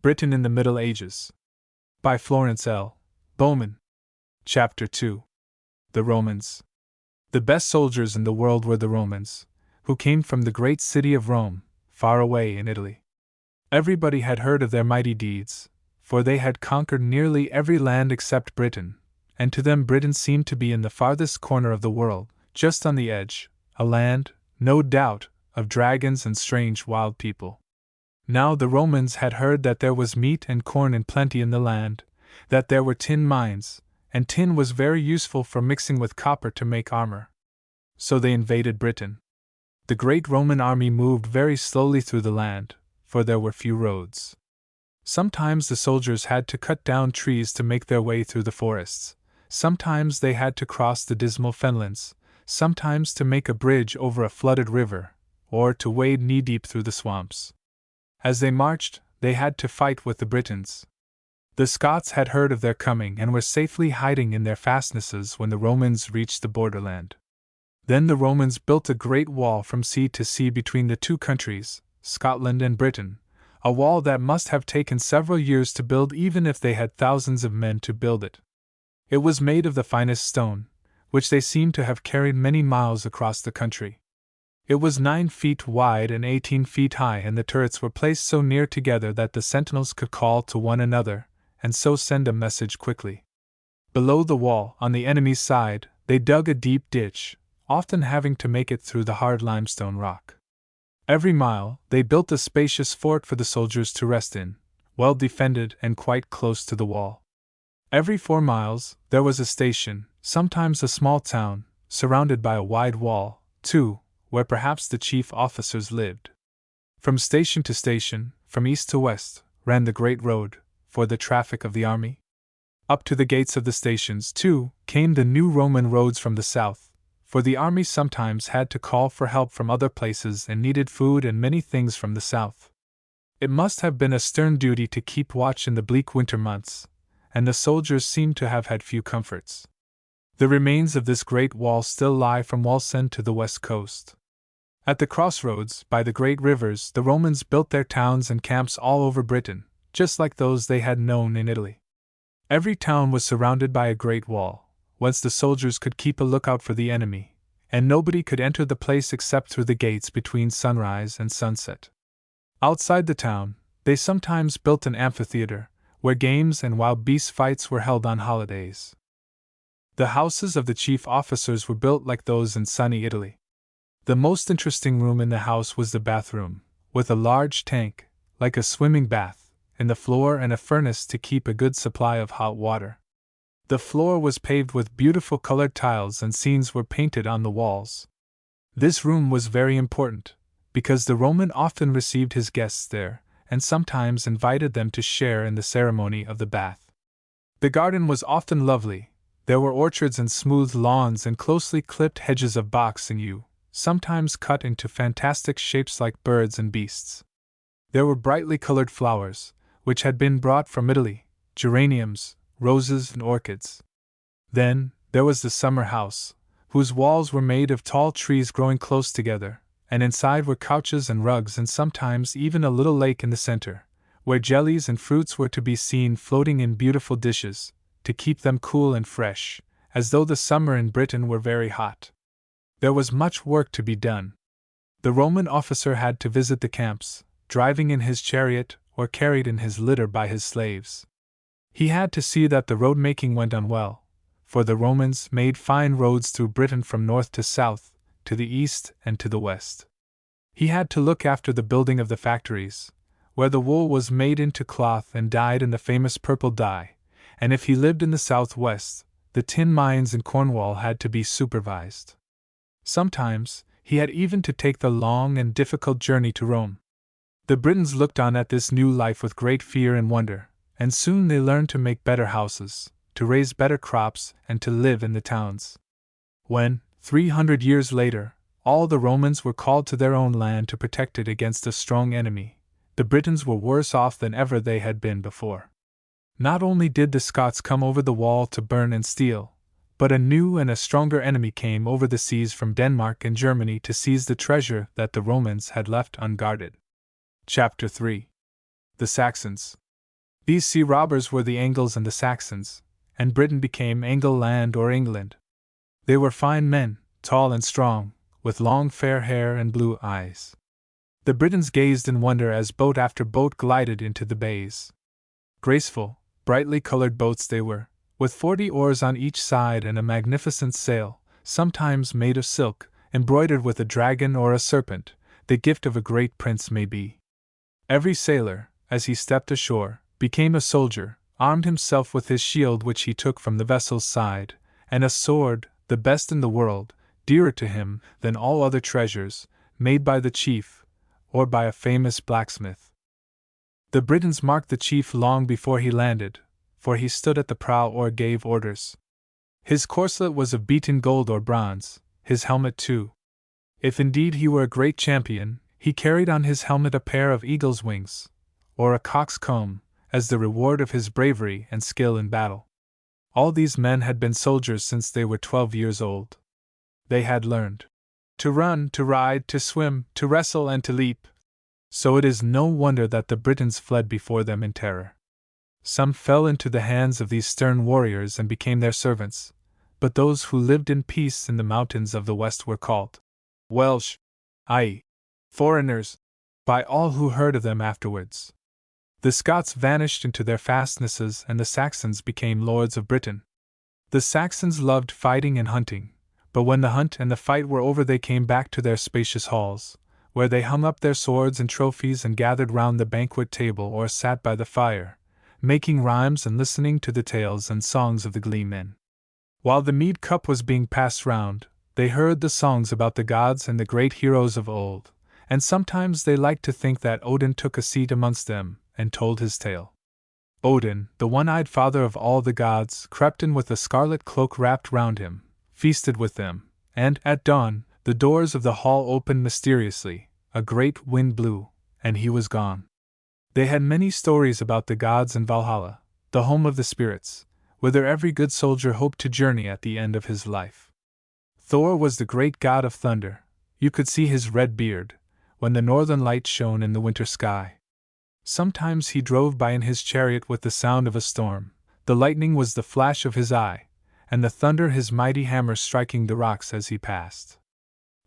Britain in the Middle Ages. By Florence L. Bowman. Chapter 2. The Romans. The best soldiers in the world were the Romans, who came from the great city of Rome, far away in Italy. Everybody had heard of their mighty deeds, for they had conquered nearly every land except Britain, and to them Britain seemed to be in the farthest corner of the world, just on the edge, a land, no doubt, of dragons and strange wild people. Now the Romans had heard that there was meat and corn in plenty in the land, that there were tin mines, and tin was very useful for mixing with copper to make armor. So they invaded Britain. The great Roman army moved very slowly through the land, for there were few roads. Sometimes the soldiers had to cut down trees to make their way through the forests, sometimes they had to cross the dismal fenlands, sometimes to make a bridge over a flooded river, or to wade knee-deep through the swamps. As they marched, they had to fight with the Britons. The Scots had heard of their coming and were safely hiding in their fastnesses when the Romans reached the borderland. Then the Romans built a great wall from sea to sea between the two countries, Scotland and Britain, a wall that must have taken several years to build even if they had thousands of men to build it. It was made of the finest stone, which they seemed to have carried many miles across the country. It was 9 feet wide and 18 feet high, and the turrets were placed so near together that the sentinels could call to one another, and so send a message quickly. Below the wall, on the enemy's side, they dug a deep ditch, often having to make it through the hard limestone rock. Every mile, they built a spacious fort for the soldiers to rest in, well defended and quite close to the wall. Every 4 miles, there was a station, sometimes a small town, surrounded by a wide wall, too, where perhaps the chief officers lived. From station to station, from east to west, ran the great road, for the traffic of the army. Up to the gates of the stations, too, came the new Roman roads from the south, for the army sometimes had to call for help from other places and needed food and many things from the south. It must have been a stern duty to keep watch in the bleak winter months, and the soldiers seemed to have had few comforts. The remains of this great wall still lie from Wallsend to the west coast. At the crossroads, by the great rivers, the Romans built their towns and camps all over Britain, just like those they had known in Italy. Every town was surrounded by a great wall, whence the soldiers could keep a lookout for the enemy, and nobody could enter the place except through the gates between sunrise and sunset. Outside the town, they sometimes built an amphitheater, where games and wild beast fights were held on holidays. The houses of the chief officers were built like those in sunny Italy. The most interesting room in the house was the bathroom, with a large tank, like a swimming bath, in the floor and a furnace to keep a good supply of hot water. The floor was paved with beautiful colored tiles and scenes were painted on the walls. This room was very important, because the Roman often received his guests there, and sometimes invited them to share in the ceremony of the bath. The garden was often lovely. There were orchards and smooth lawns and closely clipped hedges of box and yew, sometimes cut into fantastic shapes like birds and beasts. There were brightly colored flowers, which had been brought from Italy, geraniums, roses, and orchids. Then, there was the summer house, whose walls were made of tall trees growing close together, and inside were couches and rugs and sometimes even a little lake in the center, where jellies and fruits were to be seen floating in beautiful dishes, to keep them cool and fresh, as though the summer in Britain were very hot. There was much work to be done. The Roman officer had to visit the camps, driving in his chariot or carried in his litter by his slaves. He had to see that the road-making went on well, for the Romans made fine roads through Britain from north to south, to the east and to the west. He had to look after the building of the factories, where the wool was made into cloth and dyed in the famous purple dye, and if he lived in the southwest, the tin mines in Cornwall had to be supervised. Sometimes, he had even to take the long and difficult journey to Rome. The Britons looked on at this new life with great fear and wonder, and soon they learned to make better houses, to raise better crops, and to live in the towns. When, 300 years later, all the Romans were called to their own land to protect it against a strong enemy, the Britons were worse off than ever they had been before. Not only did the Scots come over the wall to burn and steal, but a new and a stronger enemy came over the seas from Denmark and Germany to seize the treasure that the Romans had left unguarded. Chapter 3. The Saxons. These sea robbers were the Angles and the Saxons, and Britain became Angle land or England. They were fine men, tall and strong, with long fair hair and blue eyes. The Britons gazed in wonder as boat after boat glided into the bays. Graceful, brightly colored boats they were, with 40 oars on each side and a magnificent sail, sometimes made of silk, embroidered with a dragon or a serpent, the gift of a great prince may be. Every sailor, as he stepped ashore, became a soldier, armed himself with his shield which he took from the vessel's side, and a sword, the best in the world, dearer to him than all other treasures, made by the chief, or by a famous blacksmith. The Britons marked the chief long before he landed, for he stood at the prow or gave orders. His corselet was of beaten gold or bronze, his helmet too. If indeed he were a great champion, he carried on his helmet a pair of eagle's wings, or a cock's comb, as the reward of his bravery and skill in battle. All these men had been soldiers since they were 12 years old. They had learned to run, to ride, to swim, to wrestle, and to leap. So it is no wonder that the Britons fled before them in terror. Some fell into the hands of these stern warriors and became their servants, but those who lived in peace in the mountains of the west were called Welsh, i.e., foreigners, by all who heard of them afterwards. The Scots vanished into their fastnesses and the Saxons became lords of Britain. The Saxons loved fighting and hunting, but when the hunt and the fight were over they came back to their spacious halls, where they hung up their swords and trophies and gathered round the banquet table or sat by the fire, making rhymes and listening to the tales and songs of the gleemen. While the mead cup was being passed round, they heard the songs about the gods and the great heroes of old, and sometimes they liked to think that Odin took a seat amongst them and told his tale. Odin, the one-eyed father of all the gods, crept in with a scarlet cloak wrapped round him, feasted with them, and, at dawn, the doors of the hall opened mysteriously, a great wind blew, and he was gone. They had many stories about the gods and Valhalla, the home of the spirits, whither every good soldier hoped to journey at the end of his life. Thor was the great god of thunder. You could see his red beard, when the northern light shone in the winter sky. Sometimes he drove by in his chariot with the sound of a storm, the lightning was the flash of his eye, and the thunder his mighty hammer striking the rocks as he passed.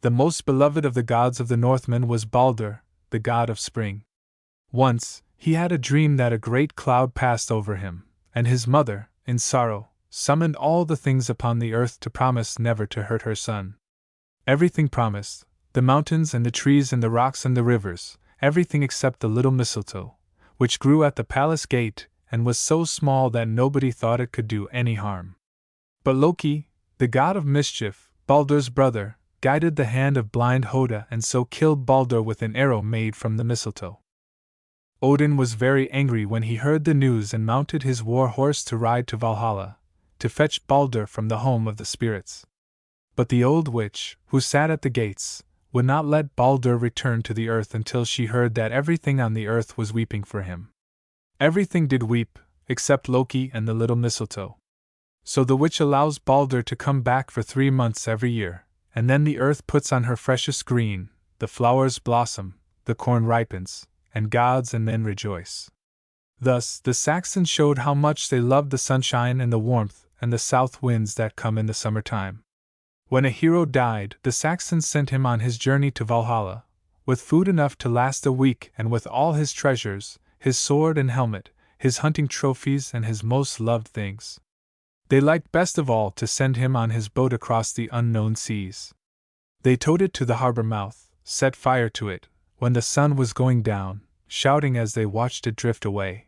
The most beloved of the gods of the Northmen was Balder, the god of spring. Once, he had a dream that a great cloud passed over him, and his mother, in sorrow, summoned all the things upon the earth to promise never to hurt her son. Everything promised, the mountains and the trees and the rocks and the rivers, everything except the little mistletoe, which grew at the palace gate and was so small that nobody thought it could do any harm. But Loki, the god of mischief, Balder's brother, guided the hand of blind Hoda and so killed Balder with an arrow made from the mistletoe. Odin was very angry when he heard the news and mounted his war horse to ride to Valhalla, to fetch Balder from the home of the spirits. But the old witch, who sat at the gates, would not let Balder return to the earth until she heard that everything on the earth was weeping for him. Everything did weep, except Loki and the little mistletoe. So the witch allows Balder to come back for 3 months every year, and then the earth puts on her freshest green, the flowers blossom, the corn ripens, and gods and men rejoice. Thus, the Saxons showed how much they loved the sunshine and the warmth and the south winds that come in the summertime. When a hero died, the Saxons sent him on his journey to Valhalla, with food enough to last a week and with all his treasures, his sword and helmet, his hunting trophies and his most loved things. They liked best of all to send him on his boat across the unknown seas. They towed it to the harbor mouth, set fire to it, when the sun was going down, shouting as they watched it drift away,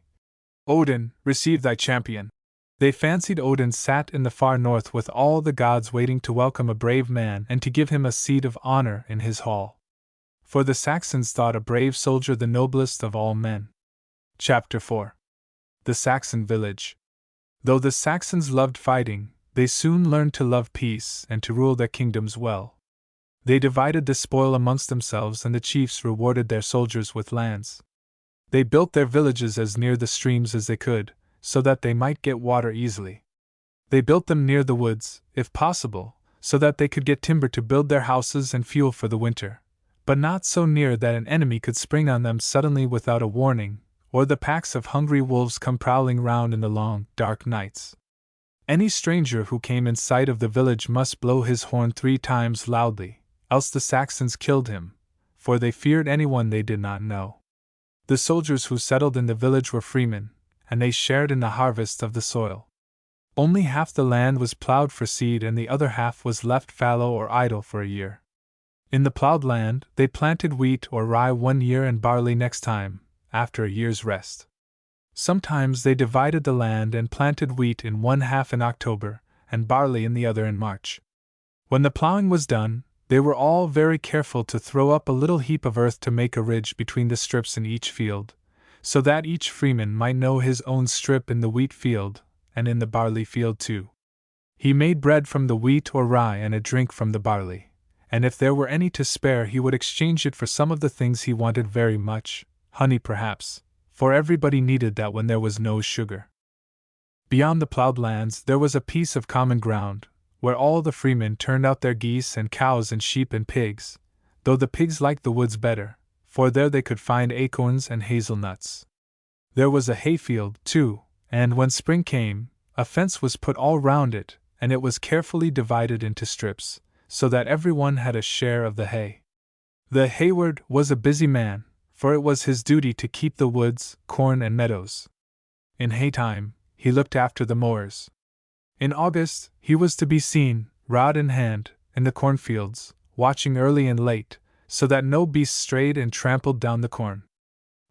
"Odin, receive thy champion!" They fancied Odin sat in the far north with all the gods waiting to welcome a brave man and to give him a seat of honor in his hall. For the Saxons thought a brave soldier the noblest of all men. Chapter 4. The Saxon Village. Though the Saxons loved fighting, they soon learned to love peace and to rule their kingdoms well. They divided the spoil amongst themselves and the chiefs rewarded their soldiers with lands. They built their villages as near the streams as they could, so that they might get water easily. They built them near the woods, if possible, so that they could get timber to build their houses and fuel for the winter, but not so near that an enemy could spring on them suddenly without a warning, or the packs of hungry wolves come prowling round in the long, dark nights. Any stranger who came in sight of the village must blow his horn 3 times loudly, else the Saxons killed him, for they feared anyone they did not know. The soldiers who settled in the village were freemen, and they shared in the harvest of the soil. Only half the land was plowed for seed and the other half was left fallow or idle for a year. In the plowed land, they planted wheat or rye 1 year and barley next time, after a year's rest. Sometimes they divided the land and planted wheat in one half in October, and barley in the other in March. When the plowing was done, they were all very careful to throw up a little heap of earth to make a ridge between the strips in each field, so that each freeman might know his own strip in the wheat field, and in the barley field too. He made bread from the wheat or rye and a drink from the barley, and if there were any to spare he would exchange it for some of the things he wanted very much, honey perhaps, for everybody needed that when there was no sugar. Beyond the plowed lands there was a piece of common ground, where all the freemen turned out their geese and cows and sheep and pigs, though the pigs liked the woods better, for there they could find acorns and hazelnuts. There was a hayfield, too, and when spring came, a fence was put all round it, and it was carefully divided into strips, so that everyone had a share of the hay. The hayward was a busy man, for it was his duty to keep the woods, corn, and meadows. In haytime, he looked after the mowers. In August, he was to be seen, rod in hand, in the cornfields, watching early and late, so that no beast strayed and trampled down the corn.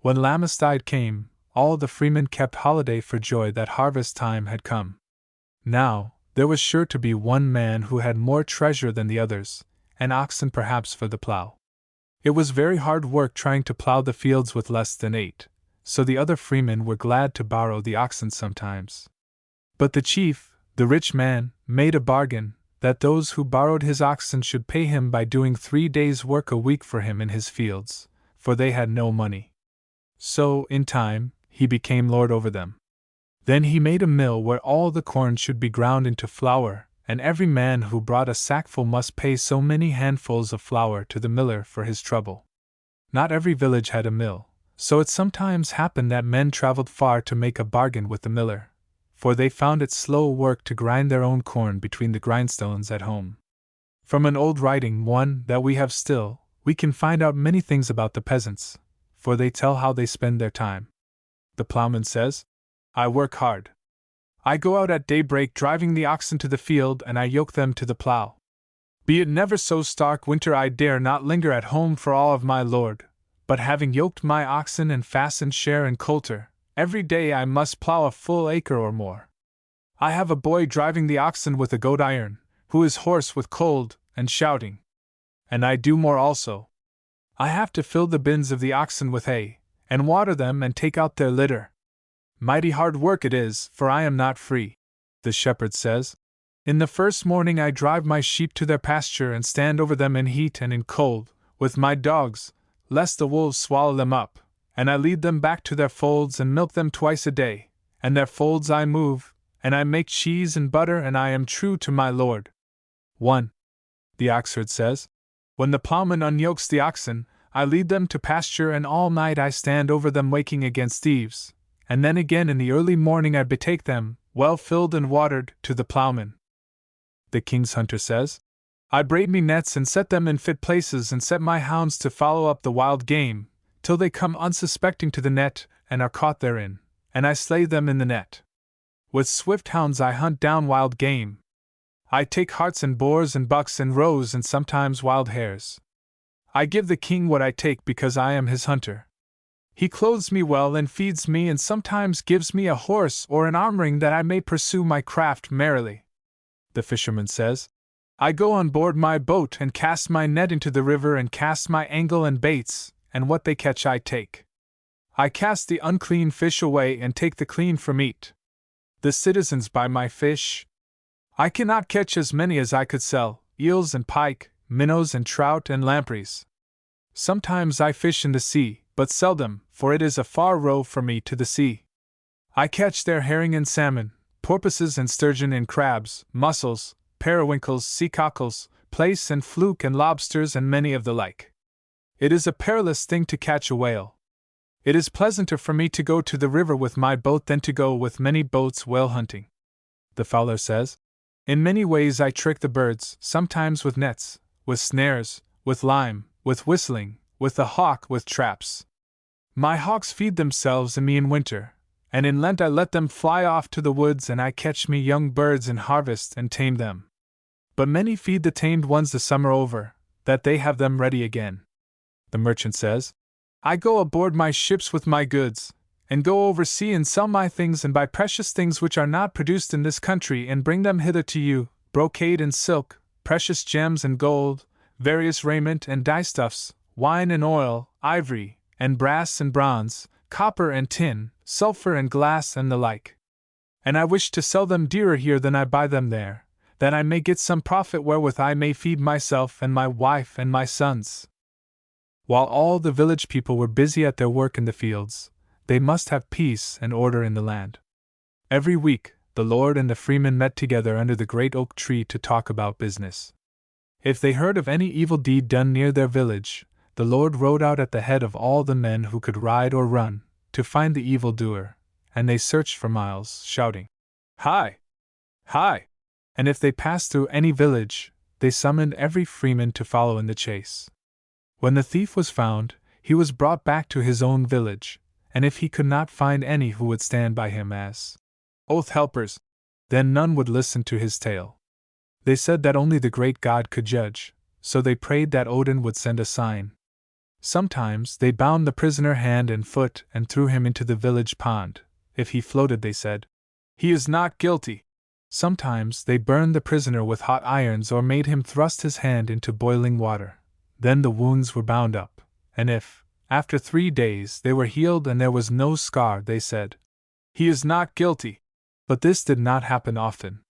When Lammastide came, all the freemen kept holiday for joy that harvest time had come. Now, there was sure to be one man who had more treasure than the others, and oxen perhaps for the plough. It was very hard work trying to plough the fields with less than 8, so the other freemen were glad to borrow the oxen sometimes. But the chief, the rich man, made a bargain that those who borrowed his oxen should pay him by doing 3 days' work a week for him in his fields, for they had no money. So, in time, he became lord over them. Then he made a mill where all the corn should be ground into flour, and every man who brought a sackful must pay so many handfuls of flour to the miller for his trouble. Not every village had a mill, so it sometimes happened that men traveled far to make a bargain with the miller, for they found it slow work to grind their own corn between the grindstones at home. From an old writing, one that we have still, we can find out many things about the peasants, for they tell how they spend their time. The plowman says, "I work hard. I go out at daybreak driving the oxen to the field and I yoke them to the plow. Be it never so stark winter I dare not linger at home for all of my lord, but having yoked my oxen and fastened share and coulter, every day I must plow a full acre or more. I have a boy driving the oxen with a goat iron, who is hoarse with cold and shouting. And I do more also. I have to fill the bins of the oxen with hay, and water them and take out their litter. Mighty hard work it is, for I am not free," the shepherd says. "In the first morning I drive my sheep to their pasture and stand over them in heat and in cold, with my dogs, lest the wolves swallow them up, and I lead them back to their folds and milk them twice a day, and their folds I move, and I make cheese and butter and I am true to my lord." 1. The oxherd says, "When the plowman unyokes the oxen, I lead them to pasture and all night I stand over them waking against thieves, and then again in the early morning I betake them, well filled and watered, to the plowman." The king's hunter says, "I braid me nets and set them in fit places and set my hounds to follow up the wild game, till they come unsuspecting to the net and are caught therein, and I slay them in the net. With swift hounds I hunt down wild game. I take harts and boars and bucks and roes and sometimes wild hares. I give the king what I take because I am his hunter. He clothes me well and feeds me and sometimes gives me a horse or an armring that I may pursue my craft merrily." The fisherman says, "I go on board my boat and cast my net into the river and cast my angle and baits, and what they catch I take. I cast the unclean fish away and take the clean for meat. The citizens buy my fish. I cannot catch as many as I could sell, eels and pike, minnows and trout and lampreys. Sometimes I fish in the sea, but seldom, for it is a far row for me to the sea. I catch there herring and salmon, porpoises and sturgeon and crabs, mussels, periwinkles, sea cockles, plaice and fluke and lobsters and many of the like. It is a perilous thing to catch a whale. It is pleasanter for me to go to the river with my boat than to go with many boats whale hunting. The fowler says, in many ways I trick the birds, sometimes with nets, with snares, with lime, with whistling, with the hawk, with traps. My hawks feed themselves in me in winter, and in Lent I let them fly off to the woods, and I catch me young birds in harvest and tame them. But many feed the tamed ones the summer over, that they have them ready again. The merchant says, I go aboard my ships with my goods, and go over sea and sell my things and buy precious things which are not produced in this country and bring them hither to you, brocade and silk, precious gems and gold, various raiment and dyestuffs, wine and oil, ivory, and brass and bronze, copper and tin, sulphur and glass and the like. And I wish to sell them dearer here than I buy them there, that I may get some profit wherewith I may feed myself and my wife and my sons. While all the village people were busy at their work in the fields, they must have peace and order in the land. Every week, the lord and the freemen met together under the great oak tree to talk about business. If they heard of any evil deed done near their village, the lord rode out at the head of all the men who could ride or run, to find the evildoer, and they searched for miles, shouting, Hi! Hi! And if they passed through any village, they summoned every freeman to follow in the chase. When the thief was found, he was brought back to his own village, and if he could not find any who would stand by him as oath helpers, then none would listen to his tale. They said that only the great God could judge, so they prayed that Odin would send a sign. Sometimes they bound the prisoner hand and foot and threw him into the village pond. If he floated, they said, he is not guilty. Sometimes they burned the prisoner with hot irons or made him thrust his hand into boiling water. Then the wounds were bound up, and if, after 3 days, they were healed and there was no scar, they said, he is not guilty. But this did not happen often.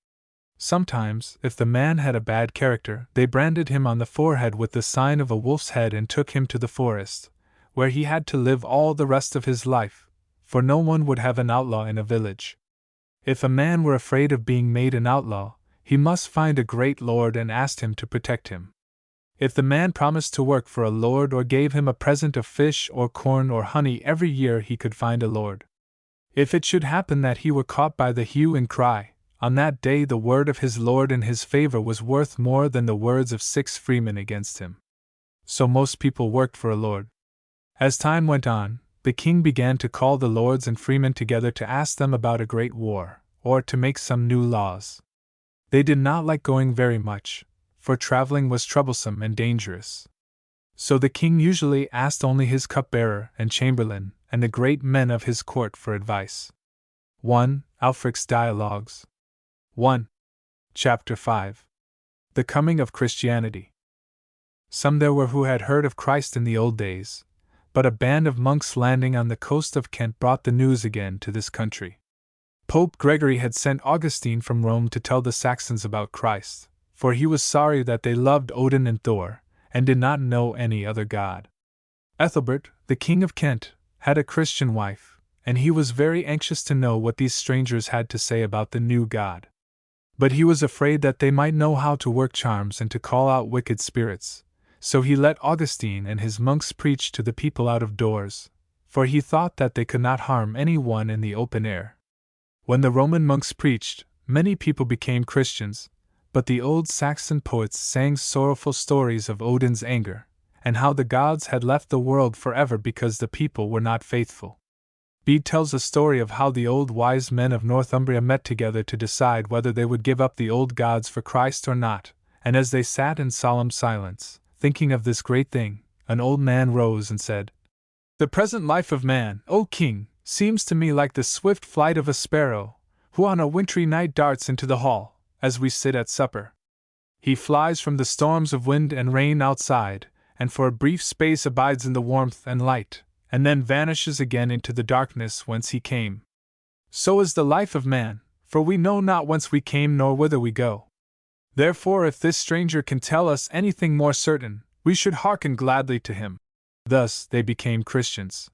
Sometimes, if the man had a bad character, they branded him on the forehead with the sign of a wolf's head and took him to the forest, where he had to live all the rest of his life, for no one would have an outlaw in a village. If a man were afraid of being made an outlaw, he must find a great lord and ask him to protect him. If the man promised to work for a lord or gave him a present of fish or corn or honey every year, he could find a lord. If it should happen that he were caught by the hue and cry, on that day the word of his lord in his favor was worth more than the words of 6 freemen against him. So most people worked for a lord. As time went on, the king began to call the lords and freemen together to ask them about a great war, or to make some new laws. They did not like going very much, for traveling was troublesome and dangerous. So the king usually asked only his cupbearer and chamberlain and the great men of his court for advice. 1. Alfric's Dialogues. 1. Chapter 5. The Coming of Christianity. Some there were who had heard of Christ in the old days, but a band of monks landing on the coast of Kent brought the news again to this country. Pope Gregory had sent Augustine from Rome to tell the Saxons about Christ, for he was sorry that they loved Odin and Thor, and did not know any other god. Ethelbert, the king of Kent, had a Christian wife, and he was very anxious to know what these strangers had to say about the new god. But he was afraid that they might know how to work charms and to call out wicked spirits, so he let Augustine and his monks preach to the people out of doors, for he thought that they could not harm any one in the open air. When the Roman monks preached, many people became Christians, but the old Saxon poets sang sorrowful stories of Odin's anger, and how the gods had left the world forever because the people were not faithful. Bede tells a story of how the old wise men of Northumbria met together to decide whether they would give up the old gods for Christ or not, and as they sat in solemn silence, thinking of this great thing, an old man rose and said, "The present life of man, O king, seems to me like the swift flight of a sparrow, who on a wintry night darts into the hall, as we sit at supper. He flies from the storms of wind and rain outside, and for a brief space abides in the warmth and light, and then vanishes again into the darkness whence he came. So is the life of man, for we know not whence we came nor whither we go. Therefore, if this stranger can tell us anything more certain, we should hearken gladly to him." Thus they became Christians.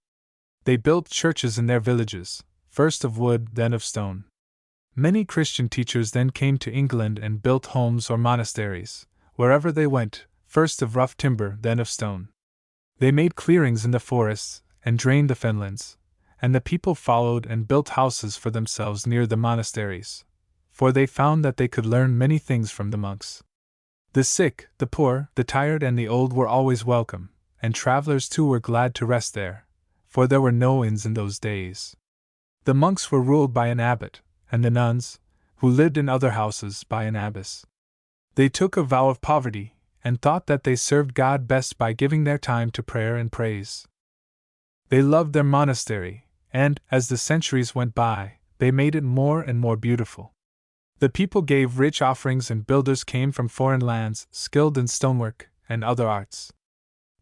They built churches in their villages, first of wood, then of stone. Many Christian teachers then came to England and built homes or monasteries, wherever they went, first of rough timber, then of stone. They made clearings in the forests, and drained the fenlands, and the people followed and built houses for themselves near the monasteries, for they found that they could learn many things from the monks. The sick, the poor, the tired, and the old were always welcome, and travelers too were glad to rest there, for there were no inns in those days. The monks were ruled by an abbot, and the nuns, who lived in other houses, by an abbess. They took a vow of poverty, and thought that they served God best by giving their time to prayer and praise. They loved their monastery, and, as the centuries went by, they made it more and more beautiful. The people gave rich offerings, and builders came from foreign lands, skilled in stonework and other arts.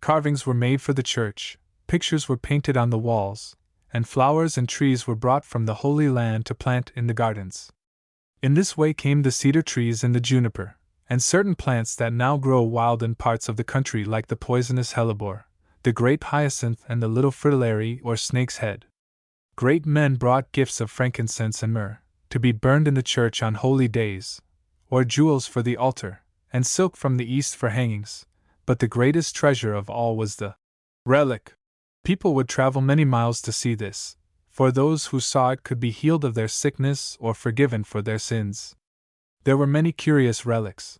Carvings were made for the church, pictures were painted on the walls, and flowers and trees were brought from the Holy Land to plant in the gardens. In this way came the cedar trees and the juniper, and certain plants that now grow wild in parts of the country, like the poisonous hellebore, the great hyacinth, and the little fritillary or snake's head. Great men brought gifts of frankincense and myrrh, to be burned in the church on holy days, or jewels for the altar, and silk from the east for hangings, but the greatest treasure of all was the relic. People would travel many miles to see this, for those who saw it could be healed of their sickness or forgiven for their sins. There were many curious relics.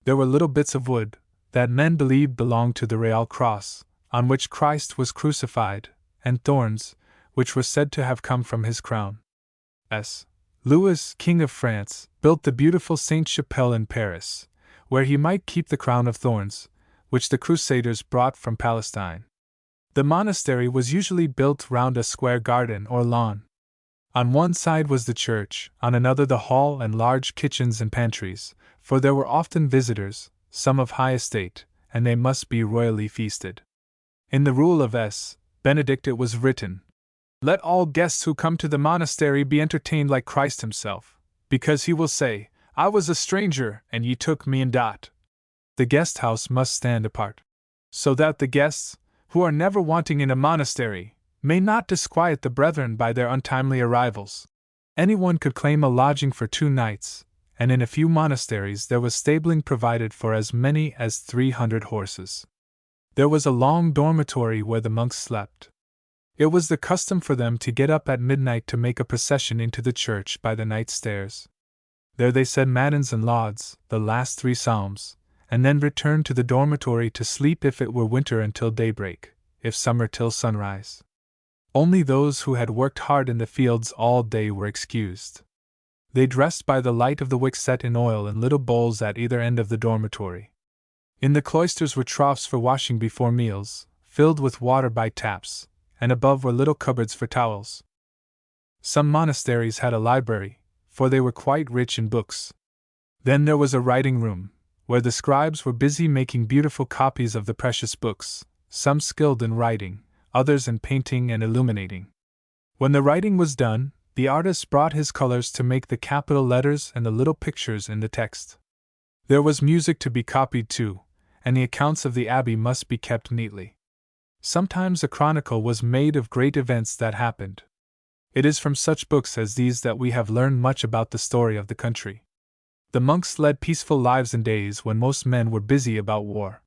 There were little bits of wood, that men believed belonged to the real cross, on which Christ was crucified, and thorns, which were said to have come from his crown. Louis, King of France, built the beautiful Sainte-Chapelle in Paris, where he might keep the crown of thorns, which the Crusaders brought from Palestine. The monastery was usually built round a square garden or lawn. On one side was the church, on another the hall and large kitchens and pantries, for there were often visitors, some of high estate, and they must be royally feasted. In the rule of Benedict it was written, "Let all guests who come to the monastery be entertained like Christ himself, because he will say, 'I was a stranger, and ye took me in.'" The guest house must stand apart, so that the guests, who are never wanting in a monastery, may not disquiet the brethren by their untimely arrivals. Anyone could claim a lodging for 2 nights, and in a few monasteries there was stabling provided for as many as 300 horses. There was a long dormitory where the monks slept. It was the custom for them to get up at midnight to make a procession into the church by the night stairs. There they said matins and lauds, the last 3 psalms, and then returned to the dormitory to sleep if it were winter until daybreak, if summer till sunrise. Only those who had worked hard in the fields all day were excused. They dressed by the light of the wick set in oil in little bowls at either end of the dormitory. In the cloisters were troughs for washing before meals, filled with water by taps, and above were little cupboards for towels. Some monasteries had a library, for they were quite rich in books. Then there was a writing room, where the scribes were busy making beautiful copies of the precious books, some skilled in writing, others in painting and illuminating. When the writing was done, the artist brought his colors to make the capital letters and the little pictures in the text. There was music to be copied too, and the accounts of the abbey must be kept neatly. Sometimes a chronicle was made of great events that happened. It is from such books as these that we have learned much about the story of the country. The monks led peaceful lives in days when most men were busy about war.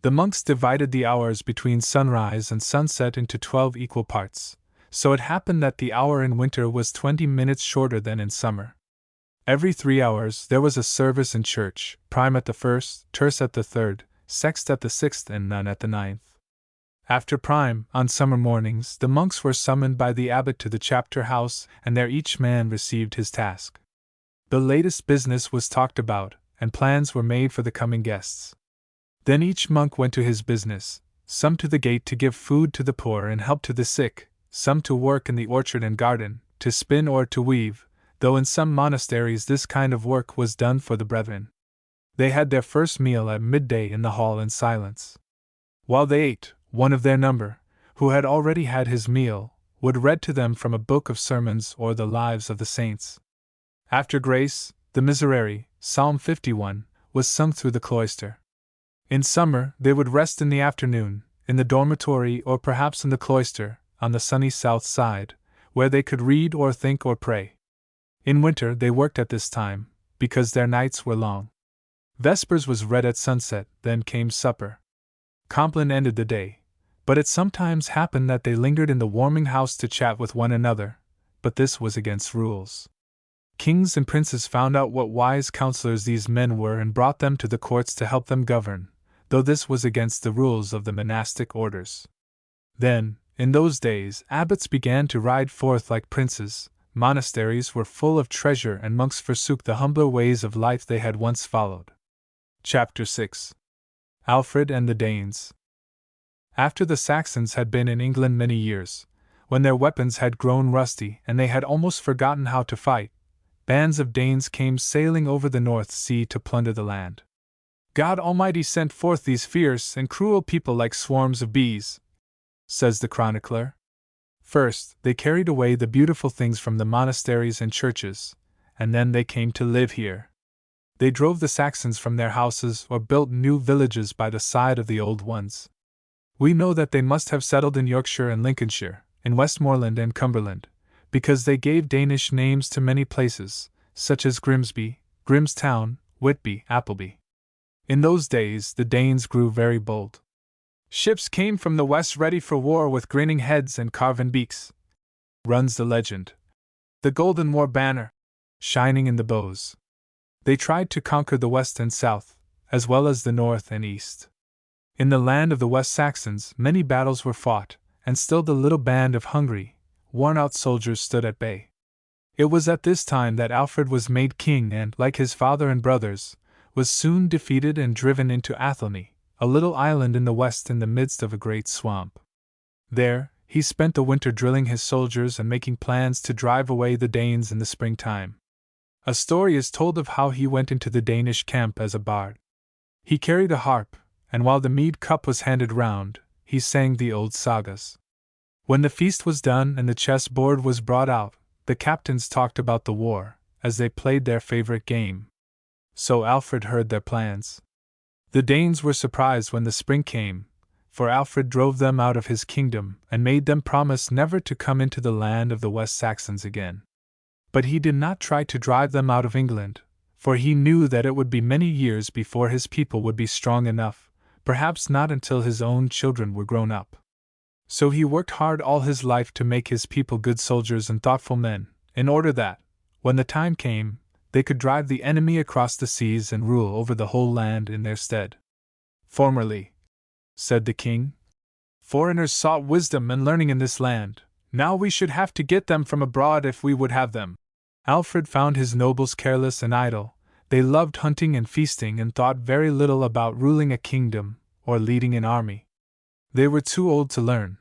The monks divided the hours between sunrise and sunset into 12 equal parts, so it happened that the hour in winter was 20 minutes shorter than in summer. Every 3 hours there was a service in church, prime at the first, terce at the third, sext at the 6th, and none at the 9th. After prime, on summer mornings, the monks were summoned by the abbot to the chapter house, and there each man received his task. The latest business was talked about, and plans were made for the coming guests. Then each monk went to his business, some to the gate to give food to the poor and help to the sick, some to work in the orchard and garden, to spin or to weave, though in some monasteries this kind of work was done for the brethren. They had their first meal at midday in the hall in silence. While they ate, one of their number, who had already had his meal, would read to them from a book of sermons or the lives of the saints. After grace, the Miserere, Psalm 51, was sung through the cloister. In summer, they would rest in the afternoon, in the dormitory or perhaps in the cloister, on the sunny south side, where they could read or think or pray. In winter they worked at this time, because their nights were long. Vespers was read at sunset, then came supper. Compline ended the day, But it sometimes happened that they lingered in the warming house to chat with one another, but this was against rules. Kings and princes found out what wise counselors these men were and brought them to the courts to help them govern, though this was against the rules of the monastic orders. Then, in those days, abbots began to ride forth like princes, monasteries were full of treasure, and monks forsook the humbler ways of life they had once followed. Chapter 6. Alfred and the Danes. After the Saxons had been in England many years, when their weapons had grown rusty and they had almost forgotten how to fight, bands of Danes came sailing over the North Sea to plunder the land. God Almighty sent forth these fierce and cruel people like swarms of bees, says the chronicler. First, they carried away the beautiful things from the monasteries and churches, and then they came to live here. They drove the Saxons from their houses or built new villages by the side of the old ones. We know that they must have settled in Yorkshire and Lincolnshire, in Westmoreland and Cumberland, because they gave Danish names to many places, such as Grimsby, Grimstown, Whitby, Appleby. In those days the Danes grew very bold. Ships came from the west ready for war with grinning heads and carven beaks. Runs the legend. The golden war banner, shining in the bows. They tried to conquer the west and south, as well as the north and east. In the land of the West Saxons many battles were fought, and still the little band of hungry, worn-out soldiers stood at bay. It was at this time that Alfred was made king and, like his father and brothers, was soon defeated and driven into Athelney, a little island in the west in the midst of a great swamp. There, he spent the winter drilling his soldiers and making plans to drive away the Danes in the springtime. A story is told of how he went into the Danish camp as a bard. He carried a harp, and while the mead cup was handed round, he sang the old sagas. When the feast was done and the chess board was brought out, the captains talked about the war, as they played their favorite game. So Alfred heard their plans. The Danes were surprised when the spring came, for Alfred drove them out of his kingdom and made them promise never to come into the land of the West Saxons again. But he did not try to drive them out of England, for he knew that it would be many years before his people would be strong enough, perhaps not until his own children were grown up. So he worked hard all his life to make his people good soldiers and thoughtful men, in order that, when the time came, they could drive the enemy across the seas and rule over the whole land in their stead. Formerly, said the king, foreigners sought wisdom and learning in this land. Now we should have to get them from abroad if we would have them. Alfred found his nobles careless and idle. They loved hunting and feasting and thought very little about ruling a kingdom or leading an army. They were too old to learn,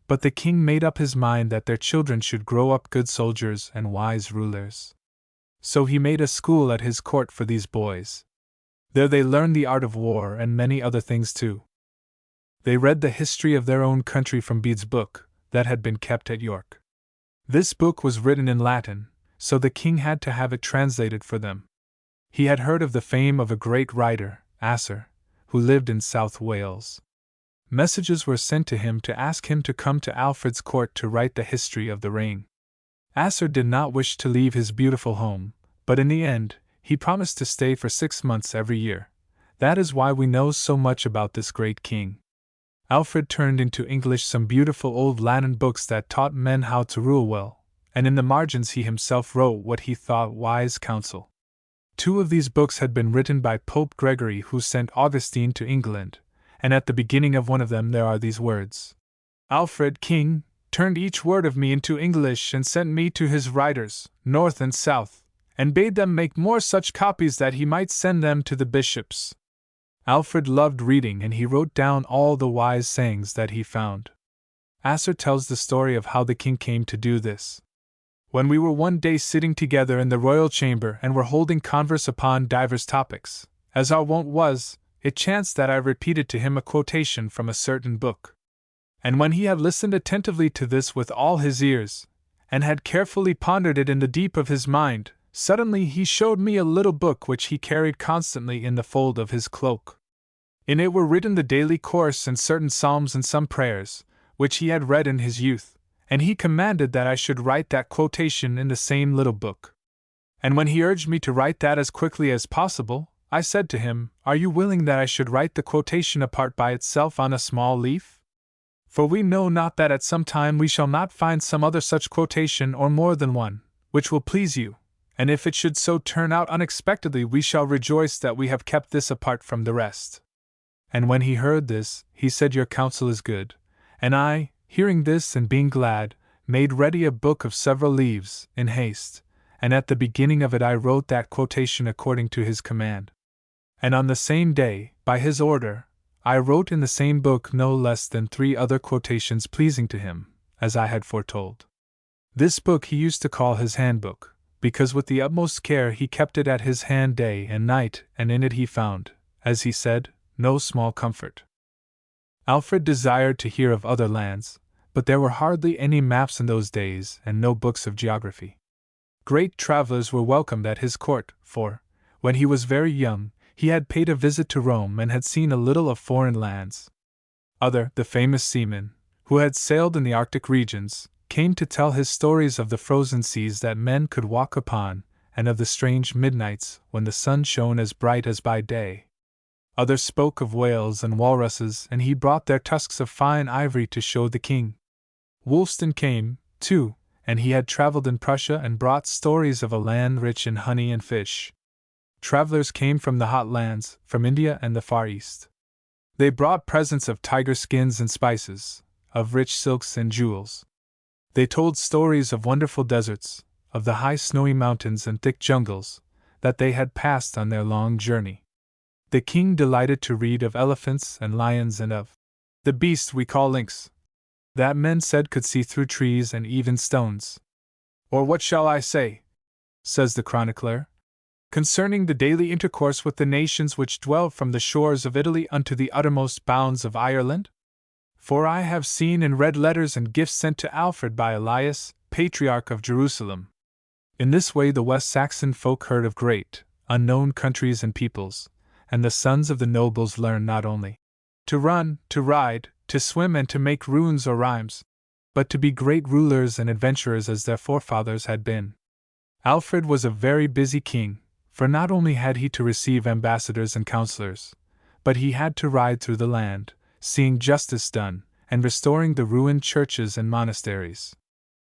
but the king made up his mind that their children should grow up good soldiers and wise rulers. So he made a school at his court for these boys. There they learned the art of war and many other things too. They read the history of their own country from Bede's book, that had been kept at York. This book was written in Latin, so the king had to have it translated for them. He had heard of the fame of a great writer, Asser, who lived in South Wales. Messages were sent to him to ask him to come to Alfred's court to write the history of the reign. Asser did not wish to leave his beautiful home, but in the end, he promised to stay for 6 months every year. That is why we know so much about this great king. Alfred turned into English some beautiful old Latin books that taught men how to rule well, and in the margins he himself wrote what he thought wise counsel. 2 of these books had been written by Pope Gregory, who sent Augustine to England, and at the beginning of one of them there are these words: Alfred, king, turned each word of me into English and sent me to his writers, north and south, and bade them make more such copies that he might send them to the bishops. Alfred loved reading, and he wrote down all the wise sayings that he found. Asser tells the story of how the king came to do this. When we were one day sitting together in the royal chamber and were holding converse upon divers topics, as our wont was, it chanced that I repeated to him a quotation from a certain book. And when he had listened attentively to this with all his ears, and had carefully pondered it in the deep of his mind, suddenly he showed me a little book which he carried constantly in the fold of his cloak. In it were written the daily course and certain psalms and some prayers, which he had read in his youth, and he commanded that I should write that quotation in the same little book. And when he urged me to write that as quickly as possible, I said to him, Are you willing that I should write the quotation apart by itself on a small leaf? For we know not that at some time we shall not find some other such quotation or more than one, which will please you, and if it should so turn out unexpectedly we shall rejoice that we have kept this apart from the rest. And when he heard this, he said, Your counsel is good. And I, hearing this and being glad, made ready a book of several leaves, in haste, and at the beginning of it I wrote that quotation according to his command. And on the same day, by his order, I wrote in the same book no less than 3 other quotations pleasing to him, as I had foretold. This book he used to call his handbook, because with the utmost care he kept it at his hand day and night, and in it he found, as he said, no small comfort. Alfred desired to hear of other lands, but there were hardly any maps in those days and no books of geography. Great travelers were welcomed at his court, for, when he was very young, he had paid a visit to Rome and had seen a little of foreign lands. The famous seamen, who had sailed in the Arctic regions, came to tell his stories of the frozen seas that men could walk upon, and of the strange midnights when the sun shone as bright as by day. Others spoke of whales and walruses, and he brought their tusks of fine ivory to show the king. Wulfstan came, too, and he had traveled in Prussia and brought stories of a land rich in honey and fish. Travelers came from the hot lands, from India and the Far East. They brought presents of tiger skins and spices, of rich silks and jewels. They told stories of wonderful deserts, of the high snowy mountains and thick jungles, that they had passed on their long journey. The king delighted to read of elephants and lions and of the beast we call lynx, that men said could see through trees and even stones. Or what shall I say, says the chronicler, concerning the daily intercourse with the nations which dwell from the shores of Italy unto the uttermost bounds of Ireland? For I have seen and read letters and gifts sent to Alfred by Elias, Patriarch of Jerusalem. In this way the West Saxon folk heard of great, unknown countries and peoples, and the sons of the nobles learned not only to run, to ride, to swim, and to make runes or rhymes, but to be great rulers and adventurers as their forefathers had been. Alfred was a very busy king, for not only had he to receive ambassadors and counselors, but he had to ride through the land, seeing justice done, and restoring the ruined churches and monasteries.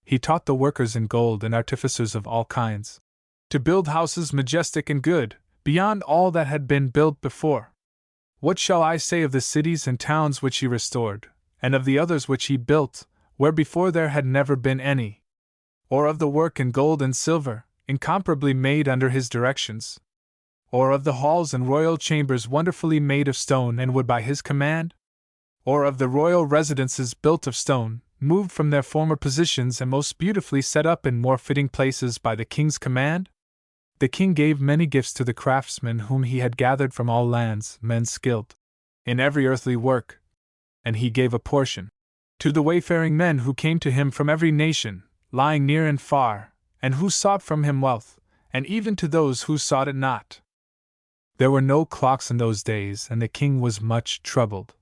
He taught the workers in gold and artificers of all kinds to build houses majestic and good, beyond all that had been built before. What shall I say of the cities and towns which he restored, and of the others which he built, where before there had never been any? Or of the work in gold and silver, incomparably made under his directions? Or of the halls and royal chambers wonderfully made of stone and wood by his command? Or of the royal residences built of stone, moved from their former positions and most beautifully set up in more fitting places by the king's command? The king gave many gifts to the craftsmen whom he had gathered from all lands, men skilled in every earthly work, and he gave a portion to the wayfaring men who came to him from every nation, lying near and far, and who sought from him wealth, and even to those who sought it not. There were no clocks in those days, and the king was much troubled,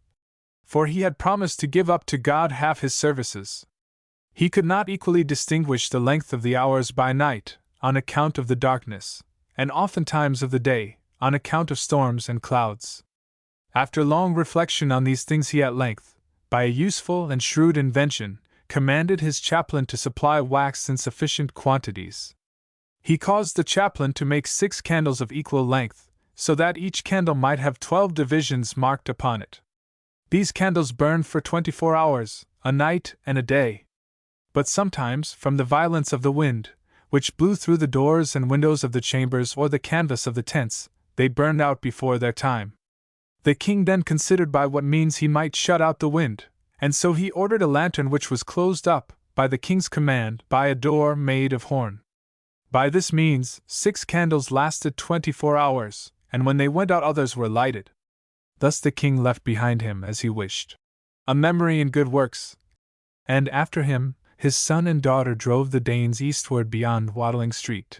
for he had promised to give up to God half his services. He could not equally distinguish the length of the hours by night, on account of the darkness, and oftentimes of the day, on account of storms and clouds. After long reflection on these things he at length, by a useful and shrewd invention, commanded his chaplain to supply wax in sufficient quantities. He caused the chaplain to make 6 candles of equal length, so that each candle might have 12 divisions marked upon it. These candles burned for 24 hours, a night and a day. But sometimes, from the violence of the wind, which blew through the doors and windows of the chambers or the canvas of the tents, they burned out before their time. The king then considered by what means he might shut out the wind, and so he ordered a lantern which was closed up, by the king's command, by a door made of horn. By this means, 6 candles lasted 24 hours, and when they went out others were lighted. Thus the king left behind him, as he wished, a memory in good works. And after him, his son and daughter drove the Danes eastward beyond Watling Street.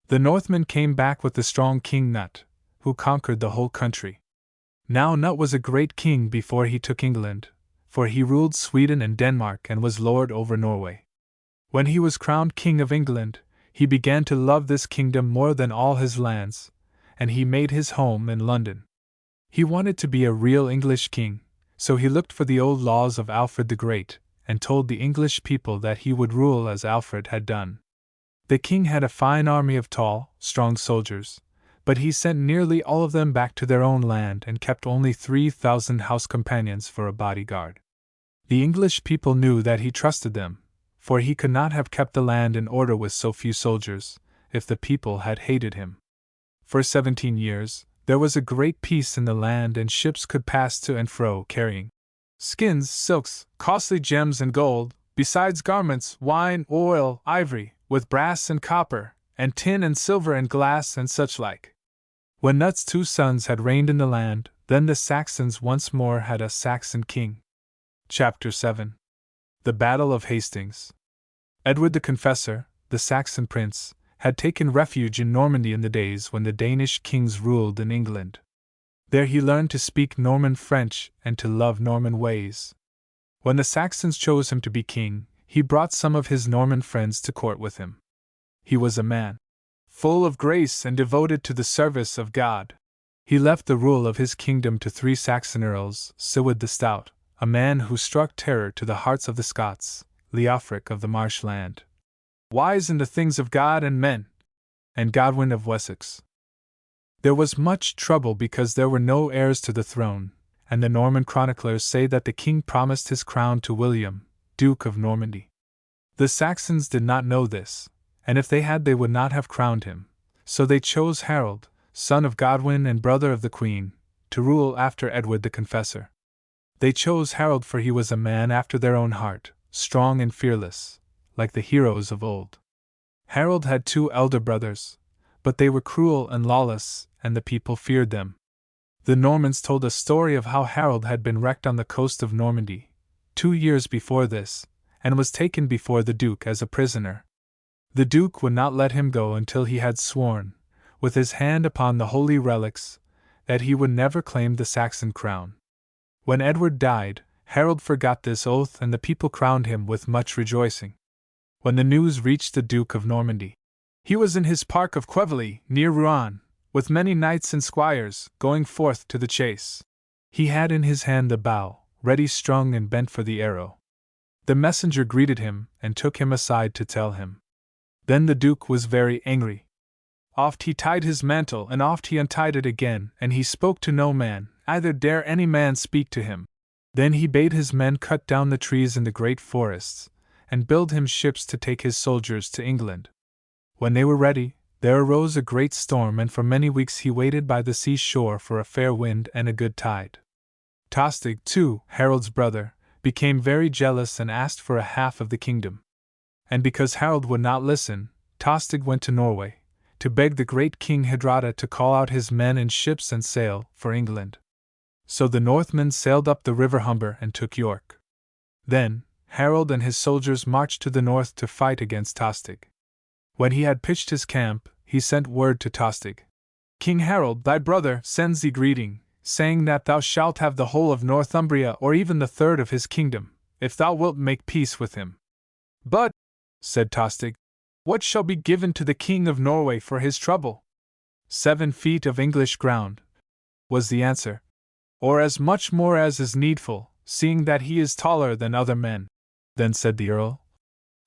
The Northmen came back with the strong King Nut, who conquered the whole country. Now Nut was a great king before he took England, for he ruled Sweden and Denmark and was lord over Norway. When he was crowned king of England, he began to love this kingdom more than all his lands, and he made his home in London. He wanted to be a real English king, So he looked for the old laws of Alfred the Great, and told the English people that he would rule as Alfred had done. The king had a fine army of tall, strong soldiers, but he sent nearly all of them back to their own land and kept only 3,000 house companions for a bodyguard. The English people knew that he trusted them, for he could not have kept the land in order with so few soldiers, if the people had hated him. For 17 years, there was a great peace in the land, and ships could pass to and fro carrying skins, silks, costly gems and gold, besides garments, wine, oil, ivory, with brass and copper, and tin and silver and glass and such like. When Knut's 2 sons had reigned in the land, then the Saxons once more had a Saxon king. Chapter 7. The Battle of Hastings. Edward the Confessor, the Saxon prince, had taken refuge in Normandy in the days when the Danish kings ruled in England. There he learned to speak Norman French and to love Norman ways. When the Saxons chose him to be king, he brought some of his Norman friends to court with him. He was a man full of grace and devoted to the service of God. He left the rule of his kingdom to 3 Saxon earls: Siward the Stout, a man who struck terror to the hearts of the Scots; Leofric of the marshland, wise in the things of God and men; and Godwin of Wessex. There was much trouble because there were no heirs to the throne, and the Norman chroniclers say that the king promised his crown to William, Duke of Normandy. The Saxons did not know this, and if they had they would not have crowned him, so they chose Harold, son of Godwin and brother of the Queen, to rule after Edward the Confessor. They chose Harold for he was a man after their own heart, strong and fearless, like the heroes of old. Harold had 2 elder brothers, but they were cruel and lawless, and the people feared them. The Normans told a story of how Harold had been wrecked on the coast of Normandy 2 years before this, and was taken before the Duke as a prisoner. The Duke would not let him go until he had sworn, with his hand upon the holy relics, that he would never claim the Saxon crown. When Edward died, Harold forgot this oath, and the people crowned him with much rejoicing. When the news reached the Duke of Normandy, he was in his park of Quevilly, near Rouen, with many knights and squires, going forth to the chase. He had in his hand the bow, ready strung and bent for the arrow. The messenger greeted him, and took him aside to tell him. Then the Duke was very angry. Oft he tied his mantle, and oft he untied it again, and he spoke to no man, neither dare any man speak to him. Then he bade his men cut down the trees in the great forests, and build him ships to take his soldiers to England. When they were ready, there arose a great storm, and for many weeks he waited by the sea shore for a fair wind and a good tide. Tostig, too, Harold's brother, became very jealous and asked for a half of the kingdom. And because Harold would not listen, Tostig went to Norway, to beg the great King Hardrada to call out his men and ships and sail for England. So the Northmen sailed up the river Humber and took York. Then Harold and his soldiers marched to the north to fight against Tostig. When he had pitched his camp, he sent word to Tostig. King Harold, thy brother, sends thee greeting, saying that thou shalt have the whole of Northumbria or even the third of his kingdom, if thou wilt make peace with him. But, said Tostig, what shall be given to the King of Norway for his trouble? 7 feet of English ground, was the answer, or as much more as is needful, seeing that he is taller than other men. Then said the Earl,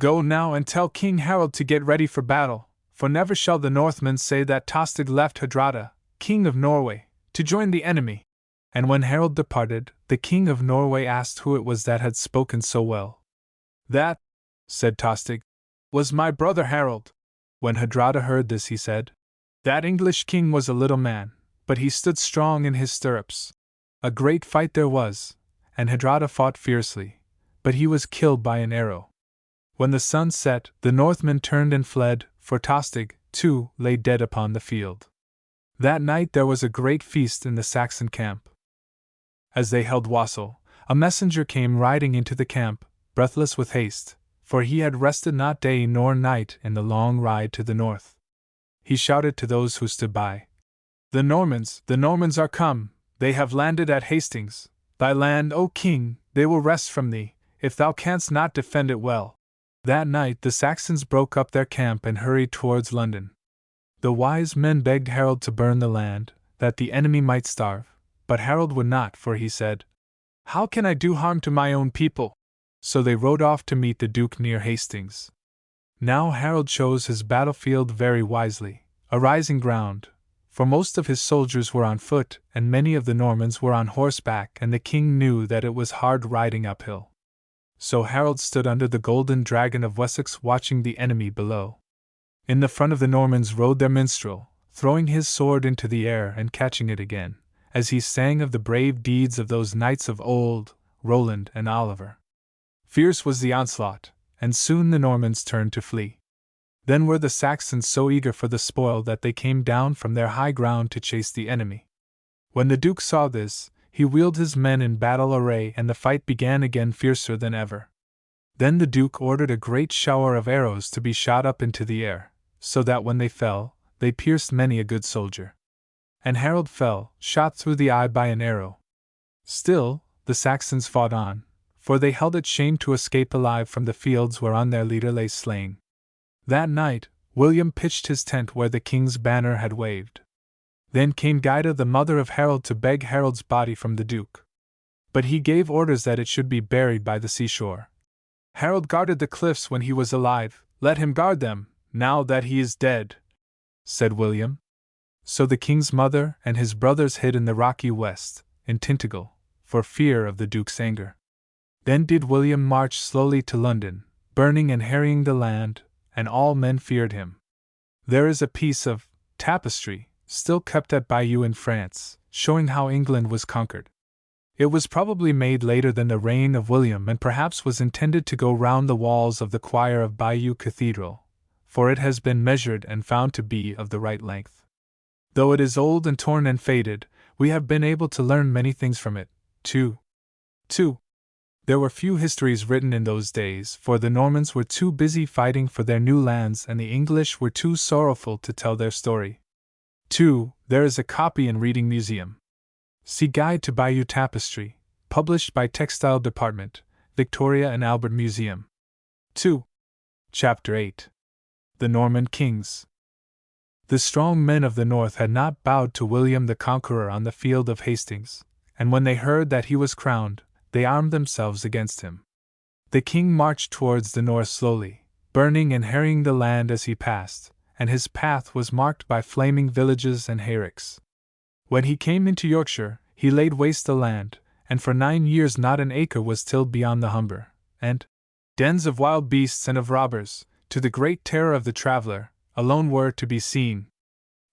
Go now and tell King Harold to get ready for battle, for never shall the Northmen say that Tostig left Hardrada, King of Norway, to join the enemy. And when Harold departed, the King of Norway asked who it was that had spoken so well. That, said Tostig, was my brother Harold. When Hardrada heard this, he said, That English king was a little man, but he stood strong in his stirrups. A great fight there was, and Hardrada fought fiercely, but he was killed by an arrow. When the sun set, the Northmen turned and fled, for Tostig, too, lay dead upon the field. That night there was a great feast in the Saxon camp. As they held wassail, a messenger came riding into the camp, breathless with haste, for he had rested not day nor night in the long ride to the north. He shouted to those who stood by, the Normans are come, they have landed at Hastings, thy land, O king, they will wrest from thee, if thou canst not defend it well. That night the Saxons broke up their camp and hurried towards London. The wise men begged Harold to burn the land, that the enemy might starve, but Harold would not, for he said, How can I do harm to my own people? So they rode off to meet the Duke near Hastings. Now Harold chose his battlefield very wisely, a rising ground, for most of his soldiers were on foot and many of the Normans were on horseback, and the king knew that it was hard riding uphill. So Harold stood under the golden dragon of Wessex watching the enemy below. In the front of the Normans rode their minstrel, throwing his sword into the air and catching it again, as he sang of the brave deeds of those knights of old, Roland and Oliver. Fierce was the onslaught, and soon the Normans turned to flee. Then were the Saxons so eager for the spoil that they came down from their high ground to chase the enemy. When the Duke saw this, he wheeled his men in battle array, and the fight began again fiercer than ever. Then the Duke ordered a great shower of arrows to be shot up into the air, so that when they fell, they pierced many a good soldier. And Harold fell, shot through the eye by an arrow. Still, the Saxons fought on, for they held it shame to escape alive from the fields whereon their leader lay slain. That night, William pitched his tent where the king's banner had waved. Then came Gyda, the mother of Harold, to beg Harold's body from the Duke. But he gave orders that it should be buried by the seashore. Harold guarded the cliffs when he was alive, let him guard them, now that he is dead, said William. So the king's mother and his brothers hid in the rocky west, in Tintagel, for fear of the Duke's anger. Then did William march slowly to London, burning and harrying the land, and all men feared him. There is a piece of tapestry still kept at Bayeux in France, showing how England was conquered. It was probably made later than the reign of William, and perhaps was intended to go round the walls of the choir of Bayeux Cathedral, for it has been measured and found to be of the right length. Though it is old and torn and faded, we have been able to learn many things from it, too. 2. There were few histories written in those days, for the Normans were too busy fighting for their new lands and the English were too sorrowful to tell their story. 2. There is a copy in Reading Museum. See Guide to Bayeux Tapestry, published by Textile Department, Victoria and Albert Museum. 2. Chapter 8. The Norman Kings. The strong men of the north had not bowed to William the Conqueror on the field of Hastings, and when they heard that he was crowned, they armed themselves against him. The king marched towards the north slowly, burning and harrying the land as he passed, and his path was marked by flaming villages and hayricks. When he came into Yorkshire, he laid waste the land, and for 9 years not an acre was tilled beyond the Humber, and dens of wild beasts and of robbers, to the great terror of the traveller, alone were to be seen.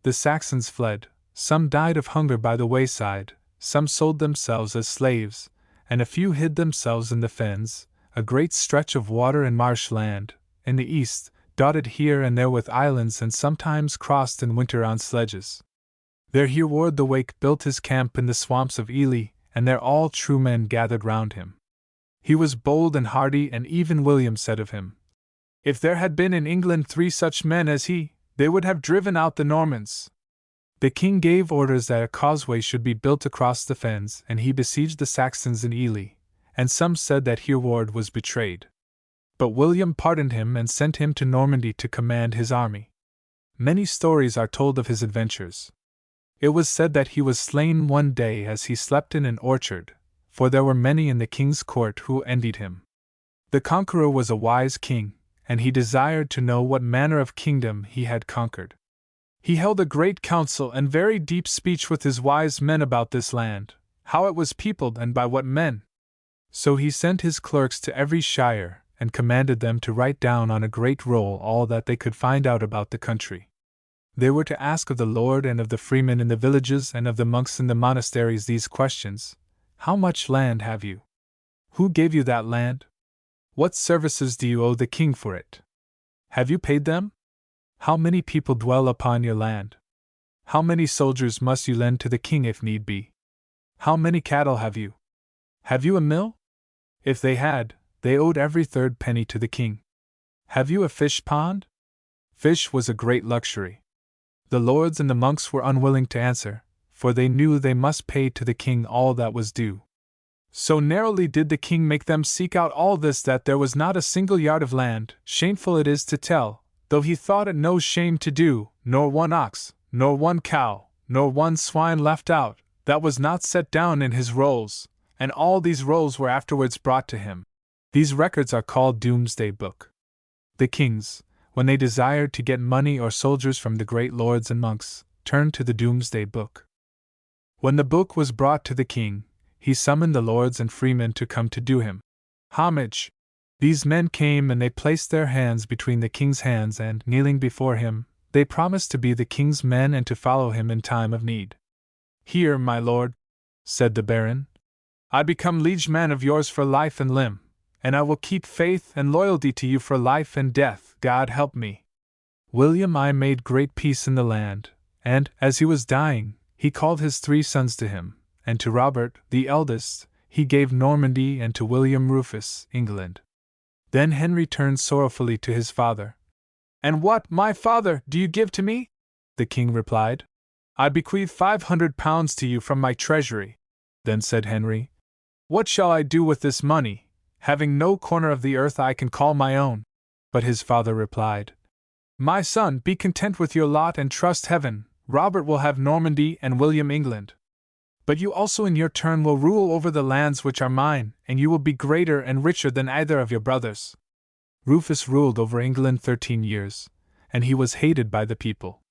The Saxons fled, some died of hunger by the wayside, some sold themselves as slaves, and a few hid themselves in the fens, a great stretch of water and marsh land, in the east, dotted here and there with islands and sometimes crossed in winter on sledges. There Hereward the Wake built his camp in the swamps of Ely, and there all true men gathered round him. He was bold and hardy, and even William said of him, "If there had been in England 3 such men as he, they would have driven out the Normans." The king gave orders that a causeway should be built across the fens, and he besieged the Saxons in Ely, and some said that Hereward was betrayed. But William pardoned him and sent him to Normandy to command his army. Many stories are told of his adventures. It was said that he was slain one day as he slept in an orchard, for there were many in the king's court who envied him. The conqueror was a wise king, and he desired to know what manner of kingdom he had conquered. He held a great council and very deep speech with his wise men about this land, how it was peopled and by what men. So he sent his clerks to every shire, and commanded them to write down on a great roll all that they could find out about the country. They were to ask of the lord and of the freemen in the villages and of the monks in the monasteries these questions: How much land have you? Who gave you that land? What services do you owe the king for it? Have you paid them? How many people dwell upon your land? How many soldiers must you lend to the king if need be? How many cattle have you? Have you a mill? If they had, they owed every 3rd penny to the king. Have you a fish pond? Fish was a great luxury. The lords and the monks were unwilling to answer, for they knew they must pay to the king all that was due. So narrowly did the king make them seek out all this that there was not a single yard of land, shameful it is to tell, though he thought it no shame to do, nor one ox, nor one cow, nor one swine left out, that was not set down in his rolls, and all these rolls were afterwards brought to him. These records are called Doomsday Book. The kings, when they desired to get money or soldiers from the great lords and monks, turned to the Doomsday Book. When the book was brought to the king, he summoned the lords and freemen to come to do him homage. These men came and they placed their hands between the king's hands and, kneeling before him, they promised to be the king's men and to follow him in time of need. Here, my lord, said the baron, I become liege man of yours for life and limb, and I will keep faith and loyalty to you for life and death, God help me. William I made great peace in the land, and, as he was dying, he called his 3 sons to him, and to Robert, the eldest, he gave Normandy, and to William Rufus, England. Then Henry turned sorrowfully to his father. And what, my father, do you give to me? The king replied. I bequeath 500 pounds to you from my treasury. Then said Henry, What shall I do with this money, having no corner of the earth I can call my own? But his father replied, My son, be content with your lot and trust heaven. Robert will have Normandy and William England. But you also in your turn will rule over the lands which are mine, and you will be greater and richer than either of your brothers. Rufus ruled over England 13 years, and he was hated by the people.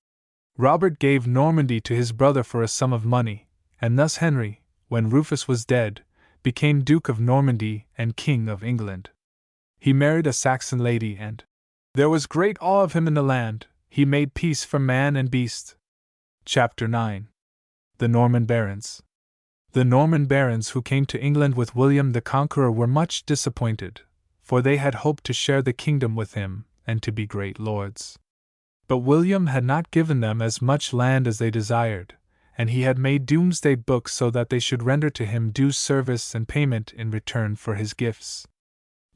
Robert gave Normandy to his brother for a sum of money, and thus Henry, when Rufus was dead, became Duke of Normandy and King of England. He married a Saxon lady, and there was great awe of him in the land. He made peace for man and beast. Chapter 9. The Norman Barons. The Norman barons who came to England with William the Conqueror were much disappointed, for they had hoped to share the kingdom with him, and to be great lords. But William had not given them as much land as they desired, and he had made Doomsday Books so that they should render to him due service and payment in return for his gifts.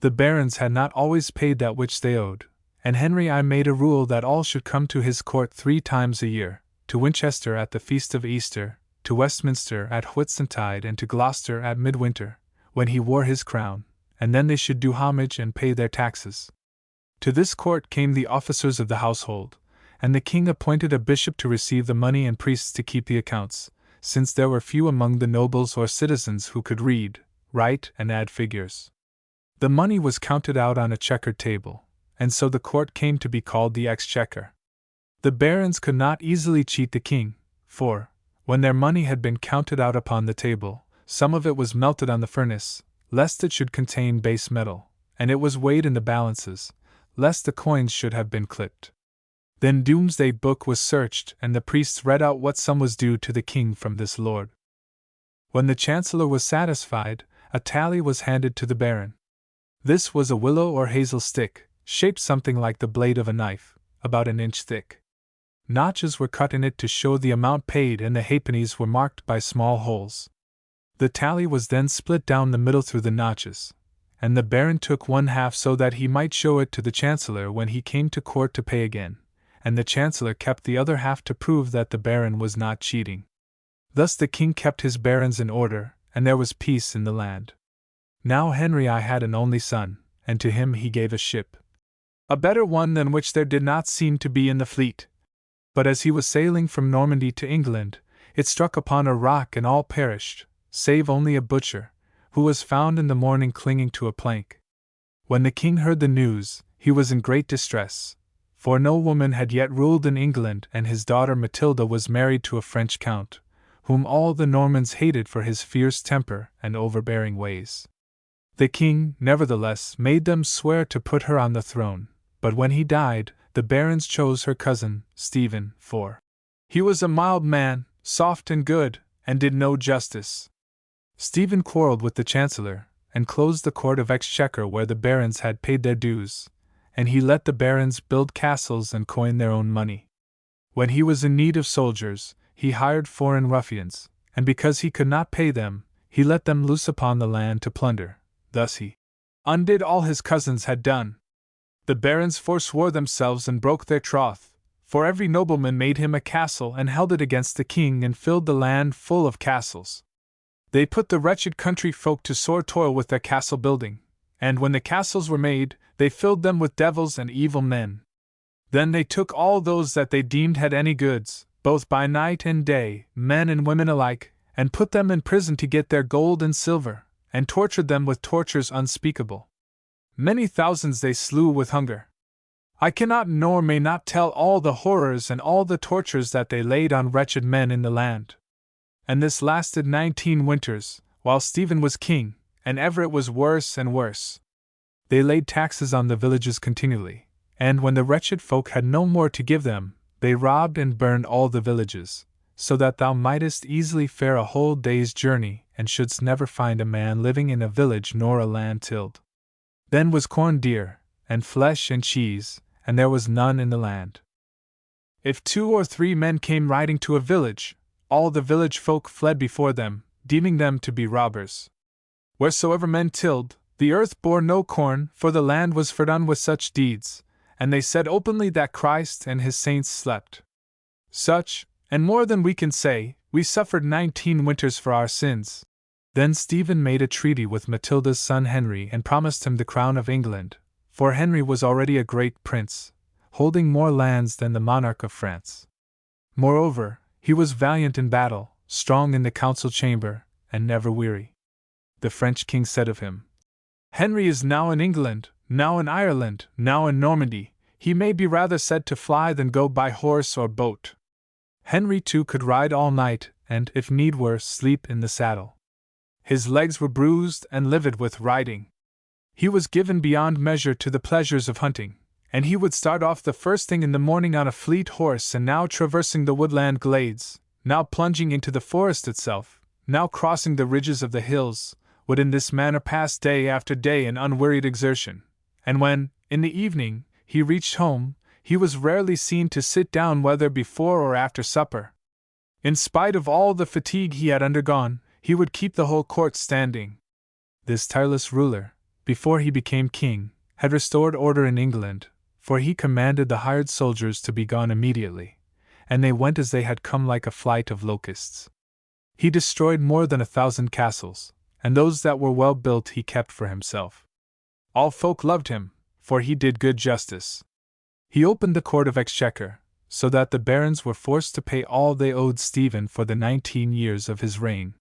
The barons had not always paid that which they owed, and Henry I made a rule that all should come to his court 3 times a year, to Winchester at the feast of Easter, to Westminster at Whitsuntide, and to Gloucester at midwinter, when he wore his crown, and then they should do homage and pay their taxes. To this court came the officers of the household, and the king appointed a bishop to receive the money and priests to keep the accounts, since there were few among the nobles or citizens who could read, write, and add figures. The money was counted out on a checkered table, and so the court came to be called the exchequer. The barons could not easily cheat the king, for, when their money had been counted out upon the table, some of it was melted on the furnace, lest it should contain base metal, and it was weighed in the balances, lest the coins should have been clipped. Then Doomsday Book was searched, and the priests read out what sum was due to the king from this lord. When the chancellor was satisfied, a tally was handed to the baron. This was a willow or hazel stick, shaped something like the blade of a knife, about an inch thick. Notches were cut in it to show the amount paid, and the halfpennies were marked by small holes. The tally was then split down the middle through the notches, and the baron took 1/2 so that he might show it to the chancellor when he came to court to pay again, and the chancellor kept the other half to prove that the baron was not cheating. Thus the king kept his barons in order, and there was peace in the land. Now Henry I had an only son, and to him he gave a ship, a better one than which there did not seem to be in the fleet. But as he was sailing from Normandy to England, it struck upon a rock and all perished, save only a butcher, who was found in the morning clinging to a plank. When the king heard the news, he was in great distress, for no woman had yet ruled in England, and his daughter Matilda was married to a French count, whom all the Normans hated for his fierce temper and overbearing ways. The king, nevertheless, made them swear to put her on the throne, but when he died, the barons chose her cousin, Stephen, for he was a mild man, soft and good, and did no justice. Stephen quarreled with the chancellor, and closed the court of exchequer where the barons had paid their dues, and he let the barons build castles and coin their own money. When he was in need of soldiers, he hired foreign ruffians, and because he could not pay them, he let them loose upon the land to plunder. Thus he undid all his cousins had done. The barons forswore themselves and broke their troth, for every nobleman made him a castle and held it against the king and filled the land full of castles. They put the wretched country folk to sore toil with their castle building, and when the castles were made, they filled them with devils and evil men. Then they took all those that they deemed had any goods, both by night and day, men and women alike, and put them in prison to get their gold and silver, and tortured them with tortures unspeakable. Many thousands they slew with hunger. I cannot nor may not tell all the horrors and all the tortures that they laid on wretched men in the land. And this lasted 19 winters, while Stephen was king, and ever it was worse and worse. They laid taxes on the villages continually, and when the wretched folk had no more to give them, they robbed and burned all the villages, so that thou mightest easily fare a whole day's journey, and shouldst never find a man living in a village nor a land tilled. Then was corn dear, and flesh and cheese, and there was none in the land. If 2 or 3 men came riding to a village, all the village folk fled before them, deeming them to be robbers. Wheresoever men tilled, the earth bore no corn, for the land was fordone with such deeds, and they said openly that Christ and his saints slept. Such, and more than we can say, we suffered 19 winters for our sins. Then Stephen made a treaty with Matilda's son Henry and promised him the crown of England, for Henry was already a great prince, holding more lands than the monarch of France. Moreover, he was valiant in battle, strong in the council chamber, and never weary. The French king said of him, Henry is now in England, now in Ireland, now in Normandy. He may be rather said to fly than go by horse or boat. Henry too could ride all night, and, if need were, sleep in the saddle. His legs were bruised and livid with riding. He was given beyond measure to the pleasures of hunting, and he would start off the first thing in the morning on a fleet horse, and now traversing the woodland glades, now plunging into the forest itself, now crossing the ridges of the hills, would in this manner pass day after day in unwearied exertion, and when, in the evening, he reached home, he was rarely seen to sit down whether before or after supper. In spite of all the fatigue he had undergone, he would keep the whole court standing. This tireless ruler, before he became king, had restored order in England, for he commanded the hired soldiers to be gone immediately, and they went as they had come like a flight of locusts. He destroyed more than 1,000 castles, and those that were well built he kept for himself. All folk loved him, for he did good justice. He opened the court of exchequer, so that the barons were forced to pay all they owed Stephen for the 19 years of his reign.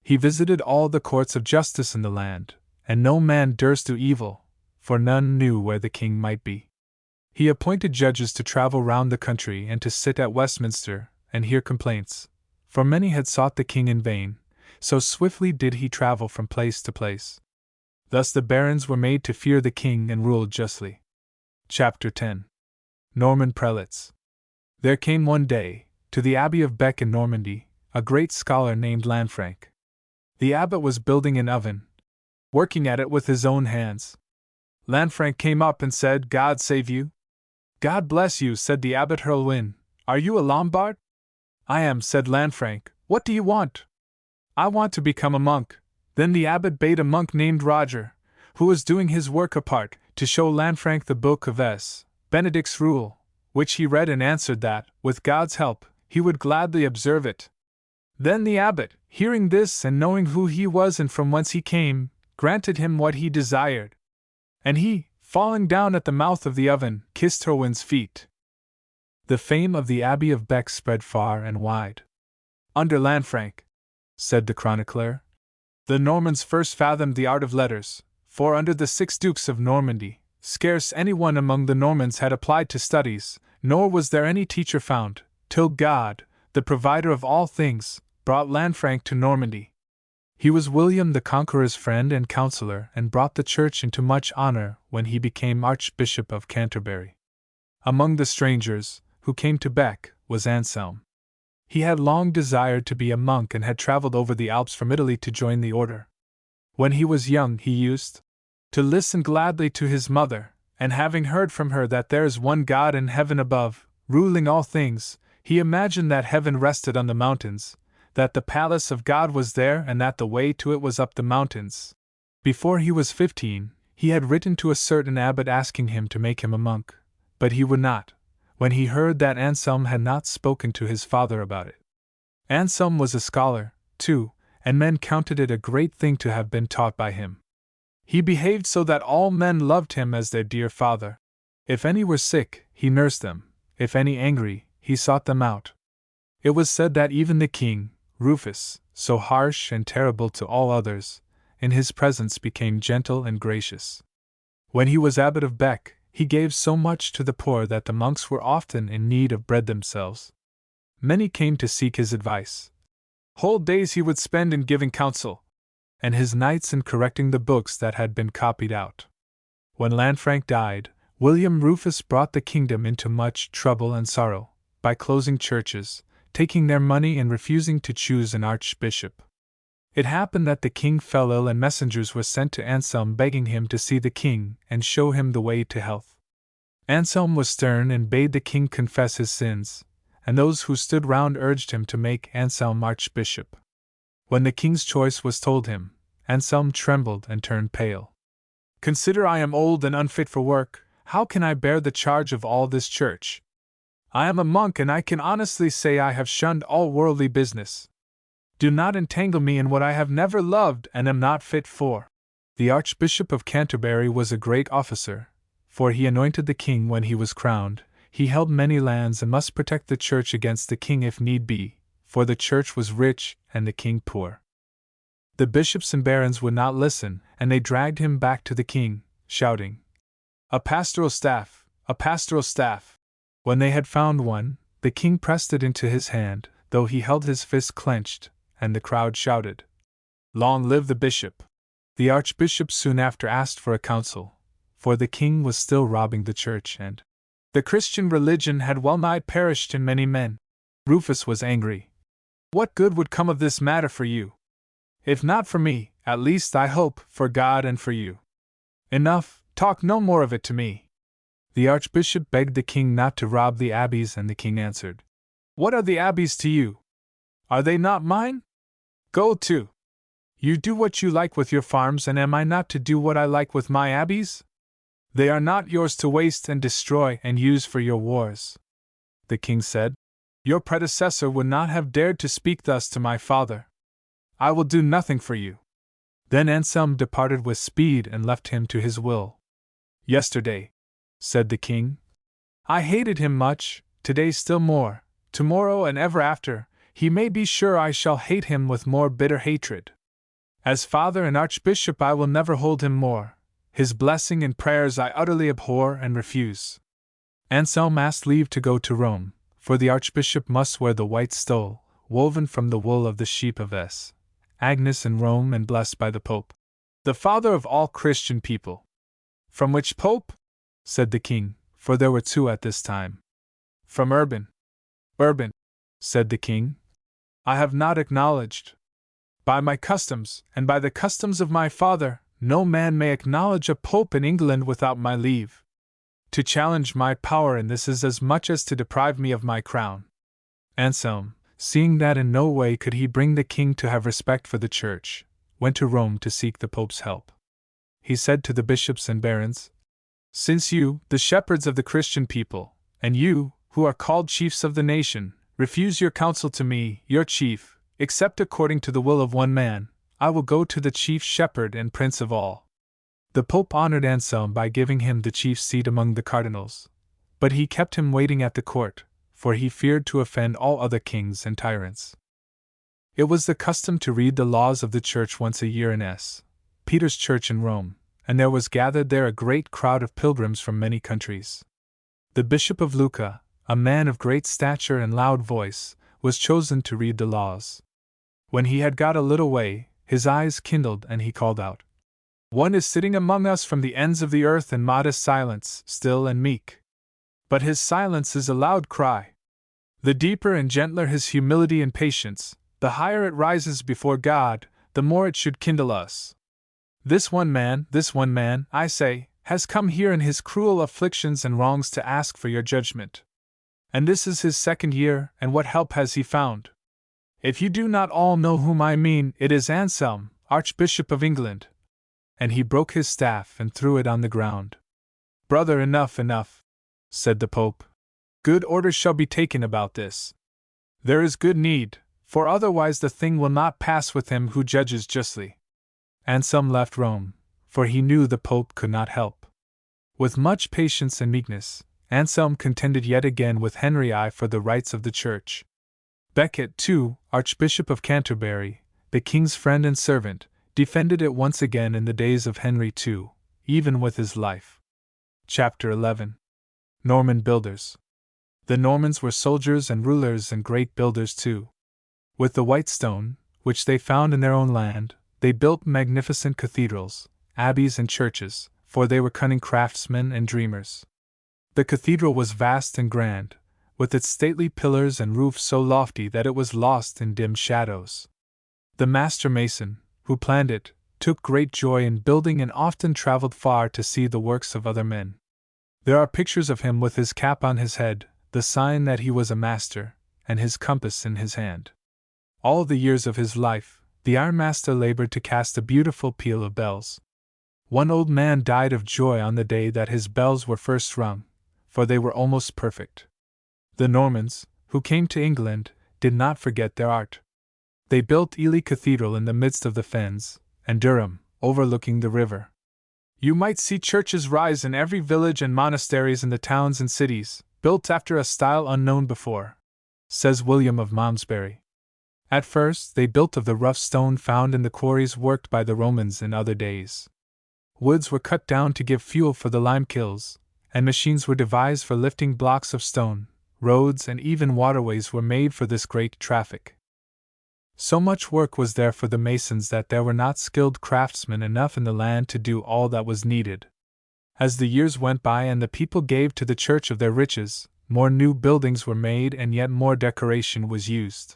He visited all the courts of justice in the land, and no man durst do evil, for none knew where the king might be. He appointed judges to travel round the country and to sit at Westminster and hear complaints, for many had sought the king in vain, so swiftly did he travel from place to place. Thus the barons were made to fear the king and rule justly. Chapter 10. Norman Prelates. There came one day, to the Abbey of Bec in Normandy, a great scholar named Lanfranc. The abbot was building an oven, working at it with his own hands. Lanfranc came up and said, God save you. God bless you, said the abbot Herluin. Are you a Lombard? I am, said Lanfranc. What do you want? I want to become a monk. Then the abbot bade a monk named Roger, who was doing his work apart, to show Lanfranc the book of S. Benedict's rule, which he read and answered that, with God's help, he would gladly observe it. Then the abbot, hearing this and knowing who he was and from whence he came, granted him what he desired. And he, falling down at the mouth of the oven, kissed Herluin's feet. The fame of the Abbey of Bec spread far and wide. Under Lanfranc, said the chronicler, the Normans first fathomed the art of letters, for under the 6 dukes of Normandy, scarce any one among the Normans had applied to studies, nor was there any teacher found, till God, the provider of all things, brought Lanfranc to Normandy. He was William the Conqueror's friend and counselor, and brought the church into much honor when he became Archbishop of Canterbury. Among the strangers, who came to Bec, was Anselm. He had long desired to be a monk and had traveled over the Alps from Italy to join the order. When he was young he used to listen gladly to his mother, and having heard from her that there is one God in heaven above, ruling all things, he imagined that heaven rested on the mountains, that the palace of God was there and that the way to it was up the mountains. Before he was 15, he had written to a certain abbot asking him to make him a monk, but he would not, when he heard that Anselm had not spoken to his father about it. Anselm was a scholar, too, and men counted it a great thing to have been taught by him. He behaved so that all men loved him as their dear father. If any were sick, he nursed them; if any angry, he sought them out. It was said that even the king, Rufus, so harsh and terrible to all others, in his presence became gentle and gracious. When he was abbot of Bec, he gave so much to the poor that the monks were often in need of bread themselves. Many came to seek his advice. Whole days he would spend in giving counsel, and his nights in correcting the books that had been copied out. When Lanfranc died, William Rufus brought the kingdom into much trouble and sorrow, by closing churches, taking their money and refusing to choose an archbishop. It happened that the king fell ill and messengers were sent to Anselm begging him to see the king and show him the way to health. Anselm was stern and bade the king confess his sins, and those who stood round urged him to make Anselm archbishop. When the king's choice was told him, Anselm trembled and turned pale. "Consider I am old and unfit for work. How can I bear the charge of all this church? I am a monk, and I can honestly say I have shunned all worldly business. Do not entangle me in what I have never loved and am not fit for." The Archbishop of Canterbury was a great officer, for he anointed the king when he was crowned. He held many lands and must protect the church against the king if need be, for the church was rich and the king poor. The bishops and barons would not listen, and they dragged him back to the king, shouting, "A pastoral staff! A pastoral staff!" When they had found one, the king pressed it into his hand, though he held his fist clenched, and the crowd shouted, "Long live the bishop!" The archbishop soon after asked for a council, for the king was still robbing the church and the Christian religion had well nigh perished in many men. Rufus was angry. "What good would come of this matter for you? If not for me, at least I hope for God and for you. Enough, talk no more of it to me." The archbishop begged the king not to rob the abbeys, and the king answered, "What are the abbeys to you? Are they not mine? Go to. You do what you like with your farms, and am I not to do what I like with my abbeys? They are not yours to waste and destroy and use for your wars." The king said, "Your predecessor would not have dared to speak thus to my father. I will do nothing for you." Then Anselm departed with speed and left him to his will. "Yesterday," said the king, "I hated him much, today still more, tomorrow and ever after, he may be sure I shall hate him with more bitter hatred. As father and archbishop I will never hold him more. His blessing and prayers I utterly abhor and refuse." Anselm asked leave to go to Rome, for the archbishop must wear the white stole, woven from the wool of the sheep of S. Agnes in Rome and blessed by the Pope, the father of all Christian people. "From which Pope?" said the king, for there were two at this time. "From Urban." "Urban," said the king, "I have not acknowledged. By my customs, and by the customs of my father, no man may acknowledge a pope in England without my leave. To challenge my power in this is as much as to deprive me of my crown." Anselm, seeing that in no way could he bring the king to have respect for the church, went to Rome to seek the pope's help. He said to the bishops and barons, "Since you, the shepherds of the Christian people, and you, who are called chiefs of the nation, refuse your counsel to me, your chief, except according to the will of one man, I will go to the chief shepherd and prince of all." The Pope honored Anselm by giving him the chief seat among the cardinals, but he kept him waiting at the court, for he feared to offend all other kings and tyrants. It was the custom to read the laws of the church once a year in S. Peter's church in Rome, and there was gathered there a great crowd of pilgrims from many countries. The Bishop of Lucca, a man of great stature and loud voice, was chosen to read the laws. When he had got a little way, his eyes kindled and he called out, "One is sitting among us from the ends of the earth in modest silence, still and meek. But his silence is a loud cry. The deeper and gentler his humility and patience, the higher it rises before God, the more it should kindle us. This one man, I say, has come here in his cruel afflictions and wrongs to ask for your judgment. And this is his second year, and what help has he found? If you do not all know whom I mean, it is Anselm, Archbishop of England." And he broke his staff and threw it on the ground. "Brother, enough, said the Pope. "Good order shall be taken about this. There is good need, for otherwise the thing will not pass with him who judges justly." Anselm left Rome, for he knew the Pope could not help. With much patience and meekness, Anselm contended yet again with Henry I for the rights of the Church. Becket, too, Archbishop of Canterbury, the king's friend and servant, defended it once again in the days of Henry II, even with his life. Chapter 11. Norman Builders. The Normans were soldiers and rulers and great builders too. With the white stone, which they found in their own land, they built magnificent cathedrals, abbeys and churches, for they were cunning craftsmen and dreamers. The cathedral was vast and grand, with its stately pillars and roof so lofty that it was lost in dim shadows. The master mason, who planned it, took great joy in building and often traveled far to see the works of other men. There are pictures of him with his cap on his head, the sign that he was a master, and his compass in his hand. All the years of his life, the ironmaster labored to cast a beautiful peal of bells. One old man died of joy on the day that his bells were first rung, for they were almost perfect. The Normans, who came to England, did not forget their art. They built Ely Cathedral in the midst of the fens, and Durham, overlooking the river. You might see churches rise in every village and monasteries in the towns and cities, built after a style unknown before, says William of Malmesbury. At first, they built of the rough stone found in the quarries worked by the Romans in other days. Woods were cut down to give fuel for the lime kilns, and machines were devised for lifting blocks of stone. Roads and even waterways were made for this great traffic. So much work was there for the masons that there were not skilled craftsmen enough in the land to do all that was needed. As the years went by and the people gave to the church of their riches, more new buildings were made and yet more decoration was used.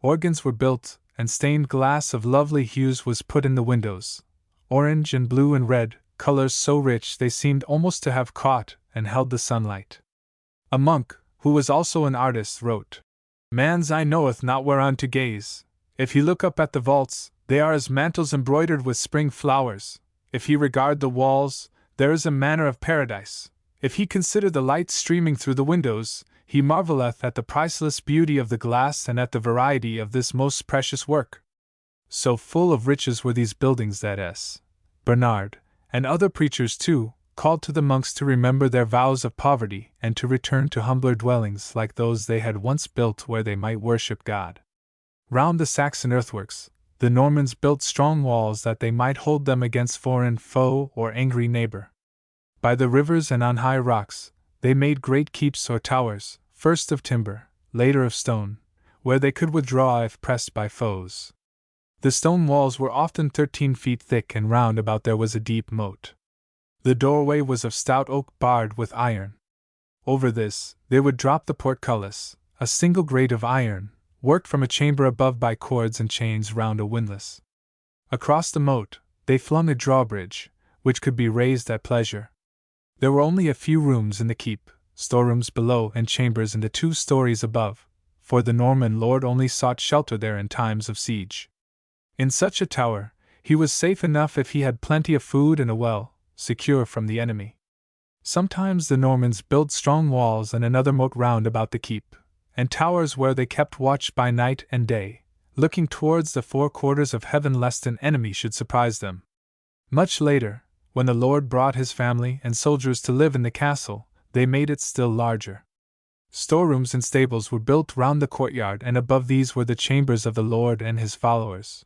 Organs were built, and stained glass of lovely hues was put in the windows, orange and blue and red, colors so rich they seemed almost to have caught and held the sunlight. A monk, who was also an artist, wrote, "Man's eye knoweth not whereon to gaze. If he look up at the vaults, they are as mantles embroidered with spring flowers. If he regard the walls, there is a manner of paradise. If he consider the light streaming through the windows, he marveleth at the priceless beauty of the glass and at the variety of this most precious work." So full of riches were these buildings that S. Bernard, and other preachers too, called to the monks to remember their vows of poverty and to return to humbler dwellings like those they had once built where they might worship God. Round the Saxon earthworks, the Normans built strong walls that they might hold them against foreign foe or angry neighbor. By the rivers and on high rocks, they made great keeps or towers, first of timber, later of stone, where they could withdraw if pressed by foes. The stone walls were often 13 feet thick and round about there was a deep moat. The doorway was of stout oak barred with iron. Over this, they would drop the portcullis, a single grate of iron, worked from a chamber above by cords and chains round a windlass. Across the moat, they flung a drawbridge, which could be raised at pleasure. There were only a few rooms in the keep, storerooms below and chambers in the 2 stories above, for the Norman lord only sought shelter there in times of siege. In such a tower, he was safe enough if he had plenty of food and a well, secure from the enemy. Sometimes the Normans built strong walls and another moat round about the keep, and towers where they kept watch by night and day, looking towards the 4 quarters of heaven lest an enemy should surprise them. Much later, when the lord brought his family and soldiers to live in the castle, they made it still larger. Storerooms and stables were built round the courtyard, and above these were the chambers of the lord and his followers.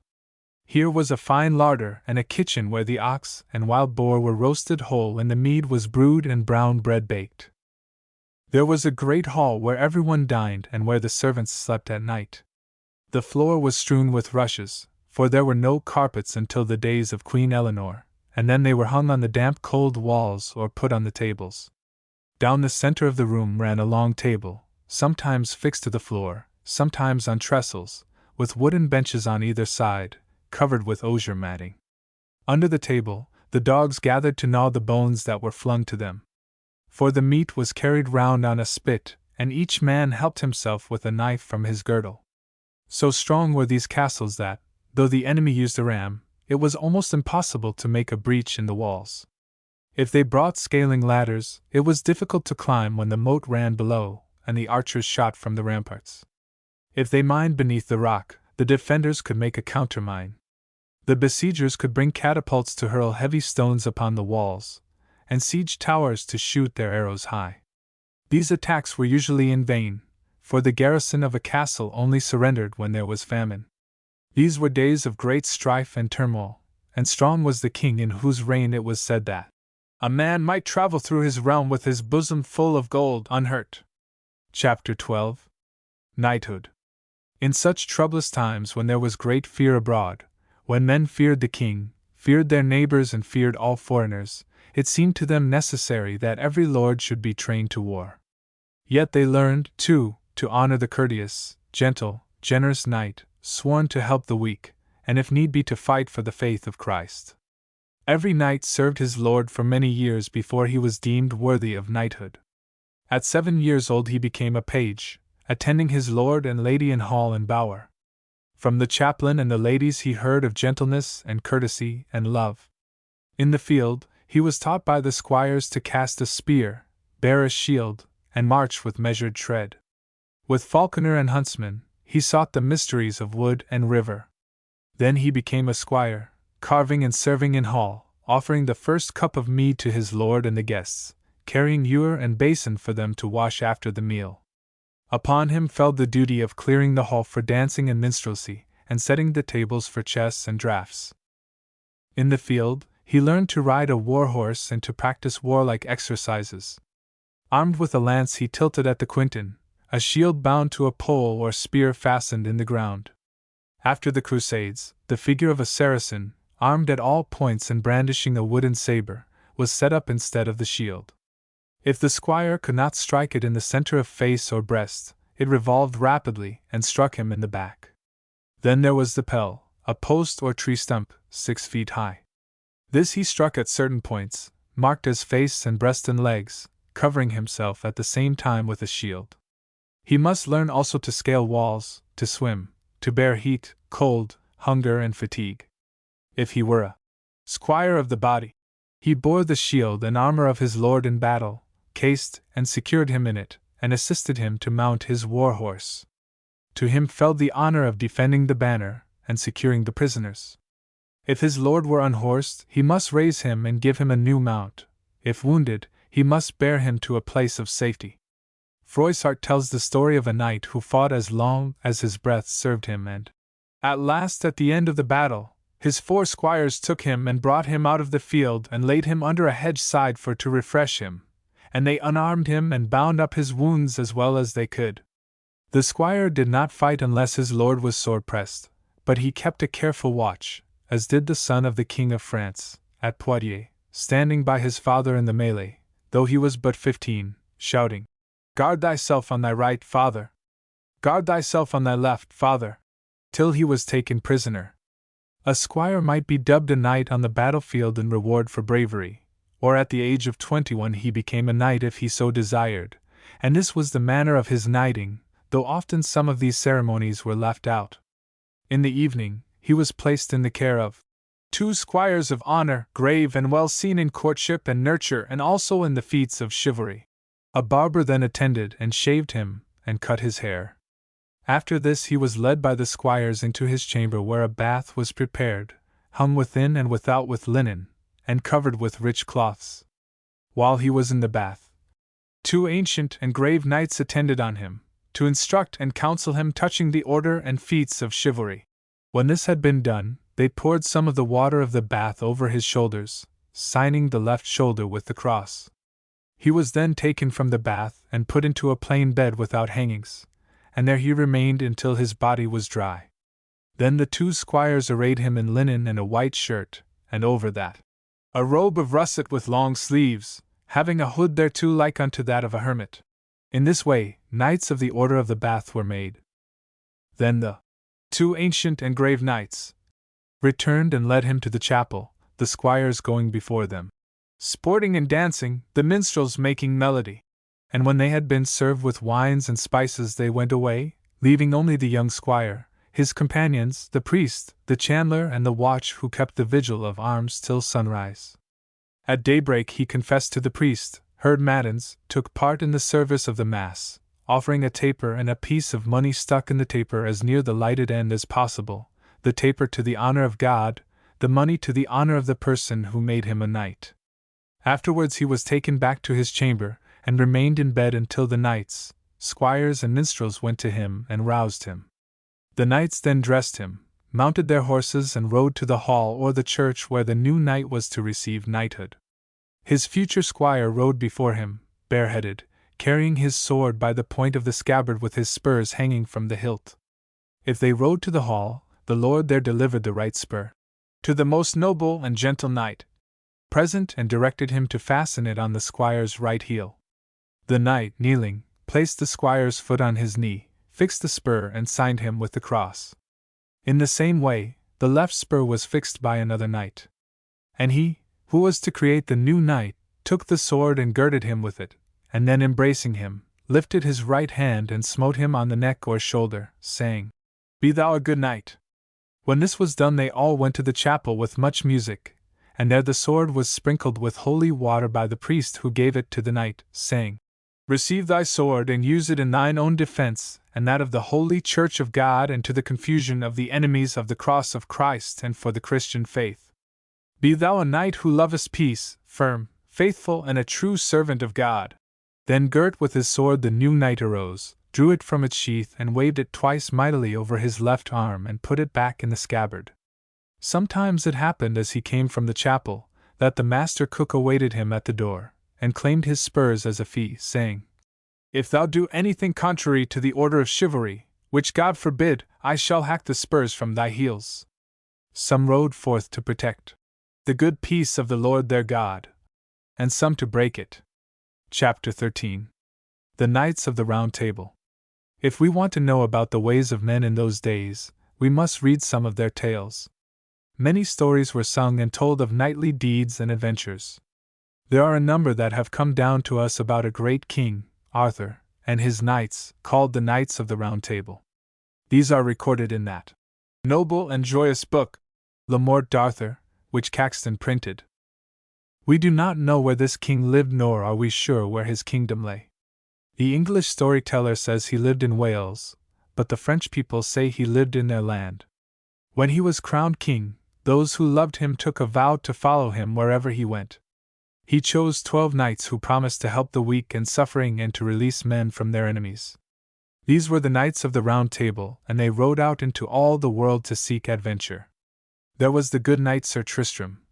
Here was a fine larder and a kitchen where the ox and wild boar were roasted whole and the mead was brewed and brown bread baked. There was a great hall where everyone dined and where the servants slept at night. The floor was strewn with rushes, for there were no carpets until the days of Queen Eleanor, and then they were hung on the damp cold walls or put on the tables. Down the center of the room ran a long table, sometimes fixed to the floor, sometimes on trestles, with wooden benches on either side, covered with osier matting. Under the table, the dogs gathered to gnaw the bones that were flung to them. For the meat was carried round on a spit, and each man helped himself with a knife from his girdle. So strong were these castles that, though the enemy used a ram, it was almost impossible to make a breach in the walls. If they brought scaling ladders, it was difficult to climb when the moat ran below, and the archers shot from the ramparts. If they mined beneath the rock, the defenders could make a countermine. The besiegers could bring catapults to hurl heavy stones upon the walls, and siege towers to shoot their arrows high. These attacks were usually in vain, for the garrison of a castle only surrendered when there was famine. These were days of great strife and turmoil, and strong was the king in whose reign it was said that a man might travel through his realm with his bosom full of gold unhurt. Chapter 12. Knighthood. In such troublous times, when there was great fear abroad, when men feared the king, feared their neighbors, and feared all foreigners, it seemed to them necessary that every lord should be trained to war. Yet they learned, too, to honor the courteous, gentle, generous knight, sworn to help the weak, and if need be to fight for the faith of Christ. Every knight served his lord for many years before he was deemed worthy of knighthood. At 7 years old he became a page, attending his lord and lady in hall and bower. From the chaplain and the ladies he heard of gentleness and courtesy and love. In the field, he was taught by the squires to cast a spear, bear a shield, and march with measured tread. With falconer and huntsman, he sought the mysteries of wood and river. Then he became a squire, carving and serving in hall, offering the first cup of mead to his lord and the guests, carrying ewer and basin for them to wash after the meal. Upon him fell the duty of clearing the hall for dancing and minstrelsy, and setting the tables for chess and draughts. In the field, he learned to ride a war horse and to practice warlike exercises. Armed with a lance he tilted at the quinton, a shield bound to a pole or spear fastened in the ground. After the Crusades, the figure of a Saracen, armed at all points and brandishing a wooden saber, was set up instead of the shield. If the squire could not strike it in the center of face or breast, it revolved rapidly and struck him in the back. Then there was the pell, a post or tree stump, 6 feet high. This he struck at certain points, marked as face and breast and legs, covering himself at the same time with a shield. He must learn also to scale walls, to swim, to bear heat, cold, hunger, and fatigue. If he were a squire of the body, he bore the shield and armor of his lord in battle, cased and secured him in it, and assisted him to mount his war horse. To him fell the honor of defending the banner and securing the prisoners. If his lord were unhorsed, he must raise him and give him a new mount. If wounded, he must bear him to a place of safety. Froissart tells the story of a knight who fought as long as his breath served him, and at last, at the end of the battle, his 4 squires took him and brought him out of the field and laid him under a hedge side for to refresh him, and they unarmed him and bound up his wounds as well as they could. The squire did not fight unless his lord was sore pressed, but he kept a careful watch, as did the son of the King of France, at Poitiers, standing by his father in the melee, though he was but 15, shouting, "Guard thyself on thy right, father! Guard thyself on thy left, father!" till he was taken prisoner. A squire might be dubbed a knight on the battlefield in reward for bravery, or at the age of 21 he became a knight if he so desired, and this was the manner of his knighting, though often some of these ceremonies were left out. In the evening, he was placed in the care of 2 squires of honor, grave and well seen in courtship and nurture and also in the feats of chivalry. A barber then attended and shaved him, and cut his hair. After this he was led by the squires into his chamber where a bath was prepared, hung within and without with linen, and covered with rich cloths. While he was in the bath, 2 ancient and grave knights attended on him, to instruct and counsel him touching the order and feats of chivalry. When this had been done, they poured some of the water of the bath over his shoulders, signing the left shoulder with the cross. He was then taken from the bath and put into a plain bed without hangings, and there he remained until his body was dry. Then the 2 squires arrayed him in linen and a white shirt, and over that a robe of russet with long sleeves, having a hood thereto like unto that of a hermit. In this way, knights of the Order of the Bath were made. Then the 2 ancient and grave knights returned and led him to the chapel, the squires going before them, sporting and dancing, the minstrels making melody. And when they had been served with wines and spices they went away, leaving only the young squire, his companions, the priest, the chandler and the watch who kept the vigil of arms till sunrise. At daybreak he confessed to the priest, heard matins, took part in the service of the Mass, offering a taper and a piece of money stuck in the taper as near the lighted end as possible, the taper to the honor of God, the money to the honor of the person who made him a knight. Afterwards he was taken back to his chamber, and remained in bed until the knights, squires and minstrels went to him and roused him. The knights then dressed him, mounted their horses, and rode to the hall or the church where the new knight was to receive knighthood. His future squire rode before him, bareheaded, carrying his sword by the point of the scabbard with his spurs hanging from the hilt. If they rode to the hall, the lord there delivered the right spur to the most noble and gentle knight present and directed him to fasten it on the squire's right heel. The knight, kneeling, placed the squire's foot on his knee, fixed the spur, and signed him with the cross. In the same way, the left spur was fixed by another knight. And he, who was to create the new knight, took the sword and girded him with it, and then embracing him, lifted his right hand and smote him on the neck or shoulder, saying, "Be thou a good knight." When this was done, they all went to the chapel with much music, and there the sword was sprinkled with holy water by the priest who gave it to the knight, saying, "Receive thy sword and use it in thine own defense, and that of the holy church of God, and to the confusion of the enemies of the cross of Christ, and for the Christian faith. Be thou a knight who lovest peace, firm, faithful, and a true servant of God." Then girt with his sword the new knight arose, drew it from its sheath, and waved it twice mightily over his left arm, and put it back in the scabbard. Sometimes it happened, as he came from the chapel, that the master cook awaited him at the door, and claimed his spurs as a fee, saying, "If thou do anything contrary to the order of chivalry, which God forbid, I shall hack the spurs from thy heels." Some rode forth to protect the good peace of the Lord their God, and some to break it. Chapter 13. The Knights of the Round Table. If we want to know about the ways of men in those days, we must read some of their tales. Many stories were sung and told of knightly deeds and adventures. There are a number that have come down to us about a great king, Arthur, and his knights, called the Knights of the Round Table. These are recorded in that noble and joyous book, Le Morte d'Arthur, which Caxton printed. We do not know where this king lived, nor are we sure where his kingdom lay. The English storyteller says he lived in Wales, but the French people say he lived in their land. When he was crowned king, those who loved him took a vow to follow him wherever he went. He chose 12 knights who promised to help the weak and suffering and to release men from their enemies. These were the Knights of the Round Table, and they rode out into all the world to seek adventure. There was the good knight Sir Tristram,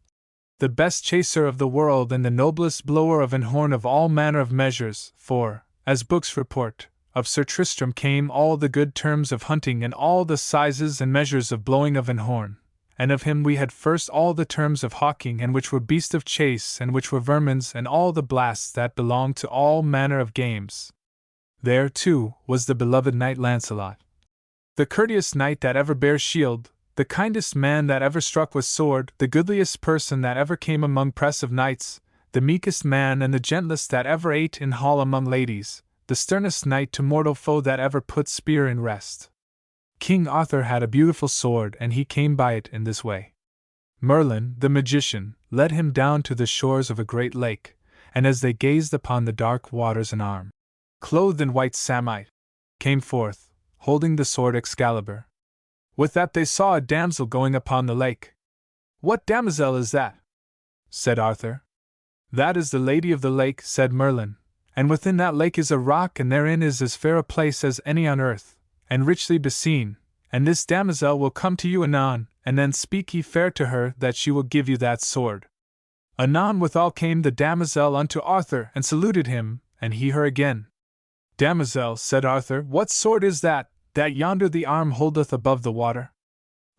the best chaser of the world and the noblest blower of an horn of all manner of measures, for, as books report, of Sir Tristram came all the good terms of hunting and all the sizes and measures of blowing of an horn, and of him we had first all the terms of hawking, and which were beasts of chase, and which were vermins, and all the blasts that belonged to all manner of games. There, too, was the beloved knight Lancelot, the courteous knight that ever bare shield, the kindest man that ever struck with sword, the goodliest person that ever came among press of knights, the meekest man and the gentlest that ever ate in hall among ladies, the sternest knight to mortal foe that ever put spear in rest. King Arthur had a beautiful sword, and he came by it in this way. Merlin, the magician, led him down to the shores of a great lake, and as they gazed upon the dark waters, an arm, clothed in white samite, came forth, holding the sword Excalibur. With that they saw a damsel going upon the lake. "What damsel is that?" said Arthur. "That is the Lady of the Lake," said Merlin, "and within that lake is a rock, and therein is as fair a place as any on earth, and richly beseen, and this damsel will come to you anon, and then speak ye fair to her that she will give you that sword." Anon withal came the damosel unto Arthur, and saluted him, and he her again. "Damosel," said Arthur, "what sword is that yonder the arm holdeth above the water?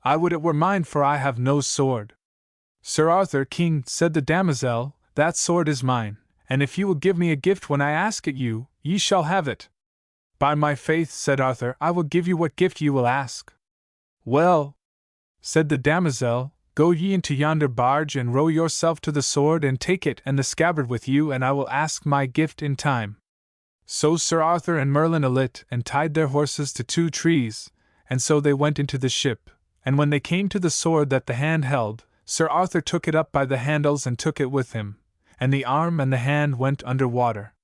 I would it were mine, for I have no sword." "Sir Arthur, king," said the damosel, "that sword is mine, and if you will give me a gift when I ask it you, ye shall have it." "By my faith," said Arthur, "I will give you what gift ye will ask." "Well," said the damosel, "go ye into yonder barge and row yourself to the sword and take it and the scabbard with you, and I will ask my gift in time." So Sir Arthur and Merlin alit and tied their horses to 2 trees, and so they went into the ship, and when they came to the sword that the hand held, Sir Arthur took it up by the handles and took it with him, and the arm and the hand went under water.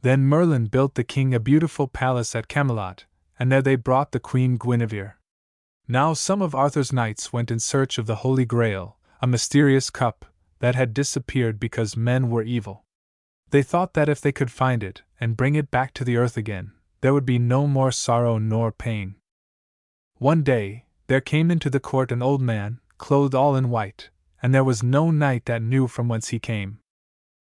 Then Merlin built the king a beautiful palace at Camelot, and there they brought the Queen Guinevere. Now some of Arthur's knights went in search of the Holy Grail, a mysterious cup that had disappeared because men were evil. They thought that if they could find it and bring it back to the earth again, there would be no more sorrow nor pain. One day, there came into the court an old man, clothed all in white, and there was no knight that knew from whence he came.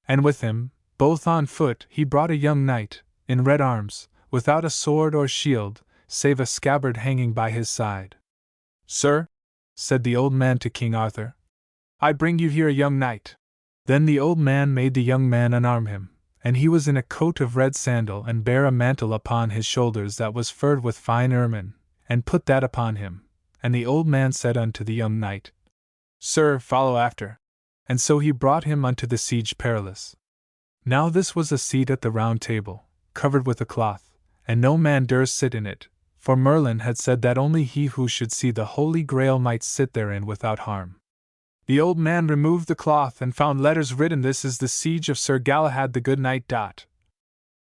And with him, both on foot, he brought a young knight, in red arms, without a sword or shield, save a scabbard hanging by his side. Sir, said the old man to King Arthur, I bring you here a young knight. Then the old man made the young man unarm him, and he was in a coat of red sandal and bare a mantle upon his shoulders that was furred with fine ermine, and put that upon him. And the old man said unto the young knight, Sir, follow after. And so he brought him unto the Siege Perilous. Now this was a seat at the Round Table, covered with a cloth, and no man durst sit in it, for Merlin had said that only he who should see the Holy Grail might sit therein without harm. The old man removed the cloth and found letters written, This is the siege of Sir Galahad the good knight.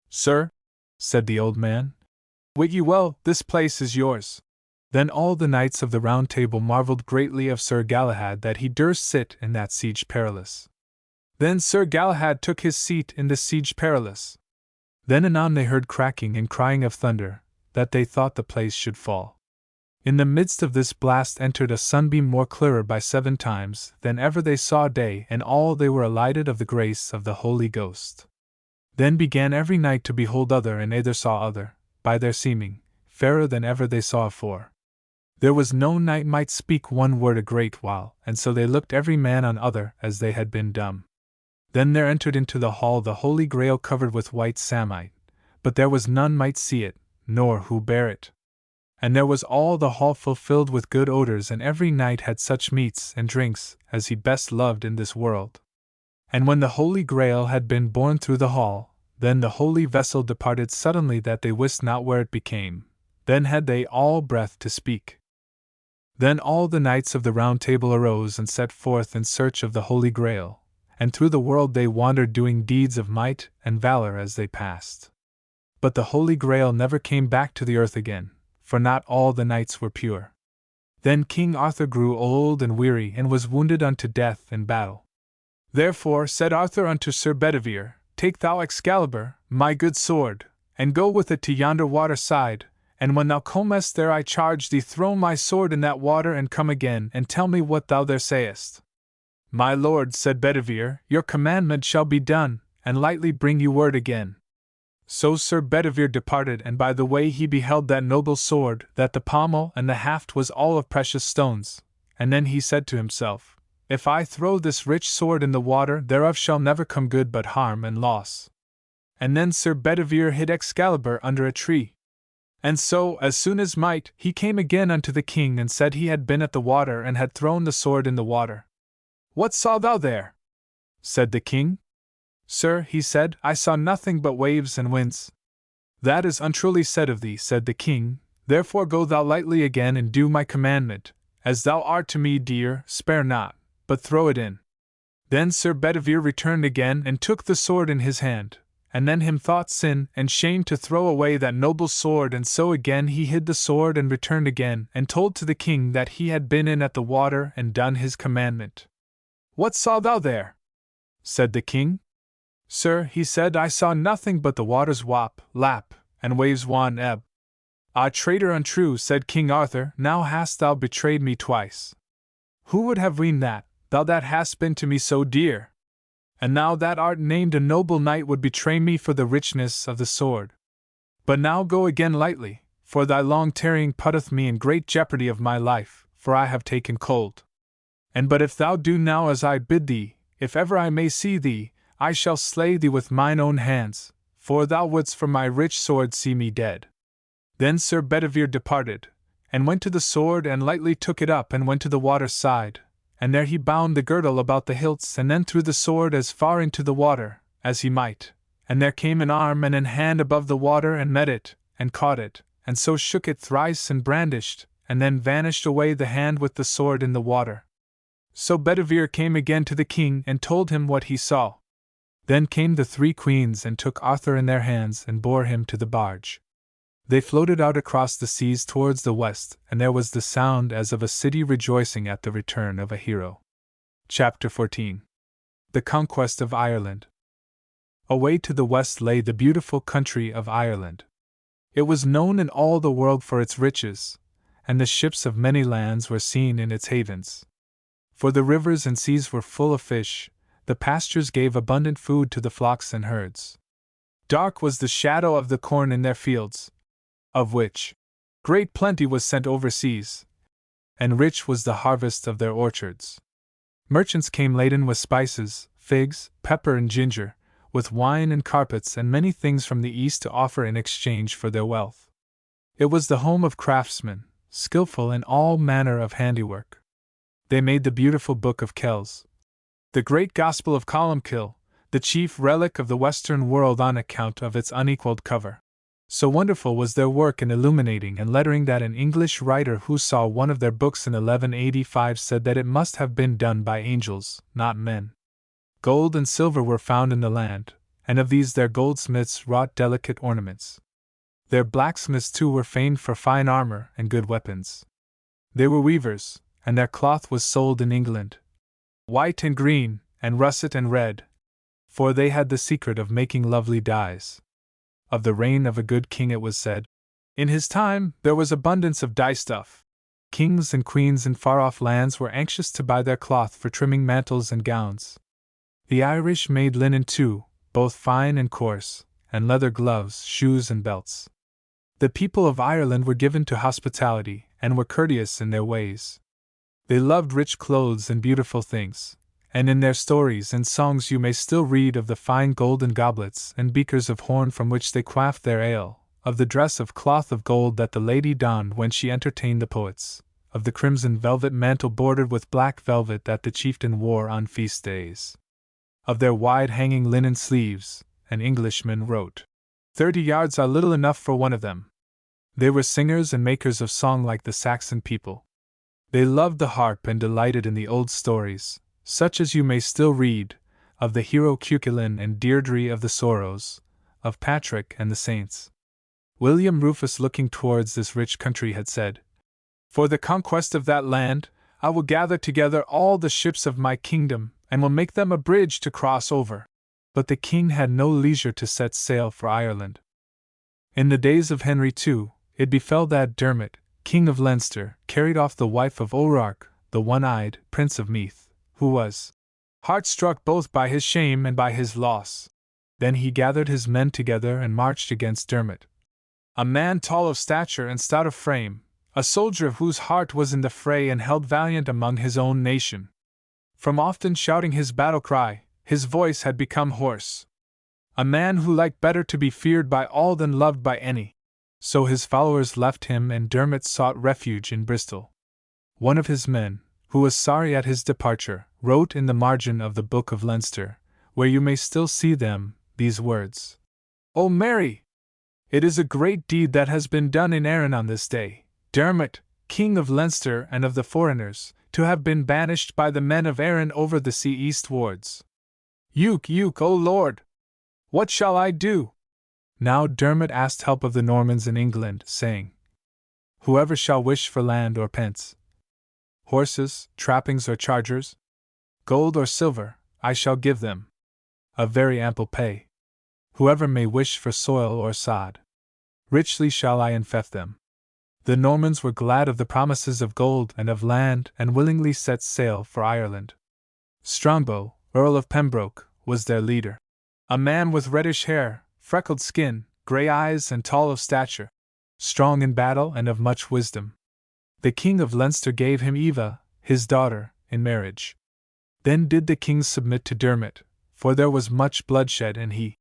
Sir, said the old man, wit ye well, this place is yours. Then all the knights of the Round Table marvelled greatly of Sir Galahad that he durst sit in that Siege Perilous. Then Sir Galahad took his seat in the Siege Perilous. Then anon they heard cracking and crying of thunder, that they thought the place should fall. In the midst of this blast entered a sunbeam more clearer by 7 times than ever they saw day, and all they were alighted of the grace of the Holy Ghost. Then began every knight to behold other, and either saw other, by their seeming, fairer than ever they saw afore. There was no knight might speak one word a great while, and so they looked every man on other as they had been dumb. Then there entered into the hall the Holy Grail covered with white samite, but there was none might see it, nor who bare it. And there was all the hall fulfilled with good odors, and every knight had such meats and drinks as he best loved in this world. And when the Holy Grail had been borne through the hall, then the holy vessel departed suddenly that they wist not where it became. Then had they all breath to speak. Then all the knights of the Round Table arose and set forth in search of the Holy Grail, and through the world they wandered doing deeds of might and valor as they passed. But the Holy Grail never came back to the earth again, for not all the knights were pure. Then King Arthur grew old and weary, and was wounded unto death in battle. Therefore said Arthur unto Sir Bedivere, Take thou Excalibur, my good sword, and go with it to yonder water side, and when thou comest there I charge thee throw my sword in that water and come again, and tell me what thou there sayest. My lord, said Bedivere, your commandment shall be done, and lightly bring you word again. So Sir Bedivere departed, and by the way he beheld that noble sword, that the pommel and the haft was all of precious stones, and then he said to himself, If I throw this rich sword in the water, thereof shall never come good but harm and loss. And then Sir Bedivere hid Excalibur under a tree. And so, as soon as might, he came again unto the king and said he had been at the water and had thrown the sword in the water. What saw thou there? Said the king. Sir, he said, I saw nothing but waves and winds. That is untruly said of thee, said the king, therefore go thou lightly again and do my commandment, as thou art to me dear, spare not, but throw it in. Then Sir Bedivere returned again and took the sword in his hand, and then him thought sin and shame to throw away that noble sword, and so again he hid the sword and returned again, and told to the king that he had been in at the water and done his commandment. What saw thou there? Said the king. Sir, he said, I saw nothing but the waters wap, lap, and waves wan ebb. Ah, traitor untrue, said King Arthur, now hast thou betrayed me twice. Who would have weened that, thou that hast been to me so dear? And thou that art named a noble knight would betray me for the richness of the sword. But now go again lightly, for thy long tarrying putteth me in great jeopardy of my life, for I have taken cold. And but if thou do now as I bid thee, if ever I may see thee, I shall slay thee with mine own hands, for thou wouldst for my rich sword see me dead. Then Sir Bedivere departed, and went to the sword and lightly took it up and went to the water side, and there he bound the girdle about the hilts and then threw the sword as far into the water as he might, and there came an arm and an hand above the water and met it, and caught it, and so shook it thrice and brandished, and then vanished away the hand with the sword in the water. So Bedivere came again to the king and told him what he saw. Then came the 3 queens and took Arthur in their hands and bore him to the barge. They floated out across the seas towards the west, and there was the sound as of a city rejoicing at the return of a hero. Chapter 14. The Conquest of Ireland. Away to the west lay the beautiful country of Ireland. It was known in all the world for its riches, and the ships of many lands were seen in its havens. For the rivers and seas were full of fish, the pastures gave abundant food to the flocks and herds. Dark was the shadow of the corn in their fields, of which great plenty was sent overseas, and rich was the harvest of their orchards. Merchants came laden with spices, figs, pepper, and ginger, with wine and carpets and many things from the east to offer in exchange for their wealth. It was the home of craftsmen, skillful in all manner of handiwork. They made the beautiful Book of Kells, the great Gospel of Columbkill, the chief relic of the Western world on account of its unequaled cover. So wonderful was their work in illuminating and lettering that an English writer who saw one of their books in 1185 said that it must have been done by angels, not men. Gold and silver were found in the land, and of these their goldsmiths wrought delicate ornaments. Their blacksmiths too were famed for fine armor and good weapons. They were weavers, and their cloth was sold in England, white and green, and russet and red, for they had the secret of making lovely dyes. Of the reign of a good king it was said, in his time there was abundance of dye stuff. Kings and queens in far-off lands were anxious to buy their cloth for trimming mantles and gowns. The Irish made linen too, both fine and coarse, and leather gloves, shoes, and belts. The people of Ireland were given to hospitality, and were courteous in their ways. They loved rich clothes and beautiful things, and in their stories and songs you may still read of the fine golden goblets and beakers of horn from which they quaffed their ale, of the dress of cloth of gold that the lady donned when she entertained the poets, of the crimson velvet mantle bordered with black velvet that the chieftain wore on feast days, of their wide-hanging linen sleeves. An Englishman wrote, 30 yards are little enough for one of them. They were singers and makers of song like the Saxon people. They loved the harp and delighted in the old stories, such as you may still read, of the hero Cuchulainn and Deirdre of the Sorrows, of Patrick and the Saints. William Rufus, looking towards this rich country, had said, for the conquest of that land, I will gather together all the ships of my kingdom, and will make them a bridge to cross over. But the king had no leisure to set sail for Ireland. In the days of Henry II, it befell that Dermot, king of Leinster, carried off the wife of O'Rourke, the one-eyed Prince of Meath, who was heart-struck both by his shame and by his loss. Then he gathered his men together and marched against Dermot, a man tall of stature and stout of frame, a soldier whose heart was in the fray and held valiant among his own nation. From often shouting his battle cry, his voice had become hoarse. A man who liked better to be feared by all than loved by any. So his followers left him, and Dermot sought refuge in Bristol. One of his men, who was sorry at his departure, wrote in the margin of the Book of Leinster, where you may still see them, these words: O Mary! It is a great deed that has been done in Erin on this day, Dermot, king of Leinster and of the foreigners, to have been banished by the men of Erin over the sea eastwards. Uke, O Lord! What shall I do? Now Dermot asked help of the Normans in England, saying, whoever shall wish for land or pence, horses, trappings or chargers, gold or silver, I shall give them a very ample pay. Whoever may wish for soil or sod, richly shall I infeoff them. The Normans were glad of the promises of gold and of land, and willingly set sail for Ireland. Strongbow, Earl of Pembroke, was their leader. A man with reddish hair, freckled skin, grey eyes, and tall of stature, strong in battle and of much wisdom. The king of Leinster gave him Eva, his daughter, in marriage. Then did the king submit to Dermot, for there was much bloodshed, and he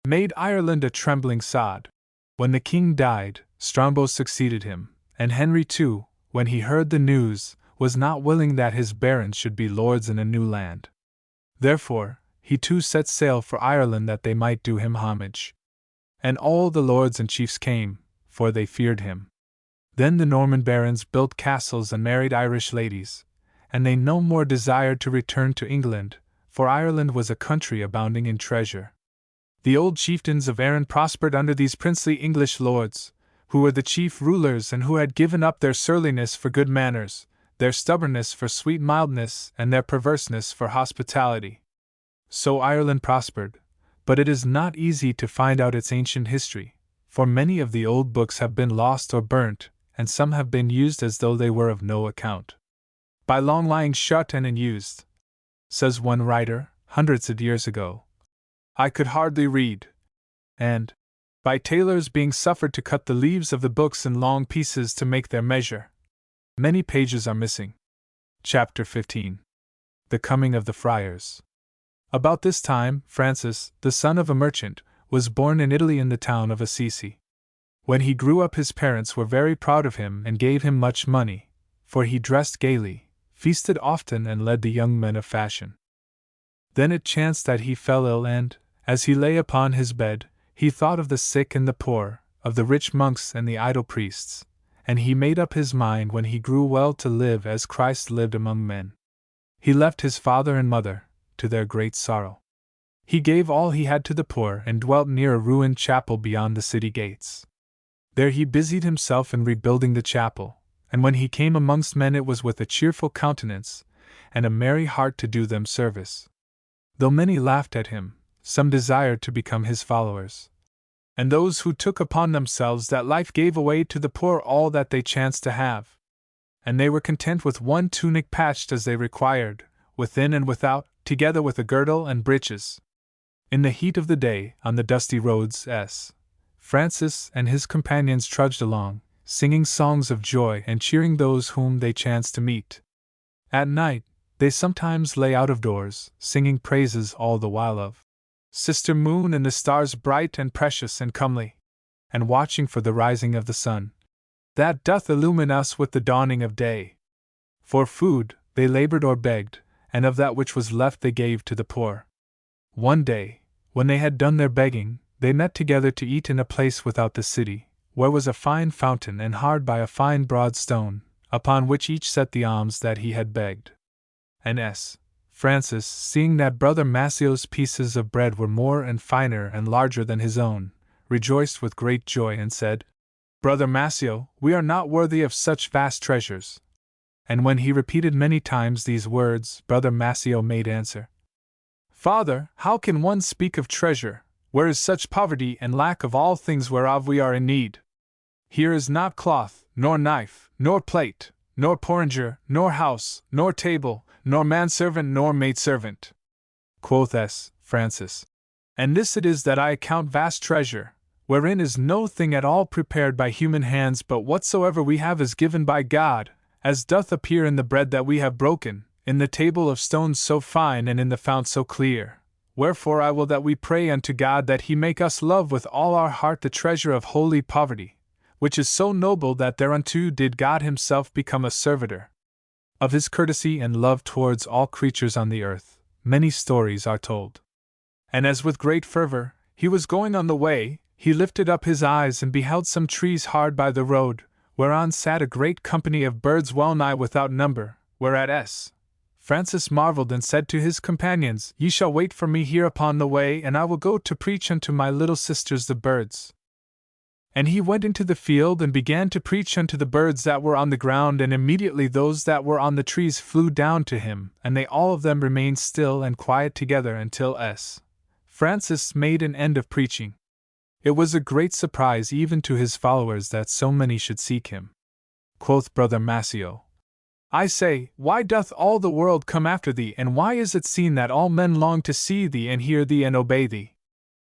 made Ireland a trembling sod. When the king died, Strongbow succeeded him, and Henry too, when he heard the news, was not willing that his barons should be lords in a new land. Therefore, he too set sail for Ireland that they might do him homage. And all the lords and chiefs came, for they feared him. Then the Norman barons built castles and married Irish ladies, and they no more desired to return to England, for Ireland was a country abounding in treasure. The old chieftains of Erin prospered under these princely English lords, who were the chief rulers and who had given up their surliness for good manners, their stubbornness for sweet mildness, and their perverseness for hospitality. So Ireland prospered, but it is not easy to find out its ancient history, for many of the old books have been lost or burnt, and some have been used as though they were of no account. By long lying shut and unused, says one writer, hundreds of years ago, I could hardly read. And, by tailors being suffered to cut the leaves of the books in long pieces to make their measure, many pages are missing. Chapter 15. The Coming of the Friars. About this time, Francis, the son of a merchant, was born in Italy in the town of Assisi. When he grew up, his parents were very proud of him and gave him much money, for he dressed gaily, feasted often, and led the young men of fashion. Then it chanced that he fell ill, and, as he lay upon his bed, he thought of the sick and the poor, of the rich monks and the idle priests, and he made up his mind when he grew well to live as Christ lived among men. He left his father and mother, to their great sorrow. He gave all he had to the poor and dwelt near a ruined chapel beyond the city gates. There he busied himself in rebuilding the chapel, and when he came amongst men it was with a cheerful countenance and a merry heart to do them service. Though many laughed at him, some desired to become his followers. And those who took upon themselves that life gave away to the poor all that they chanced to have. And they were content with one tunic patched as they required, within and without, together with a girdle and breeches. In the heat of the day, on the dusty roads, Francis and his companions trudged along, singing songs of joy and cheering those whom they chanced to meet. At night, they sometimes lay out of doors, singing praises all the while of Sister Moon and the stars bright and precious and comely, and watching for the rising of the sun, that doth illumine us with the dawning of day. For food, they labored or begged, and of that which was left they gave to the poor. One day, when they had done their begging, they met together to eat in a place without the city, where was a fine fountain, and hard by a fine broad stone, upon which each set the alms that he had begged. And Francis, seeing that Brother Massio's pieces of bread were more and finer and larger than his own, rejoiced with great joy and said, Brother Massio, we are not worthy of such vast treasures. And when he repeated many times these words, Brother Massio made answer, Father, how can one speak of treasure, where is such poverty and lack of all things whereof we are in need? Here is not cloth, nor knife, nor plate, nor porringer, nor house, nor table, nor manservant, nor maidservant. Quoth Francis, and this it is that I account vast treasure, wherein is no thing at all prepared by human hands, but whatsoever we have is given by God, as doth appear in the bread that we have broken, in the table of stones so fine, and in the fount so clear. Wherefore I will that we pray unto God that he make us love with all our heart the treasure of holy poverty, which is so noble that thereunto did God himself become a servitor. Of his courtesy and love towards all creatures on the earth, many stories are told. And as with great fervor he was going on the way, he lifted up his eyes and beheld some trees hard by the road, whereon sat a great company of birds well nigh without number, whereat Francis marveled and said to his companions, Ye shall wait for me here upon the way, and I will go to preach unto my little sisters the birds. And he went into the field and began to preach unto the birds that were on the ground, and immediately those that were on the trees flew down to him, and they all of them remained still and quiet together until Francis made an end of preaching. It was a great surprise even to his followers that so many should seek him. Quoth Brother Massio, I say, why doth all the world come after thee, and why is it seen that all men long to see thee and hear thee and obey thee?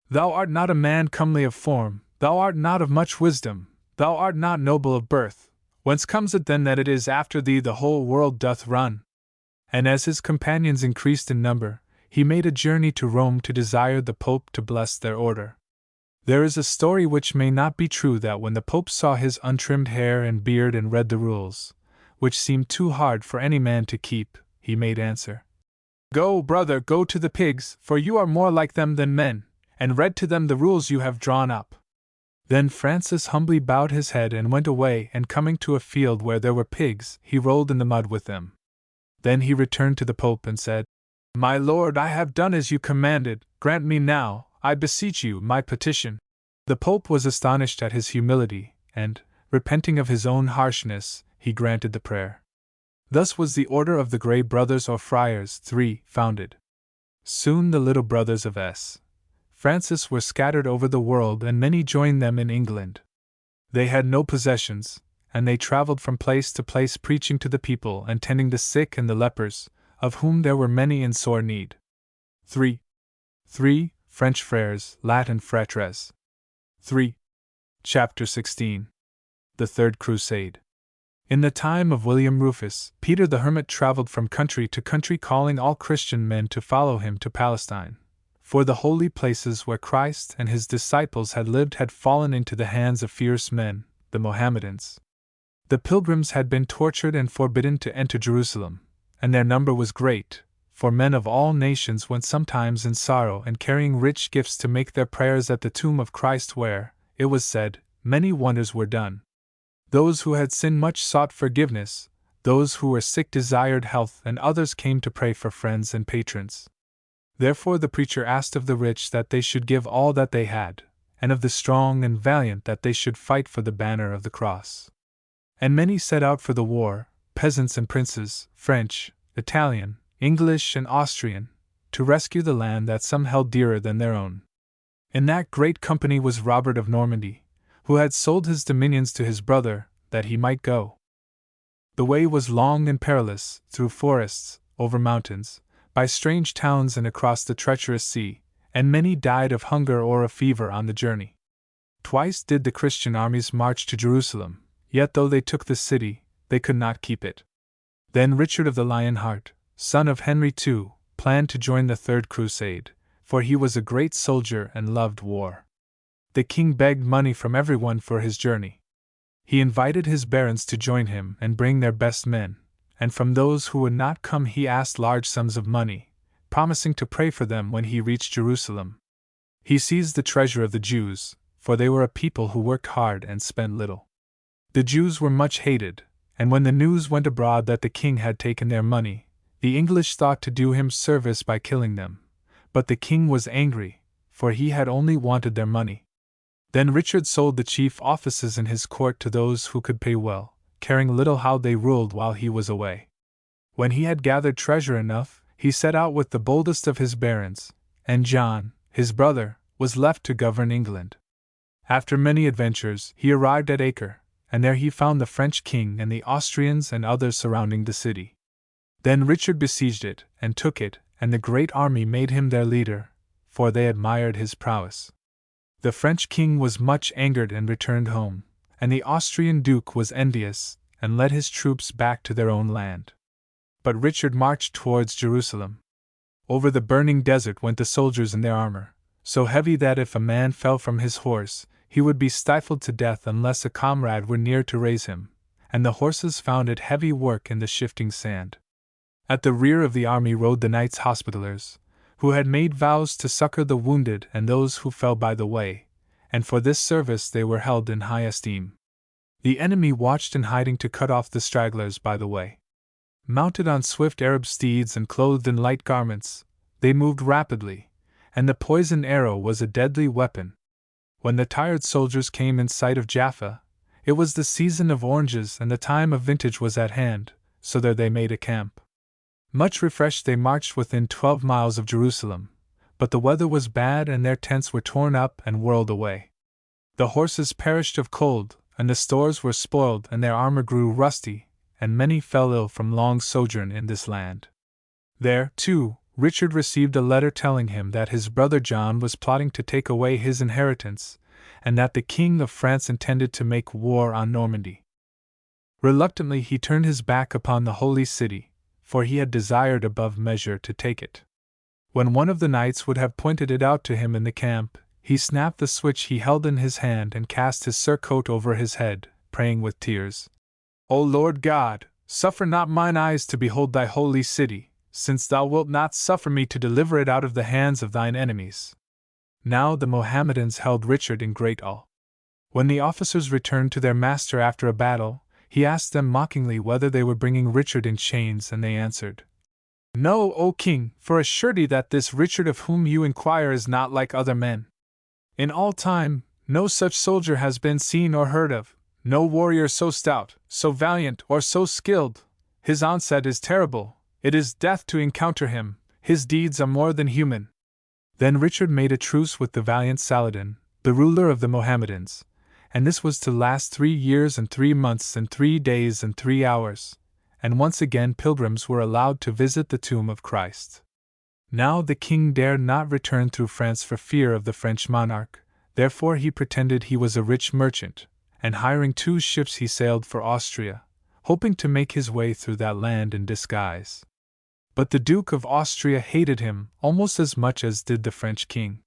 Thou art not a man comely of form, thou art not of much wisdom, thou art not noble of birth, whence comes it then that it is after thee the whole world doth run? And as his companions increased in number, he made a journey to Rome to desire the Pope to bless their order. There is a story which may not be true that when the Pope saw his untrimmed hair and beard and read the rules, which seemed too hard for any man to keep, he made answer, Go, brother, go to the pigs, for you are more like them than men, and read to them the rules you have drawn up. Then Francis humbly bowed his head and went away, and coming to a field where there were pigs, he rolled in the mud with them. Then he returned to the Pope and said, My lord, I have done as you commanded, grant me now, I beseech you, my petition. The Pope was astonished at his humility, and, repenting of his own harshness, he granted the prayer. Thus was the Order of the Grey Brothers or Friars founded. Soon the little brothers of Francis were scattered over the world, and many joined them in England. They had no possessions, and they traveled from place to place preaching to the people and tending the sick and the lepers, of whom there were many in sore need. 3. French Frères, Latin Fratres. 3. Chapter 16. The Third Crusade. In the time of William Rufus, Peter the Hermit traveled from country to country calling all Christian men to follow him to Palestine, for the holy places where Christ and his disciples had lived had fallen into the hands of fierce men, the Mohammedans. The pilgrims had been tortured and forbidden to enter Jerusalem, and their number was great, for men of all nations went sometimes in sorrow and carrying rich gifts to make their prayers at the tomb of Christ where, it was said, many wonders were done. Those who had sinned much sought forgiveness, those who were sick desired health, and others came to pray for friends and patrons. Therefore the preacher asked of the rich that they should give all that they had, and of the strong and valiant that they should fight for the banner of the cross. And many set out for the war, peasants and princes, French, Italian, English and Austrian, to rescue the land that some held dearer than their own. In that great company was Robert of Normandy, who had sold his dominions to his brother, that he might go. The way was long and perilous, through forests, over mountains, by strange towns and across the treacherous sea, and many died of hunger or of fever on the journey. Twice did the Christian armies march to Jerusalem, yet though they took the city, they could not keep it. Then Richard of the Lion Heart, son of Henry II, planned to join the Third Crusade, for he was a great soldier and loved war. The king begged money from everyone for his journey. He invited his barons to join him and bring their best men, and from those who would not come he asked large sums of money, promising to pray for them when he reached Jerusalem. He seized the treasure of the Jews, for they were a people who worked hard and spent little. The Jews were much hated, and when the news went abroad that the king had taken their money, the English thought to do him service by killing them. But the king was angry, for he had only wanted their money. Then Richard sold the chief offices in his court to those who could pay well, caring little how they ruled while he was away. When he had gathered treasure enough, he set out with the boldest of his barons, and John, his brother, was left to govern England. After many adventures, he arrived at Acre, and there he found the French king and the Austrians and others surrounding the city. Then Richard besieged it, and took it, and the great army made him their leader, for they admired his prowess. The French king was much angered and returned home, and the Austrian duke was envious, and led his troops back to their own land. But Richard marched towards Jerusalem. Over the burning desert went the soldiers in their armor, so heavy that if a man fell from his horse, he would be stifled to death unless a comrade were near to raise him, and the horses found it heavy work in the shifting sand. At the rear of the army rode the Knights Hospitallers, who had made vows to succor the wounded and those who fell by the way, and for this service they were held in high esteem. The enemy watched in hiding to cut off the stragglers by the way. Mounted on swift Arab steeds and clothed in light garments, they moved rapidly, and the poisoned arrow was a deadly weapon. When the tired soldiers came in sight of Jaffa, it was the season of oranges and the time of vintage was at hand, so there they made a camp. Much refreshed they marched within 12 miles of Jerusalem, but the weather was bad and their tents were torn up and whirled away. The horses perished of cold, and the stores were spoiled and their armor grew rusty, and many fell ill from long sojourn in this land. There, too, Richard received a letter telling him that his brother John was plotting to take away his inheritance, and that the King of France intended to make war on Normandy. Reluctantly he turned his back upon the holy city, for he had desired above measure to take it. When one of the knights would have pointed it out to him in the camp, he snapped the switch he held in his hand and cast his surcoat over his head, praying with tears, O Lord God, suffer not mine eyes to behold thy holy city, since thou wilt not suffer me to deliver it out of the hands of thine enemies. Now the Mohammedans held Richard in great awe. When the officers returned to their master after a battle, he asked them mockingly whether they were bringing Richard in chains, and they answered, No, O king, for a surety that this Richard of whom you inquire is not like other men. In all time, no such soldier has been seen or heard of, no warrior so stout, so valiant, or so skilled. His onset is terrible, it is death to encounter him, his deeds are more than human. Then Richard made a truce with the valiant Saladin, the ruler of the Mohammedans, and this was to last 3 years and 3 months and 3 days and 3 hours, and once again pilgrims were allowed to visit the tomb of Christ. Now the king dared not return through France for fear of the French monarch, therefore he pretended he was a rich merchant, and hiring 2 ships he sailed for Austria, hoping to make his way through that land in disguise. But the Duke of Austria hated him almost as much as did the French king.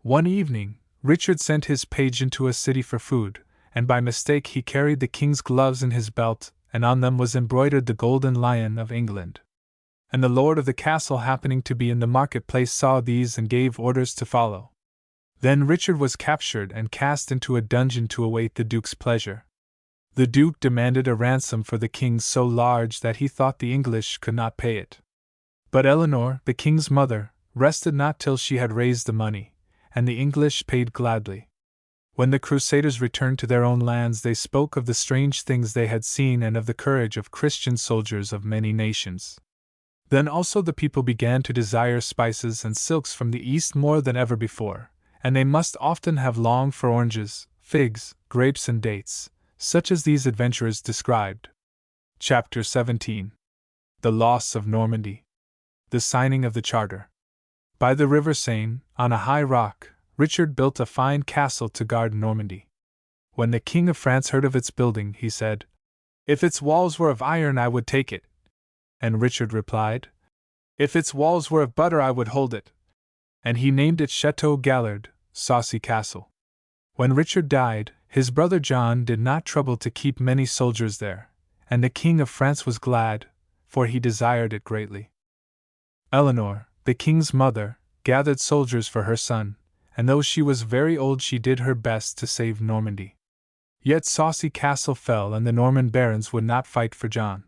One evening, Richard sent his page into a city for food, and by mistake he carried the king's gloves in his belt, and on them was embroidered the golden lion of England. And the lord of the castle, happening to be in the marketplace, saw these and gave orders to follow. Then Richard was captured and cast into a dungeon to await the duke's pleasure. The duke demanded a ransom for the king so large that he thought the English could not pay it. But Eleanor, the king's mother, rested not till she had raised the money, and the English paid gladly. When the Crusaders returned to their own lands, they spoke of the strange things they had seen and of the courage of Christian soldiers of many nations. Then also the people began to desire spices and silks from the east more than ever before, and they must often have longed for oranges, figs, grapes, and dates, such as these adventurers described. Chapter 17. The Loss of Normandy. The signing of the charter. By the river Seine, on a high rock, Richard built a fine castle to guard Normandy. When the King of France heard of its building, he said, "If its walls were of iron, I would take it." And Richard replied, "If its walls were of butter, I would hold it." And he named it Chateau Gallard, Saucy Castle. When Richard died, his brother John did not trouble to keep many soldiers there, and the King of France was glad, for he desired it greatly. Eleanor, the king's mother, gathered soldiers for her son, and though she was very old, she did her best to save Normandy. Yet Saucy Castle fell, and the Norman barons would not fight for John.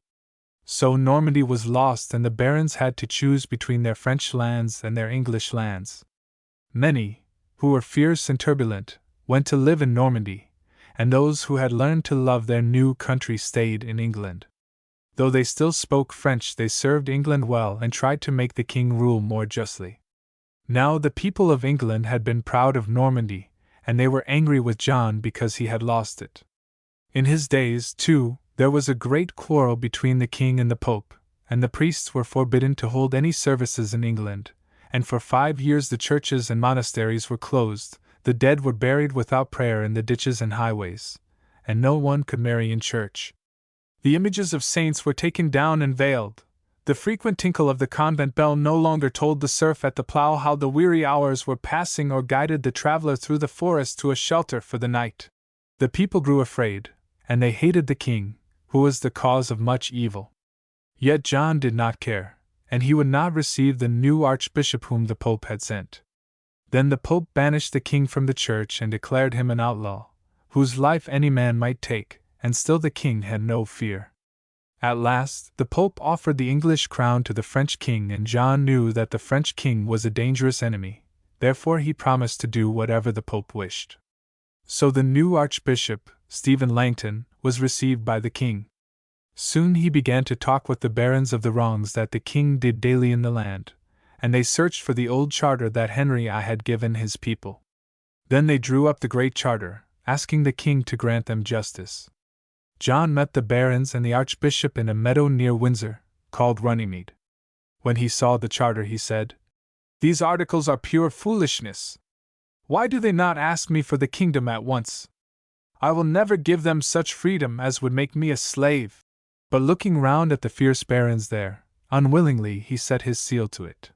So Normandy was lost, and the barons had to choose between their French lands and their English lands. Many, who were fierce and turbulent, went to live in Normandy, and those who had learned to love their new country stayed in England. Though they still spoke French, they served England well and tried to make the king rule more justly. Now the people of England had been proud of Normandy, and they were angry with John because he had lost it. In his days, too, there was a great quarrel between the king and the pope, and the priests were forbidden to hold any services in England, and for 5 years the churches and monasteries were closed, the dead were buried without prayer in the ditches and highways, and no one could marry in church. The images of saints were taken down and veiled. The frequent tinkle of the convent bell no longer told the serf at the plough how the weary hours were passing or guided the traveler through the forest to a shelter for the night. The people grew afraid, and they hated the king, who was the cause of much evil. Yet John did not care, and he would not receive the new archbishop whom the pope had sent. Then the pope banished the king from the church and declared him an outlaw, whose life any man might take, and still the king had no fear. At last, the pope offered the English crown to the French king, and John knew that the French king was a dangerous enemy, therefore he promised to do whatever the pope wished. So the new archbishop, Stephen Langton, was received by the king. Soon he began to talk with the barons of the wrongs that the king did daily in the land, and they searched for the old charter that Henry I had given his people. Then they drew up the great charter, asking the king to grant them justice. John met the barons and the archbishop in a meadow near Windsor, called Runnymede. When he saw the charter, he said, "These articles are pure foolishness. Why do they not ask me for the kingdom at once? I will never give them such freedom as would make me a slave." But looking round at the fierce barons there, unwillingly he set his seal to it.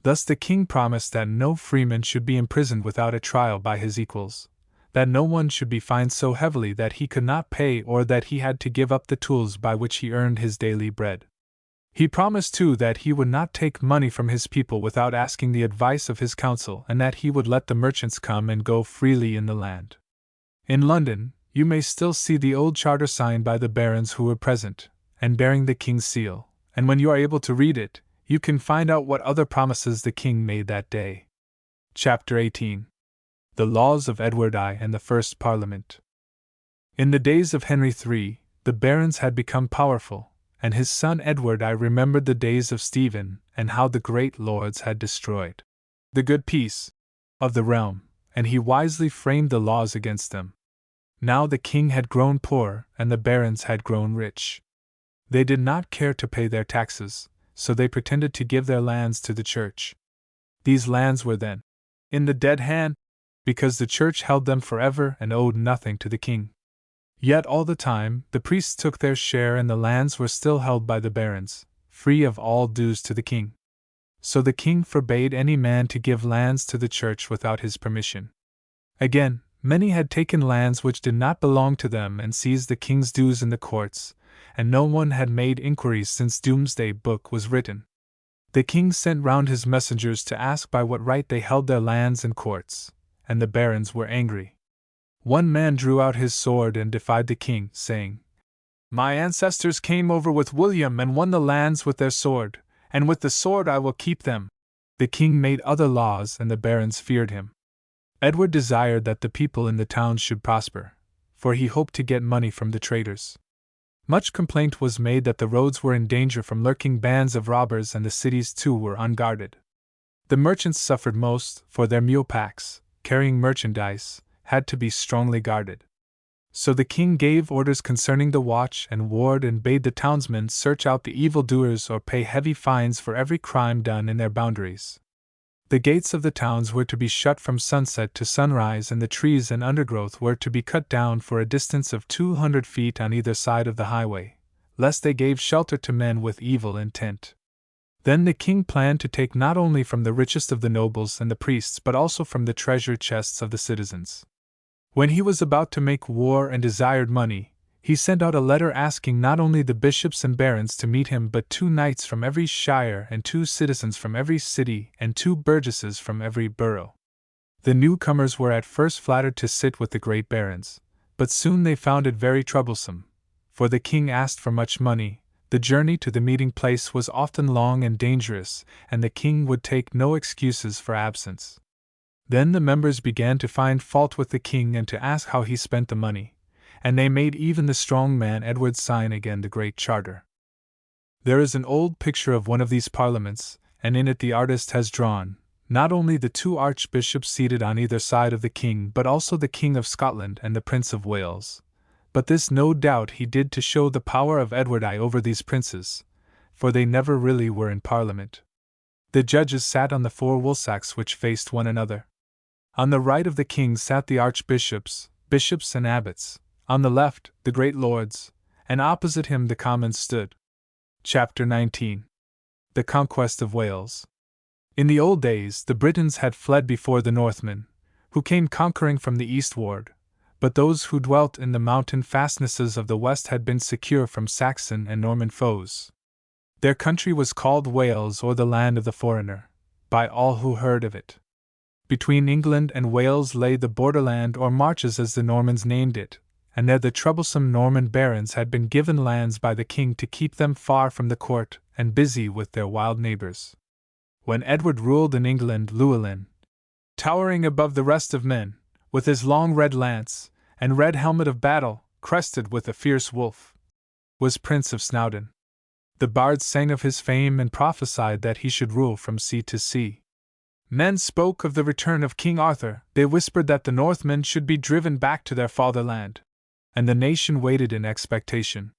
Thus the king promised that no freeman should be imprisoned without a trial by his equals, that no one should be fined so heavily that he could not pay, or that he had to give up the tools by which he earned his daily bread. He promised too that he would not take money from his people without asking the advice of his council, and that he would let the merchants come and go freely in the land. In London, you may still see the old charter signed by the barons who were present, and bearing the king's seal, and when you are able to read it, you can find out what other promises the king made that day. Chapter 18. The Laws of Edward I and the First Parliament. In the days of Henry III, the barons had become powerful, and his son Edward I remembered the days of Stephen, and how the great lords had destroyed the good peace of the realm, and he wisely framed the laws against them. Now the king had grown poor, and the barons had grown rich. They did not care to pay their taxes, so they pretended to give their lands to the church. These lands were then in the dead hand, because the church held them forever and owed nothing to the king. Yet all the time, the priests took their share and the lands were still held by the barons, free of all dues to the king. So the king forbade any man to give lands to the church without his permission. Again, many had taken lands which did not belong to them and seized the king's dues in the courts, and no one had made inquiries since Doomsday Book was written. The king sent round his messengers to ask by what right they held their lands and courts, and the barons were angry. One man drew out his sword and defied the king, saying, "My ancestors came over with William and won the lands with their sword, and with the sword I will keep them." The king made other laws and the barons feared him. Edward desired that the people in the towns should prosper, for he hoped to get money from the traders. Much complaint was made that the roads were in danger from lurking bands of robbers and the cities too were unguarded. The merchants suffered most, for their mule packs, carrying merchandise, had to be strongly guarded. So the king gave orders concerning the watch and ward and bade the townsmen search out the evildoers or pay heavy fines for every crime done in their boundaries. The gates of the towns were to be shut from sunset to sunrise, and the trees and undergrowth were to be cut down for a distance of 200 feet on either side of the highway, lest they gave shelter to men with evil intent. Then the king planned to take not only from the richest of the nobles and the priests but also from the treasure chests of the citizens. When he was about to make war and desired money, he sent out a letter asking not only the bishops and barons to meet him but 2 knights from every shire and 2 citizens from every city and 2 burgesses from every borough. The newcomers were at first flattered to sit with the great barons, but soon they found it very troublesome, for the king asked for much money, the journey to the meeting place was often long and dangerous, and the king would take no excuses for absence. Then the members began to find fault with the king and to ask how he spent the money, and they made even the strong man Edward sign again the Great Charter. There is an old picture of one of these parliaments, and in it the artist has drawn, not only the 2 archbishops seated on either side of the king but also the King of Scotland and the Prince of Wales. But this no doubt he did to show the power of Edward I over these princes, for they never really were in Parliament. The judges sat on the 4 woolsacks which faced one another. On the right of the king sat the archbishops, bishops and abbots, on the left, the great lords, and opposite him the commons stood. Chapter 19. The Conquest of Wales. In the old days the Britons had fled before the Northmen, who came conquering from the eastward, but those who dwelt in the mountain fastnesses of the west had been secure from Saxon and Norman foes. Their country was called Wales, or the land of the foreigner, by all who heard of it. Between England and Wales lay the borderland or marches as the Normans named it, and there the troublesome Norman barons had been given lands by the king to keep them far from the court and busy with their wild neighbors. When Edward ruled in England, Llewellyn, towering above the rest of men, with his long red lance and red helmet of battle, crested with a fierce wolf, was Prince of Snowdon. The bards sang of his fame and prophesied that he should rule from sea to sea. Men spoke of the return of King Arthur, they whispered that the Northmen should be driven back to their fatherland, and the nation waited in expectation.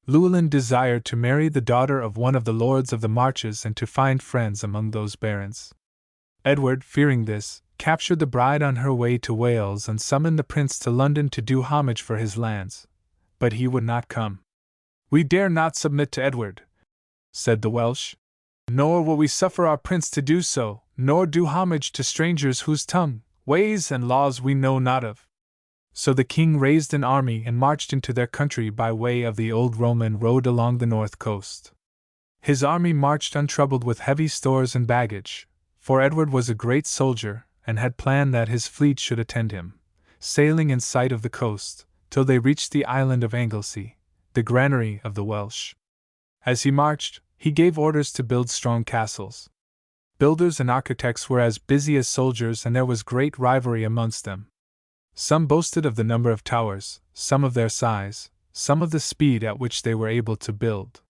Llewellyn desired to marry the daughter of one of the lords of the marches and to find friends among those barons. Edward, fearing this, captured the bride on her way to Wales and summoned the prince to London to do homage for his lands, but he would not come. "We dare not submit to Edward," said the Welsh, "nor will we suffer our prince to do so, nor do homage to strangers whose tongue, ways, and laws we know not of." So the king raised an army and marched into their country by way of the old Roman road along the north coast. His army marched untroubled with heavy stores and baggage, for Edward was a great soldier and had planned that his fleet should attend him, sailing in sight of the coast, till they reached the island of Anglesey, the granary of the Welsh. As he marched, he gave orders to build strong castles. Builders and architects were as busy as soldiers, and there was great rivalry amongst them. Some boasted of the number of towers, some of their size, some of the speed at which they were able to build.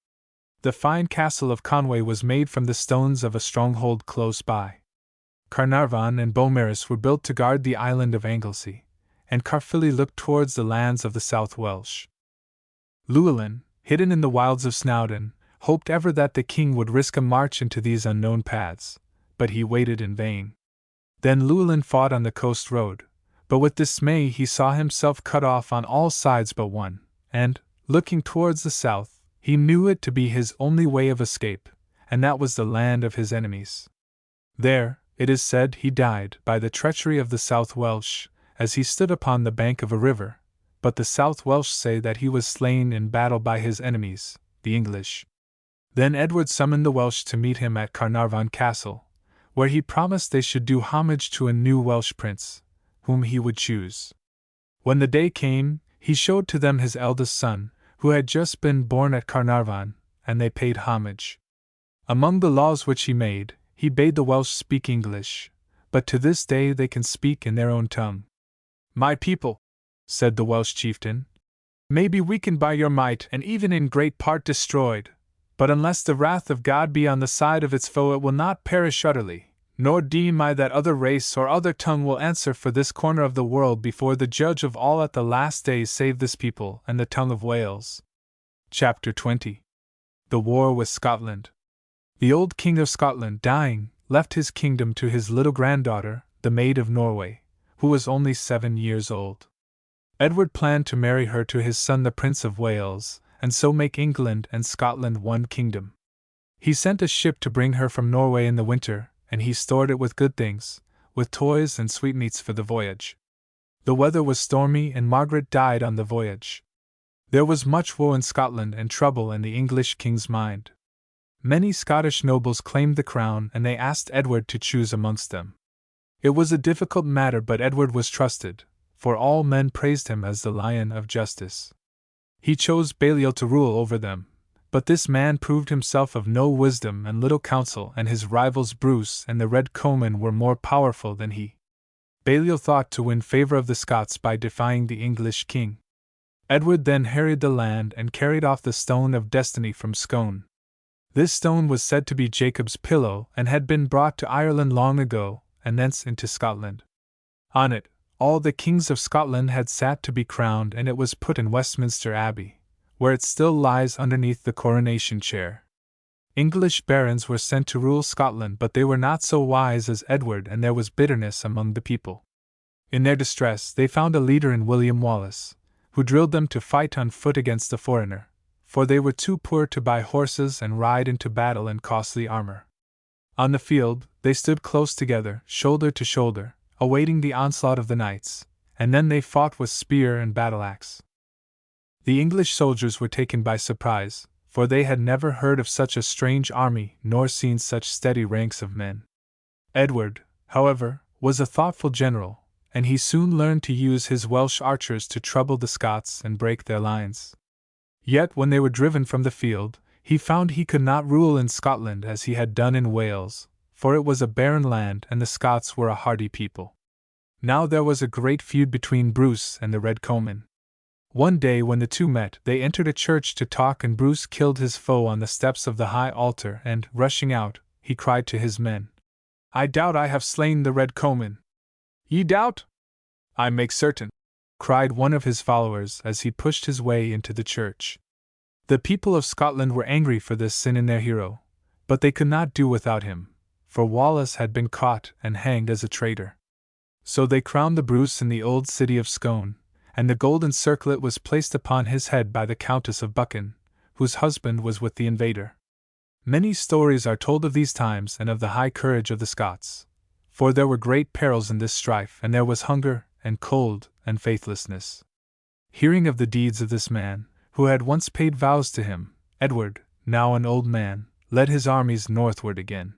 The fine castle of Conway was made from the stones of a stronghold close by. Carnarvon and Beaumaris were built to guard the island of Anglesey, and Caerphilly looked towards the lands of the South Welsh. Llewellyn, hidden in the wilds of Snowdon, hoped ever that the king would risk a march into these unknown paths, but he waited in vain. Then Llewellyn fought on the coast road, but with dismay he saw himself cut off on all sides but one, and, looking towards the south, he knew it to be his only way of escape, and that was the land of his enemies. There, it is said, he died by the treachery of the South Welsh, as he stood upon the bank of a river, but the South Welsh say that he was slain in battle by his enemies, the English. Then Edward summoned the Welsh to meet him at Carnarvon Castle, where he promised they should do homage to a new Welsh prince, whom he would choose. When the day came, he showed to them his eldest son, who had just been born at Carnarvon, and they paid homage. Among the laws which he made, he bade the Welsh speak English, but to this day they can speak in their own tongue. "My people," said the Welsh chieftain, "may be weakened by your might and even in great part destroyed, but unless the wrath of God be on the side of its foe it will not perish utterly, nor deem I that other race or other tongue will answer for this corner of the world before the Judge of all at the last days save this people and the tongue of Wales." Chapter 20. The War with Scotland. The old King of Scotland, dying, left his kingdom to his little granddaughter, the Maid of Norway, who was only 7 years old. Edward planned to marry her to his son the Prince of Wales, and so make England and Scotland one kingdom. He sent a ship to bring her from Norway in the winter, and he stored it with good things, with toys and sweetmeats for the voyage. The weather was stormy and Margaret died on the voyage. There was much woe in Scotland and trouble in the English king's mind. Many Scottish nobles claimed the crown and they asked Edward to choose amongst them. It was a difficult matter, but Edward was trusted, for all men praised him as the Lion of Justice. He chose Balliol to rule over them, but this man proved himself of no wisdom and little counsel, and his rivals Bruce and the Red Comyn were more powerful than he. Balliol thought to win favor of the Scots by defying the English king. Edward then harried the land and carried off the Stone of Destiny from Scone. This stone was said to be Jacob's pillow and had been brought to Ireland long ago, and thence into Scotland. On it, all the kings of Scotland had sat to be crowned, and it was put in Westminster Abbey, where it still lies underneath the coronation chair. English barons were sent to rule Scotland, but they were not so wise as Edward, and there was bitterness among the people. In their distress, they found a leader in William Wallace, who drilled them to fight on foot against the foreigner, for they were too poor to buy horses and ride into battle in costly armor. On the field, they stood close together, shoulder to shoulder, awaiting the onslaught of the knights, and then they fought with spear and battle-axe. The English soldiers were taken by surprise, for they had never heard of such a strange army nor seen such steady ranks of men. Edward, however, was a thoughtful general, and he soon learned to use his Welsh archers to trouble the Scots and break their lines. Yet when they were driven from the field, he found he could not rule in Scotland as he had done in Wales, for it was a barren land and the Scots were a hardy people. Now there was a great feud between Bruce and the Red Comyn. One day when the two met, they entered a church to talk, and Bruce killed his foe on the steps of the high altar, and, rushing out, he cried to his men, "I doubt I have slain the Red Comyn." "Ye doubt? I make certain," cried one of his followers as he pushed his way into the church. The people of Scotland were angry for this sin in their hero, but they could not do without him, for Wallace had been caught and hanged as a traitor. So they crowned the Bruce in the old city of Scone, and the golden circlet was placed upon his head by the Countess of Buchan, whose husband was with the invader. Many stories are told of these times and of the high courage of the Scots, for there were great perils in this strife, and there was hunger, and cold, and faithlessness. Hearing of the deeds of this man, who had once paid vows to him, Edward, now an old man, led his armies northward again.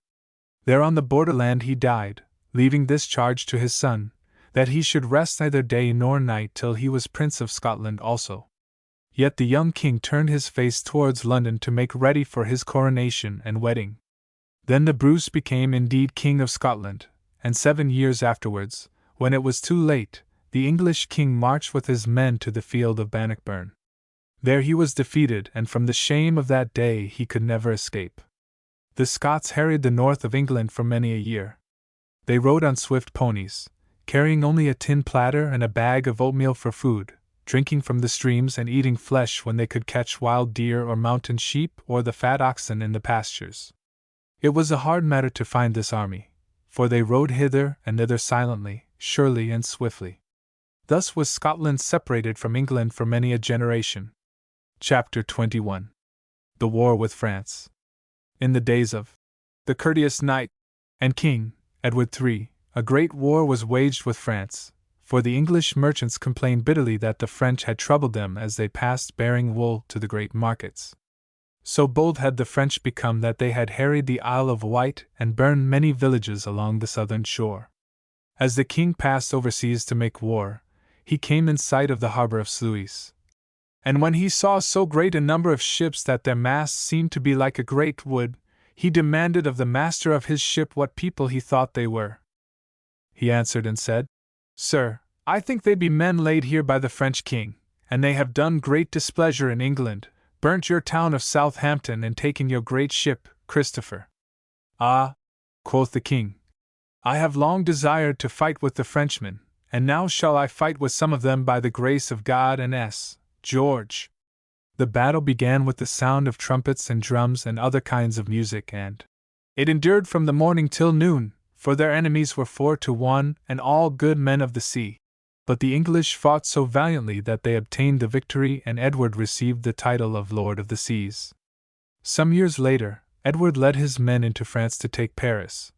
There on the borderland he died, leaving this charge to his son, that he should rest neither day nor night till he was Prince of Scotland also. Yet the young king turned his face towards London to make ready for his coronation and wedding. Then the Bruce became indeed King of Scotland, and 7 years afterwards, when it was too late, the English king marched with his men to the field of Bannockburn. There he was defeated, and from the shame of that day he could never escape. The Scots harried the north of England for many a year. They rode on swift ponies, carrying only a tin platter and a bag of oatmeal for food, drinking from the streams and eating flesh when they could catch wild deer or mountain sheep or the fat oxen in the pastures. It was a hard matter to find this army, for they rode hither and thither silently, surely and swiftly. Thus was Scotland separated from England for many a generation. Chapter 21. The War with France. In the days of the courteous knight and king, Edward III, a great war was waged with France, for the English merchants complained bitterly that the French had troubled them as they passed bearing wool to the great markets. So bold had the French become that they had harried the Isle of Wight and burned many villages along the southern shore. As the king passed overseas to make war, he came in sight of the harbor of Sluys. And when he saw so great a number of ships that their masts seemed to be like a great wood, he demanded of the master of his ship what people he thought they were. He answered and said, Sir, I think they be men laid here by the French king, and they have done great displeasure in England, burnt your town of Southampton and taken your great ship, Christopher. Ah, quoth the king, I have long desired to fight with the Frenchmen, and now shall I fight with some of them by the grace of God and George. The battle began with the sound of trumpets and drums and other kinds of music, and it endured from the morning till noon, for their enemies were 4-1 and all good men of the sea. But the English fought so valiantly that they obtained the victory, and Edward received the title of Lord of the Seas. Some years later, Edward led his men into France to take Paris,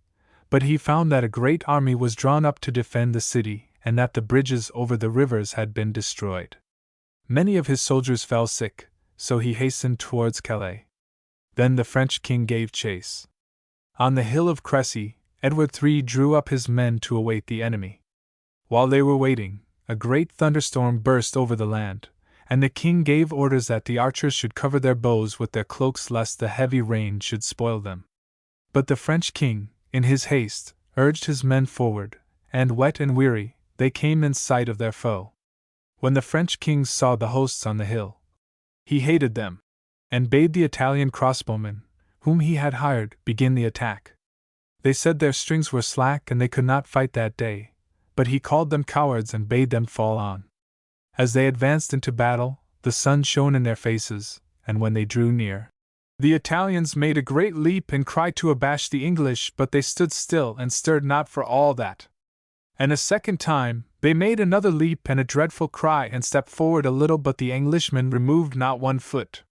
but he found that a great army was drawn up to defend the city, and that the bridges over the rivers had been destroyed. Many of his soldiers fell sick, so he hastened towards Calais. Then the French king gave chase. On the hill of Crécy, Edward III drew up his men to await the enemy. While they were waiting, a great thunderstorm burst over the land, and the king gave orders that the archers should cover their bows with their cloaks lest the heavy rain should spoil them. But the French king, in his haste, urged his men forward, and wet and weary, they came in sight of their foe. When the French king saw the hosts on the hill, he hated them, and bade the Italian crossbowmen, whom he had hired, begin the attack. They said their strings were slack and they could not fight that day, but he called them cowards and bade them fall on. As they advanced into battle, the sun shone in their faces, and when they drew near, the Italians made a great leap and cried to abash the English, but they stood still and stirred not for all that. And a second time, they made another leap and a dreadful cry and stepped forward a little, but the Englishmen removed not 1 foot.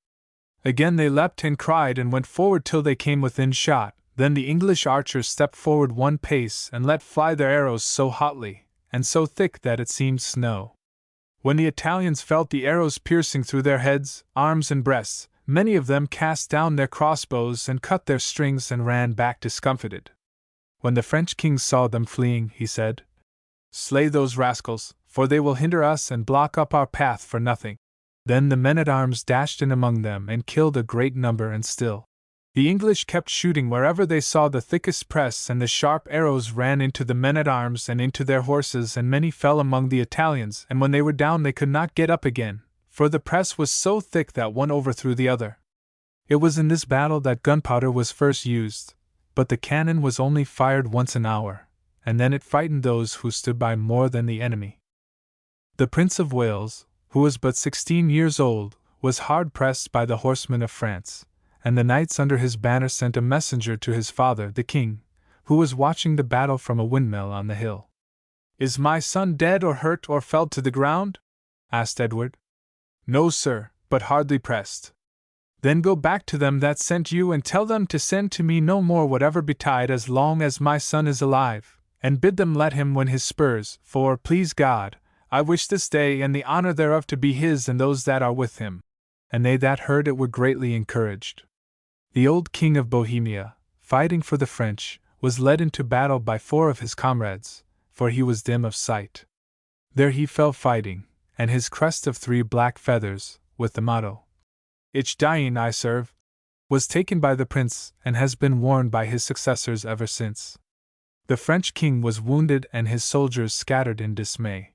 Again they leapt and cried and went forward till they came within shot. Then the English archers stepped forward 1 pace and let fly their arrows so hotly, and so thick that it seemed snow. When the Italians felt the arrows piercing through their heads, arms, and breasts, many of them cast down their crossbows and cut their strings and ran back discomfited. When the French king saw them fleeing, he said, Slay those rascals, for they will hinder us and block up our path for nothing. Then the men-at-arms dashed in among them and killed a great number, and still the English kept shooting wherever they saw the thickest press, and the sharp arrows ran into the men-at-arms and into their horses, and many fell among the Italians, and when they were down they could not get up again, for the press was so thick that one overthrew the other. It was in this battle that gunpowder was first used, but the cannon was only fired once an hour, and then it frightened those who stood by more than the enemy. The Prince of Wales, who was but 16 years old, was hard pressed by the horsemen of France, and the knights under his banner sent a messenger to his father, the king, who was watching the battle from a windmill on the hill. Is my son dead or hurt or felled to the ground? Asked Edward. No, sir, but hardly pressed. Then go back to them that sent you and tell them to send to me no more whatever betide as long as my son is alive, and bid them let him win his spurs, for, please God, I wish this day and the honor thereof to be his and those that are with him. And they that heard it were greatly encouraged. The old king of Bohemia, fighting for the French, was led into battle by 4 of his comrades, for he was dim of sight. There he fell fighting, and his crest of 3 black feathers, with the motto, Ich dying I serve, was taken by the prince and has been worn by his successors ever since. The French king was wounded and his soldiers scattered in dismay.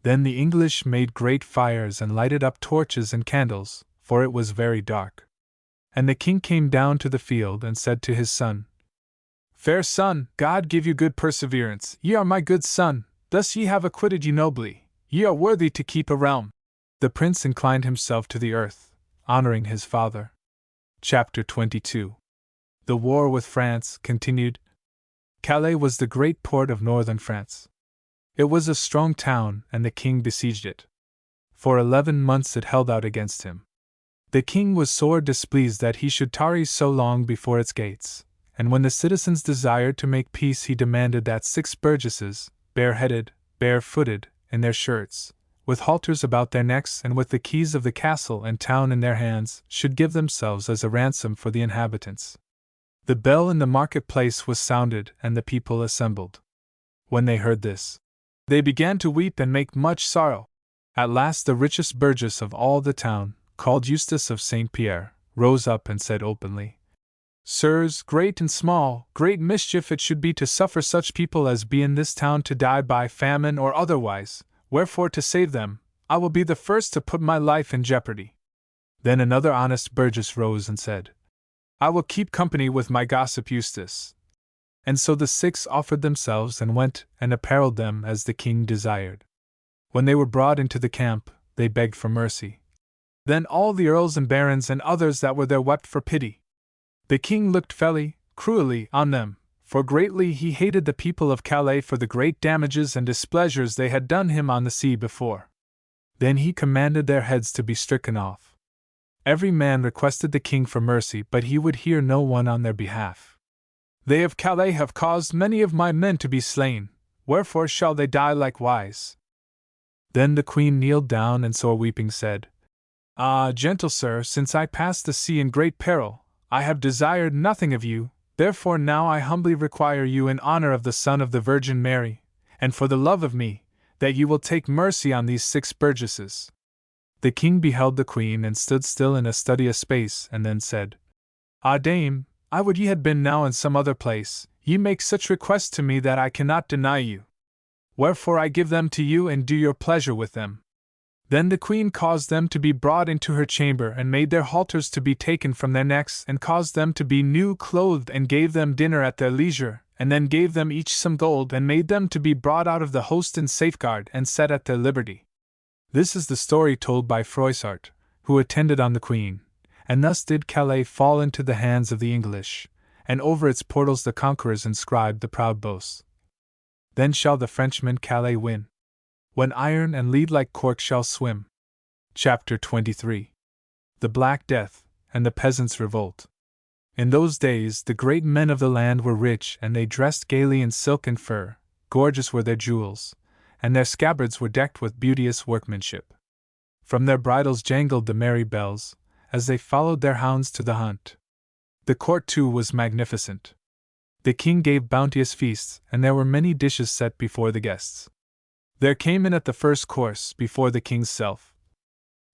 Then the English made great fires and lighted up torches and candles, for it was very dark. And the king came down to the field and said to his son, Fair son, God give you good perseverance, ye are my good son, thus ye have acquitted you nobly, ye are worthy to keep a realm. The prince inclined himself to the earth, honoring his father. Chapter 22. The war with France continued. Calais was the great port of northern France. It was a strong town, and the king besieged it. For 11 months it held out against him. The king was sore displeased that he should tarry so long before its gates, and when the citizens desired to make peace he demanded that 6 burgesses, bareheaded, barefooted, in their shirts, with halters about their necks and with the keys of the castle and town in their hands, should give themselves as a ransom for the inhabitants. The bell in the market-place was sounded, and the people assembled. When they heard this, they began to weep and make much sorrow. At last the richest burgess of all the town, called Eustace of St. Pierre, rose up and said openly, Sirs, great and small, great mischief it should be to suffer such people as be in this town to die by famine or otherwise, wherefore to save them, I will be the first to put my life in jeopardy. Then another honest burgess rose and said, I will keep company with my gossip Eustace. And so the 6 offered themselves and went and apparelled them as the king desired. When they were brought into the camp, they begged for mercy. Then all the earls and barons and others that were there wept for pity. The king looked felly, cruelly, on them, for greatly he hated the people of Calais for the great damages and displeasures they had done him on the sea before. Then he commanded their heads to be stricken off. Every man requested the king for mercy, but he would hear no one on their behalf. They of Calais have caused many of my men to be slain, wherefore shall they die likewise? Then the queen kneeled down and sore weeping said, Ah, gentle sir, since I passed the sea in great peril, I have desired nothing of you, therefore now I humbly require you in honor of the Son of the Virgin Mary, and for the love of me, that you will take mercy on these 6 burgesses. The king beheld the queen and stood still in a study a space, and then said, Ah, dame, I would ye had been now in some other place, ye make such requests to me that I cannot deny you. Wherefore I give them to you and do your pleasure with them. Then the queen caused them to be brought into her chamber and made their halters to be taken from their necks and caused them to be new clothed and gave them dinner at their leisure, and then gave them each some gold and made them to be brought out of the host in safeguard and set at their liberty. This is the story told by Froissart, who attended on the queen, and thus did Calais fall into the hands of the English, and over its portals the conquerors inscribed the proud boast. Then shall the Frenchman Calais win, when iron and lead like cork shall swim. Chapter 23. The Black Death, and the Peasants' Revolt. In those days the great men of the land were rich, and they dressed gaily in silk and fur, gorgeous were their jewels, and their scabbards were decked with beauteous workmanship. From their bridles jangled the merry bells, as they followed their hounds to the hunt. The court too was magnificent. The king gave bounteous feasts, and there were many dishes set before the guests. There came in at the first course, before the king's self,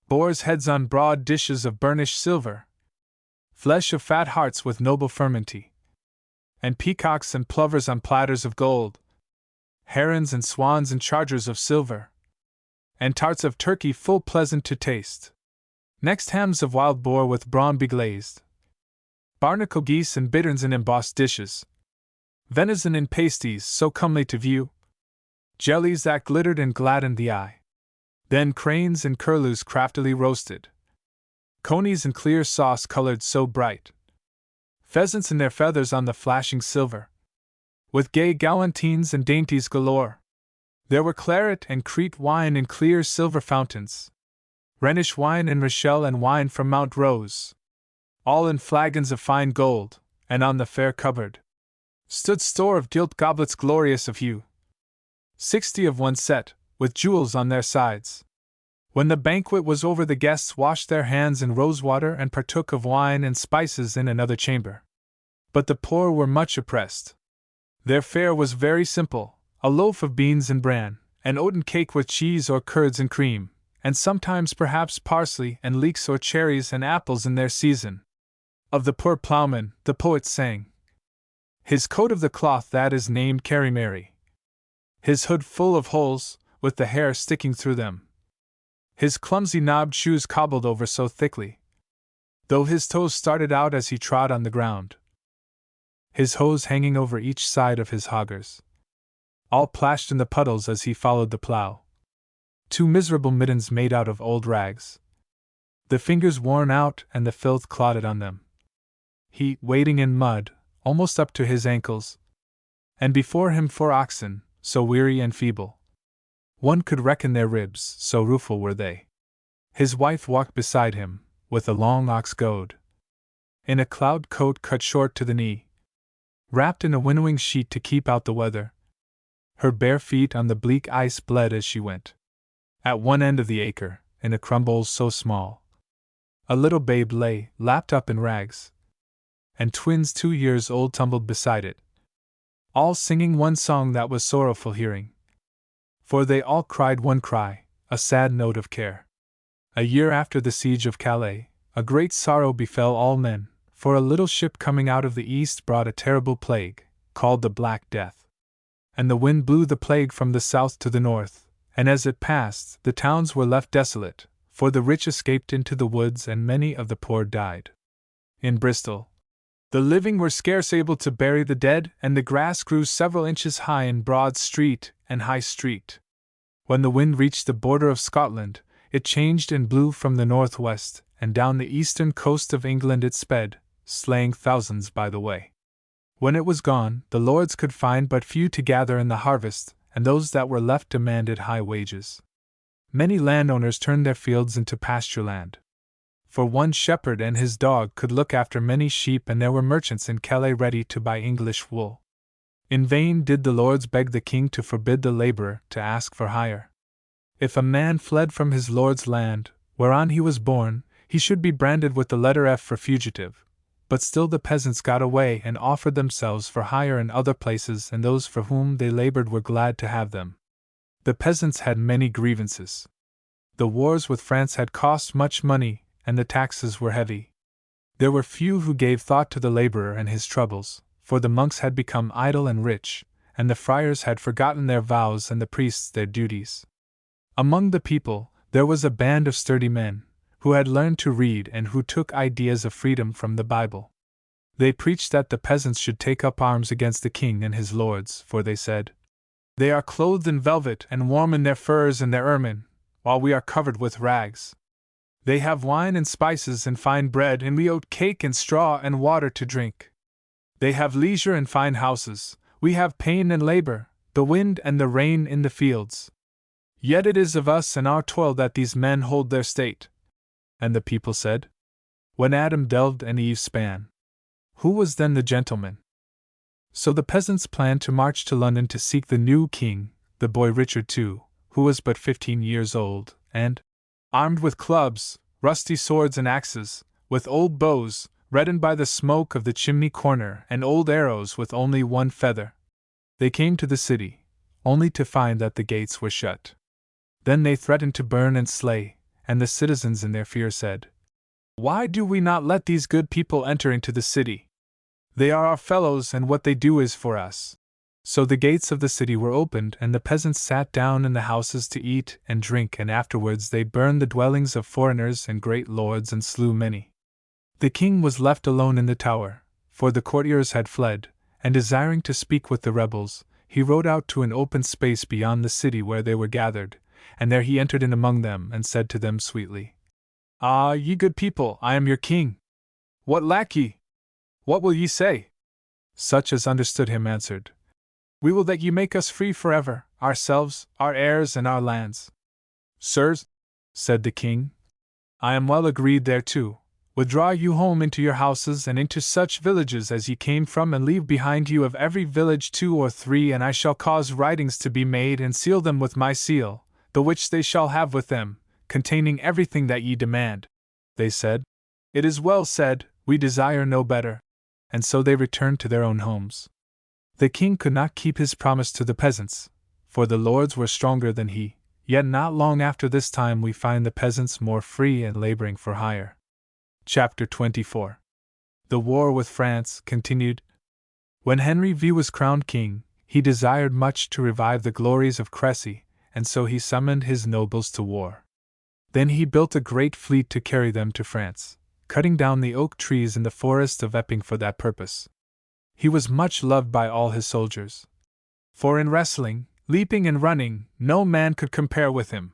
boars' heads on broad dishes of burnished silver, flesh of fat hearts with noble fermenty, and peacocks and plovers on platters of gold, herons and swans and chargers of silver, and tarts of turkey full pleasant to taste. Next hams of wild boar with brawn beglazed, barnacle geese and bitterns in embossed dishes, venison in pasties so comely to view, jellies that glittered and gladdened the eye. Then cranes and curlews craftily roasted, conies in clear sauce colored so bright, pheasants in their feathers on the flashing silver, with gay galantines and dainties galore. There were claret and Crete wine in clear silver fountains, Rhenish wine and Rochelle and wine from Mount Rose, all in flagons of fine gold, and on the fair cupboard stood store of gilt goblets glorious of hue, 60 of one set, with jewels on their sides. When the banquet was over, the guests washed their hands in rosewater and partook of wine and spices in another chamber. But the poor were much oppressed. Their fare was very simple, a loaf of beans and bran, an oaten cake with cheese or curds and cream, and sometimes perhaps parsley and leeks or cherries and apples in their season. Of the poor ploughman, the poet sang, his coat of the cloth that is named Carimary, his hood full of holes, with the hair sticking through them, his clumsy knobbed shoes cobbled over so thickly, though his toes started out as he trod on the ground. his hose hanging over each side of his hoggers. All plashed in the puddles as he followed the plow. 2 miserable mittens made out of old rags, the fingers worn out and the filth clotted on them. He, wading in mud, almost up to his ankles, and before him 4 oxen, so weary and feeble. One could reckon their ribs, so rueful were they. His wife walked beside him, with a long ox goad, in a cloud coat cut short to the knee, wrapped in a winnowing sheet to keep out the weather. Her bare feet on the bleak ice bled as she went. At one end of the acre, in a crumble so small, a little babe lay, lapped up in rags, and twins 2 years old tumbled beside it, all singing one song that was sorrowful hearing. For they all cried one cry, a sad note of care. A year after the siege of Calais, a great sorrow befell all men, for a little ship coming out of the east brought a terrible plague, called the Black Death. And the wind blew the plague from the south to the north, and as it passed, the towns were left desolate, for the rich escaped into the woods and many of the poor died. In Bristol, the living were scarce able to bury the dead, and the grass grew several inches high in Broad Street and High Street. When the wind reached the border of Scotland, it changed and blew from the northwest, and down the eastern coast of England it sped, slaying thousands by the way. When it was gone, the lords could find but few to gather in the harvest, and those that were left demanded high wages. Many landowners turned their fields into pasture land. For one shepherd and his dog could look after many sheep, and there were merchants in Calais ready to buy English wool. In vain did the lords beg the king to forbid the laborer to ask for hire. If a man fled from his lord's land, whereon he was born, he should be branded with the letter F for fugitive. But still the peasants got away and offered themselves for hire in other places, and those for whom they labored were glad to have them. The peasants had many grievances. The wars with France had cost much money, and the taxes were heavy. There were few who gave thought to the laborer and his troubles, for the monks had become idle and rich, and the friars had forgotten their vows and the priests their duties. Among the people, there was a band of sturdy men, who had learned to read and who took ideas of freedom from the Bible. They preached that the peasants should take up arms against the king and his lords, for they said, "They are clothed in velvet and warm in their furs and their ermine, while we are covered with rags. They have wine and spices and fine bread, and we oat cake and straw and water to drink. They have leisure and fine houses, we have pain and labor, the wind and the rain in the fields. Yet it is of us and our toil that these men hold their state." And the people said, "When Adam delved and Eve span, who was then the gentleman?" So the peasants planned to march to London to seek the new king, the boy Richard II, who was but 15 years old, and, armed with clubs, rusty swords and axes, with old bows, reddened by the smoke of the chimney corner, and old arrows with only one feather, they came to the city, only to find that the gates were shut. Then they threatened to burn and slay, and the citizens in their fear said, "Why do we not let these good people enter into the city? They are our fellows, and what they do is for us." So the gates of the city were opened, and the peasants sat down in the houses to eat and drink, and afterwards they burned the dwellings of foreigners and great lords and slew many. The king was left alone in the tower, for the courtiers had fled, and desiring to speak with the rebels, he rode out to an open space beyond the city where they were gathered, and there he entered in among them and said to them sweetly, "Ah, ye good people, I am your king. What lack ye? What will ye say?" Such as understood him answered, "We will that ye make us free forever, ourselves, our heirs, and our lands." "Sirs," said the king, "I am well agreed thereto. Withdraw you home into your houses and into such villages as ye came from, and leave behind you of every village 2 or 3, and I shall cause writings to be made and seal them with my seal, the which they shall have with them, containing everything that ye demand." They said, "It is well said, we desire no better." And so they returned to their own homes. The king could not keep his promise to the peasants, for the lords were stronger than he, yet not long after this time we find the peasants more free and laboring for hire. Chapter 24. The War with France continued. When Henry V was crowned king, he desired much to revive the glories of Crécy, and so he summoned his nobles to war. Then he built a great fleet to carry them to France, cutting down the oak trees in the forest of Epping for that purpose. he was much loved by all his soldiers. For in wrestling, leaping and running, no man could compare with him.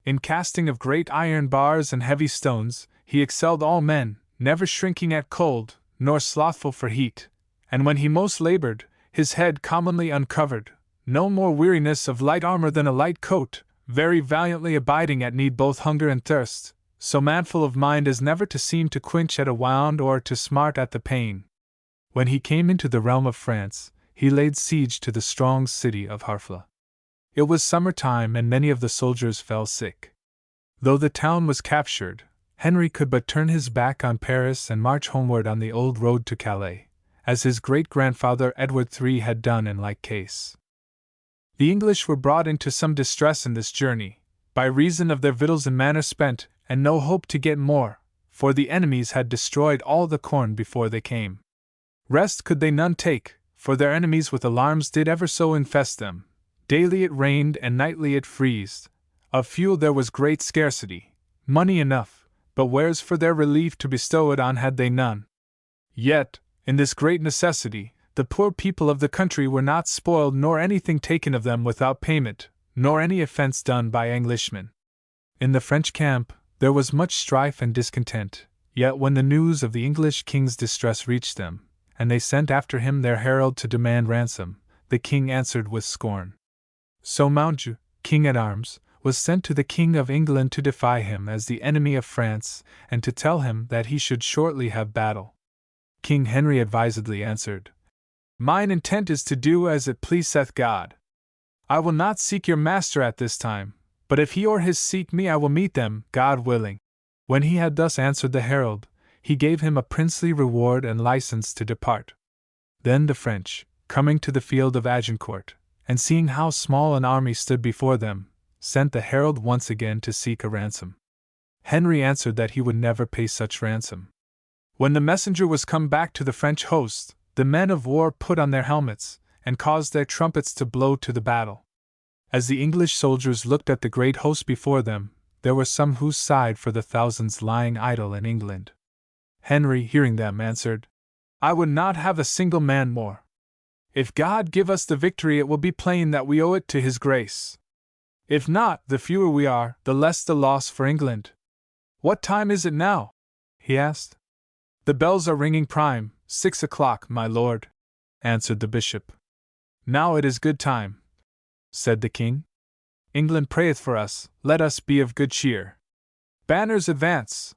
In casting of great iron bars and heavy stones, he excelled all men, never shrinking at cold, nor slothful for heat, and when he most labored, his head commonly uncovered, no more weariness of light armor than a light coat, very valiantly abiding at need both hunger and thirst, so manful of mind as never to seem to quench at a wound or to smart at the pain. When he came into the realm of France, he laid siege to the strong city of Harfleur. It was summer time, and many of the soldiers fell sick. Though the town was captured, Henry could but turn his back on Paris and march homeward on the old road to Calais, as his great-grandfather Edward III had done in like case. The English were brought into some distress in this journey, by reason of their victuals and manner spent, and no hope to get more, for the enemies had destroyed all the corn before they came. Rest could they none take, for their enemies with alarms did ever so infest them. Daily it rained and nightly it freezed. Of fuel there was great scarcity, money enough, but wares for their relief to bestow it on had they none. Yet, in this great necessity, the poor people of the country were not spoiled nor anything taken of them without payment, nor any offense done by Englishmen. In the French camp, there was much strife and discontent, yet when the news of the English king's distress reached them, and they sent after him their herald to demand ransom, the king answered with scorn. So Mountjoy, king-at-arms, was sent to the King of England to defy him as the enemy of France, and to tell him that he should shortly have battle. King Henry advisedly answered, "Mine intent is to do as it pleaseth God. I will not seek your master at this time, but if he or his seek me I will meet them, God willing." When he had thus answered the herald, he gave him a princely reward and license to depart. Then the French, coming to the field of Agincourt, and seeing how small an army stood before them, sent the herald once again to seek a ransom. Henry answered that he would never pay such ransom. When the messenger was come back to the French host, the men of war put on their helmets, and caused their trumpets to blow to the battle. As the English soldiers looked at the great host before them, there were some who sighed for the thousands lying idle in England. Henry, hearing them, answered, "I would not have a single man more. If God give us the victory, it will be plain that we owe it to His grace. If not, the fewer we are, the less the loss for England." "What time is it now?" he asked. "The bells are ringing prime, 6 o'clock, my lord," answered the bishop. "Now it is good time," said the king. "England prayeth for us, let us be of good cheer. Banners advance!"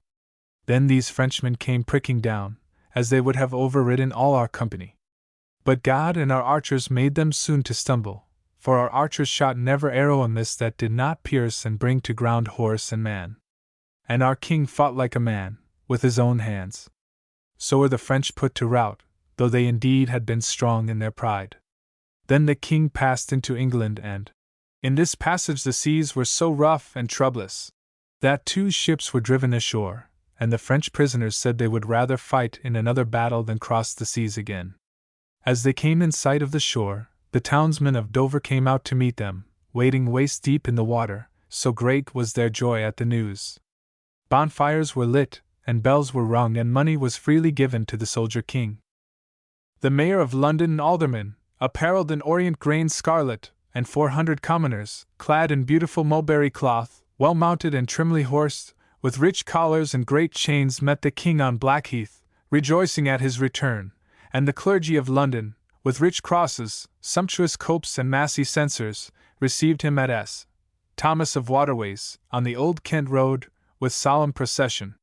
Then these Frenchmen came pricking down, as they would have overridden all our company. But God and our archers made them soon to stumble, for our archers shot never arrow amiss that did not pierce and bring to ground horse and man. And our king fought like a man, with his own hands. So were the French put to rout, though they indeed had been strong in their pride. Then the king passed into England, and in this passage the seas were so rough and troublous that 2 ships were driven ashore, and the French prisoners said they would rather fight in another battle than cross the seas again. As they came in sight of the shore, the townsmen of Dover came out to meet them, wading waist deep in the water, so great was their joy at the news. Bonfires were lit, and bells were rung, and money was freely given to the soldier king. The mayor of London and aldermen, apparelled in orient grain scarlet, and 400 commoners, clad in beautiful mulberry cloth, well mounted and trimly horsed, with rich collars and great chains, met the king on Blackheath, rejoicing at his return, and the clergy of London, with rich crosses, sumptuous copes and massy censers, received him at S. Thomas of Waterways, on the Old Kent road, with solemn procession.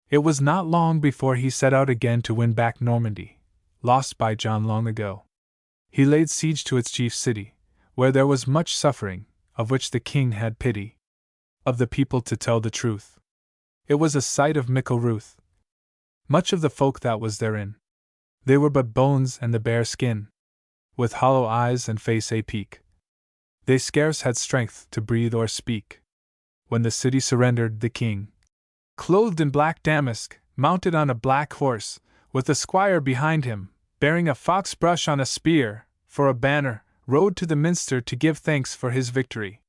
It was not long before he set out again to win back Normandy, lost by John long ago. He laid siege to its chief city, where there was much suffering, of which the king had pity. Of the people, to tell the truth, it was a sight of mickle ruth. Much of the folk that was therein, they were but bones and the bare skin, with hollow eyes and face apeak. They scarce had strength to breathe or speak. When the city surrendered, the king, clothed in black damask, mounted on a black horse, with a squire behind him, bearing a fox brush on a spear, for a banner, rode to the minster to give thanks for his victory.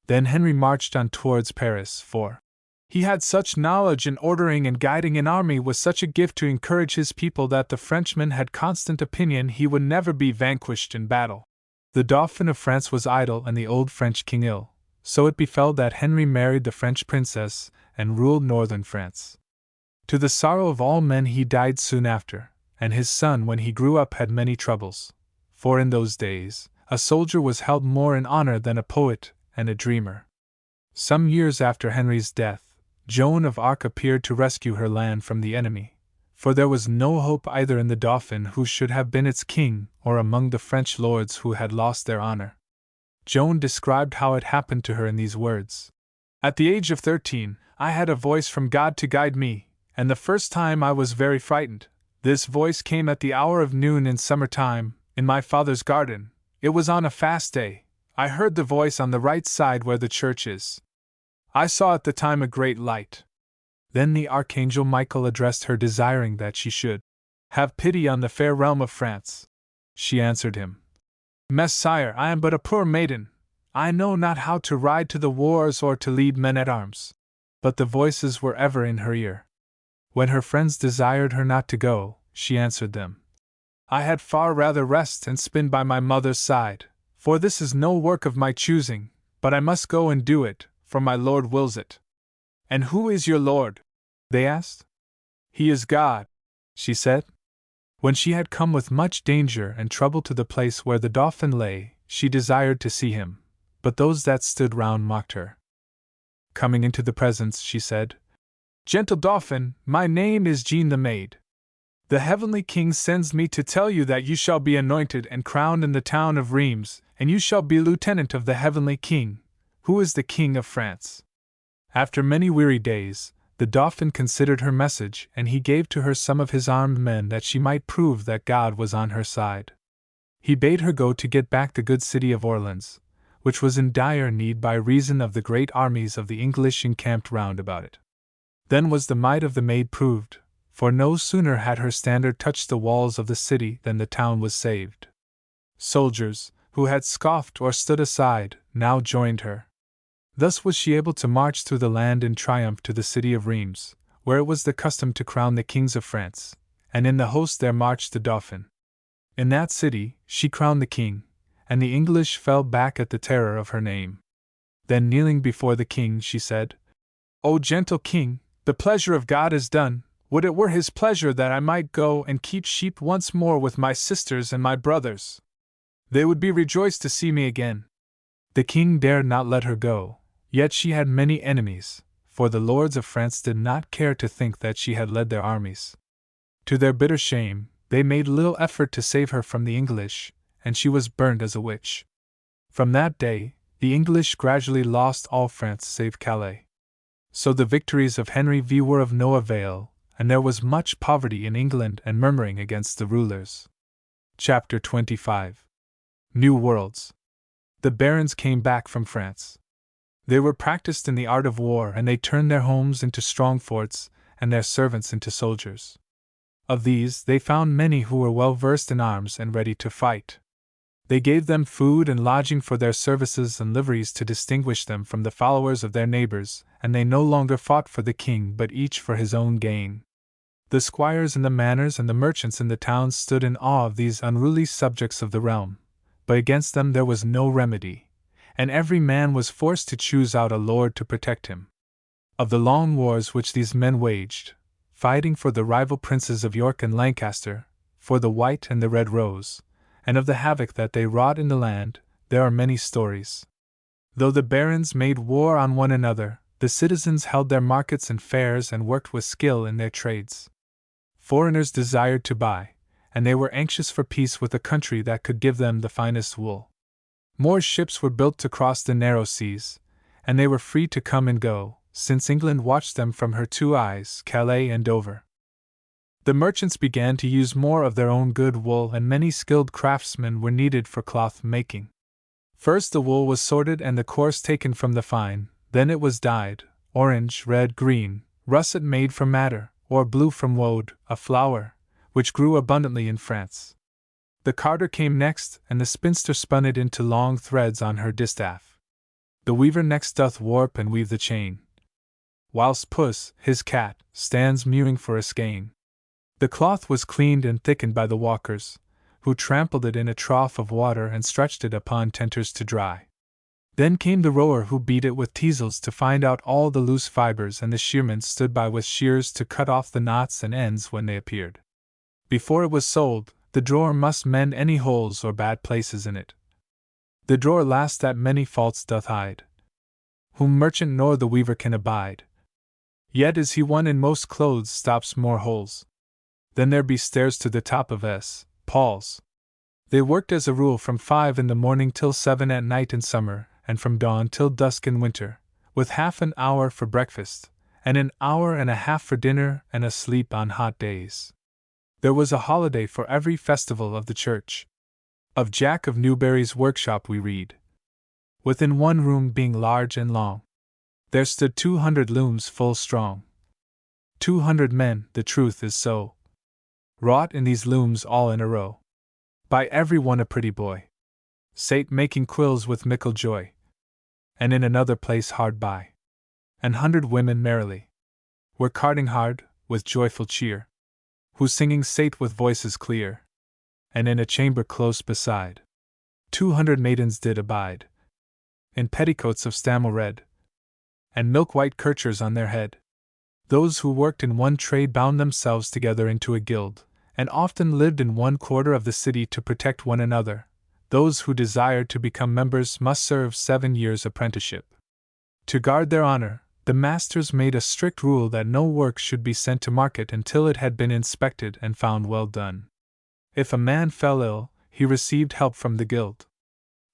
Then Henry marched on towards Paris, for He had such knowledge in ordering and guiding an army with such a gift to encourage his people that the Frenchman had constant opinion he would never be vanquished in battle. The Dauphin of France was idle and the old French king ill, so it befell that Henry married the French princess and ruled northern France. To the sorrow of all men he died soon after, and his son when he grew up had many troubles, for in those days a soldier was held more in honor than a poet and a dreamer. Some years after Henry's death, Joan of Arc appeared to rescue her land from the enemy, for there was no hope either in the Dauphin who should have been its king or among the French lords who had lost their honor. Joan described how it happened to her in these words. At the age of 13, I had a voice from God to guide me, and the first time I was very frightened. This voice came at the hour of noon in summertime, in my father's garden. It was on a fast day. I heard the voice on the right side where the church is. I saw at the time a great light. Then the Archangel Michael addressed her, desiring that she should have pity on the fair realm of France. She answered him, Messire, I am but a poor maiden. I know not how to ride to the wars or to lead men at arms. But the voices were ever in her ear. When her friends desired her not to go, she answered them, I had far rather rest and spin by my mother's side, for this is no work of my choosing, but I must go and do it, for my Lord wills it. And who is your Lord? They asked. He is God, she said. When she had come with much danger and trouble to the place where the Dauphin lay, she desired to see him, but those that stood round mocked her. Coming into the presence, she said, Gentle Dauphin, my name is Jean the Maid. The heavenly King sends me to tell you that you shall be anointed and crowned in the town of Reims, and you shall be lieutenant of the heavenly King, who is the King of France. After many weary days, the Dauphin considered her message, and he gave to her some of his armed men that she might prove that God was on her side. He bade her go to get back the good city of Orleans, which was in dire need by reason of the great armies of the English encamped round about it. Then was the might of the maid proved, for no sooner had her standard touched the walls of the city than the town was saved. Soldiers, who had scoffed or stood aside, now joined her. Thus was she able to march through the land in triumph to the city of Reims, where it was the custom to crown the kings of France, and in the host there marched the Dauphin. In that city she crowned the king, and the English fell back at the terror of her name. Then kneeling before the king she said, O gentle king, the pleasure of God is done. Would it were his pleasure that I might go and keep sheep once more with my sisters and my brothers. They would be rejoiced to see me again. The king dared not let her go, yet she had many enemies, for the lords of France did not care to think that she had led their armies. To their bitter shame, they made little effort to save her from the English, and she was burned as a witch. From that day, the English gradually lost all France save Calais. So the victories of Henry V were of no avail, and there was much poverty in England and murmuring against the rulers. Chapter 25. New Worlds. The barons came back from France. They were practiced in the art of war, and they turned their homes into strong forts, and their servants into soldiers. Of these they found many who were well versed in arms and ready to fight. They gave them food and lodging for their services and liveries to distinguish them from the followers of their neighbors, and they no longer fought for the king but each for his own gain. The squires in the manors and the merchants in the towns stood in awe of these unruly subjects of the realm, but against them there was no remedy, and every man was forced to choose out a lord to protect him. Of the long wars which these men waged, fighting for the rival princes of York and Lancaster, for the White and the Red Rose, and of the havoc that they wrought in the land, there are many stories. Though the barons made war on one another, the citizens held their markets and fairs and worked with skill in their trades. Foreigners desired to buy, and they were anxious for peace with a country that could give them the finest wool. More ships were built to cross the narrow seas, and they were free to come and go, since England watched them from her two eyes, Calais and Dover. The merchants began to use more of their own good wool, and many skilled craftsmen were needed for cloth making. First the wool was sorted and the coarse taken from the fine, then it was dyed, orange, red, green, russet made from madder, or blue from woad, a flower, which grew abundantly in France. The carder came next, and the spinster spun it into long threads on her distaff. The weaver next doth warp and weave the chain. whilst Puss, his cat, stands mewing for a skein. The cloth was cleaned and thickened by the walkers, who trampled it in a trough of water and stretched it upon tenters to dry. Then came the rower who beat it with teazels to find out all the loose fibers, and the shearman stood by with shears to cut off the knots and ends when they appeared. Before it was sold, the drawer must mend any holes or bad places in it. The drawer last that many faults doth hide, whom merchant nor the weaver can abide. Yet is he one in most clothes stops more holes. Then there be stairs to the top of Paul's. They worked as a rule from 5 in the morning till 7 at night in summer, and from dawn till dusk in winter, with half an hour for breakfast, and an hour and a half for dinner, and a sleep on hot days. There was a holiday for every festival of the church. Of Jack of Newbury's workshop we read. Within one room being large and long, there stood 200 looms full strong. 200 men, the truth is so, wrought in these looms all in a row. By every one a pretty boy sate making quills with mickle joy. And in another place hard by, 100 women merrily were carding hard, with joyful cheer, whose singing sate with voices clear. And in a chamber close beside, 200 maidens did abide, in petticoats of stamel red, and milk-white kerchers on their head. Those who worked in one trade bound themselves together into a guild, and often lived in one quarter of the city to protect one another. Those who desired to become members must serve 7 years' apprenticeship. To guard their honor, the masters made a strict rule that no work should be sent to market until it had been inspected and found well done. If a man fell ill, he received help from the guild.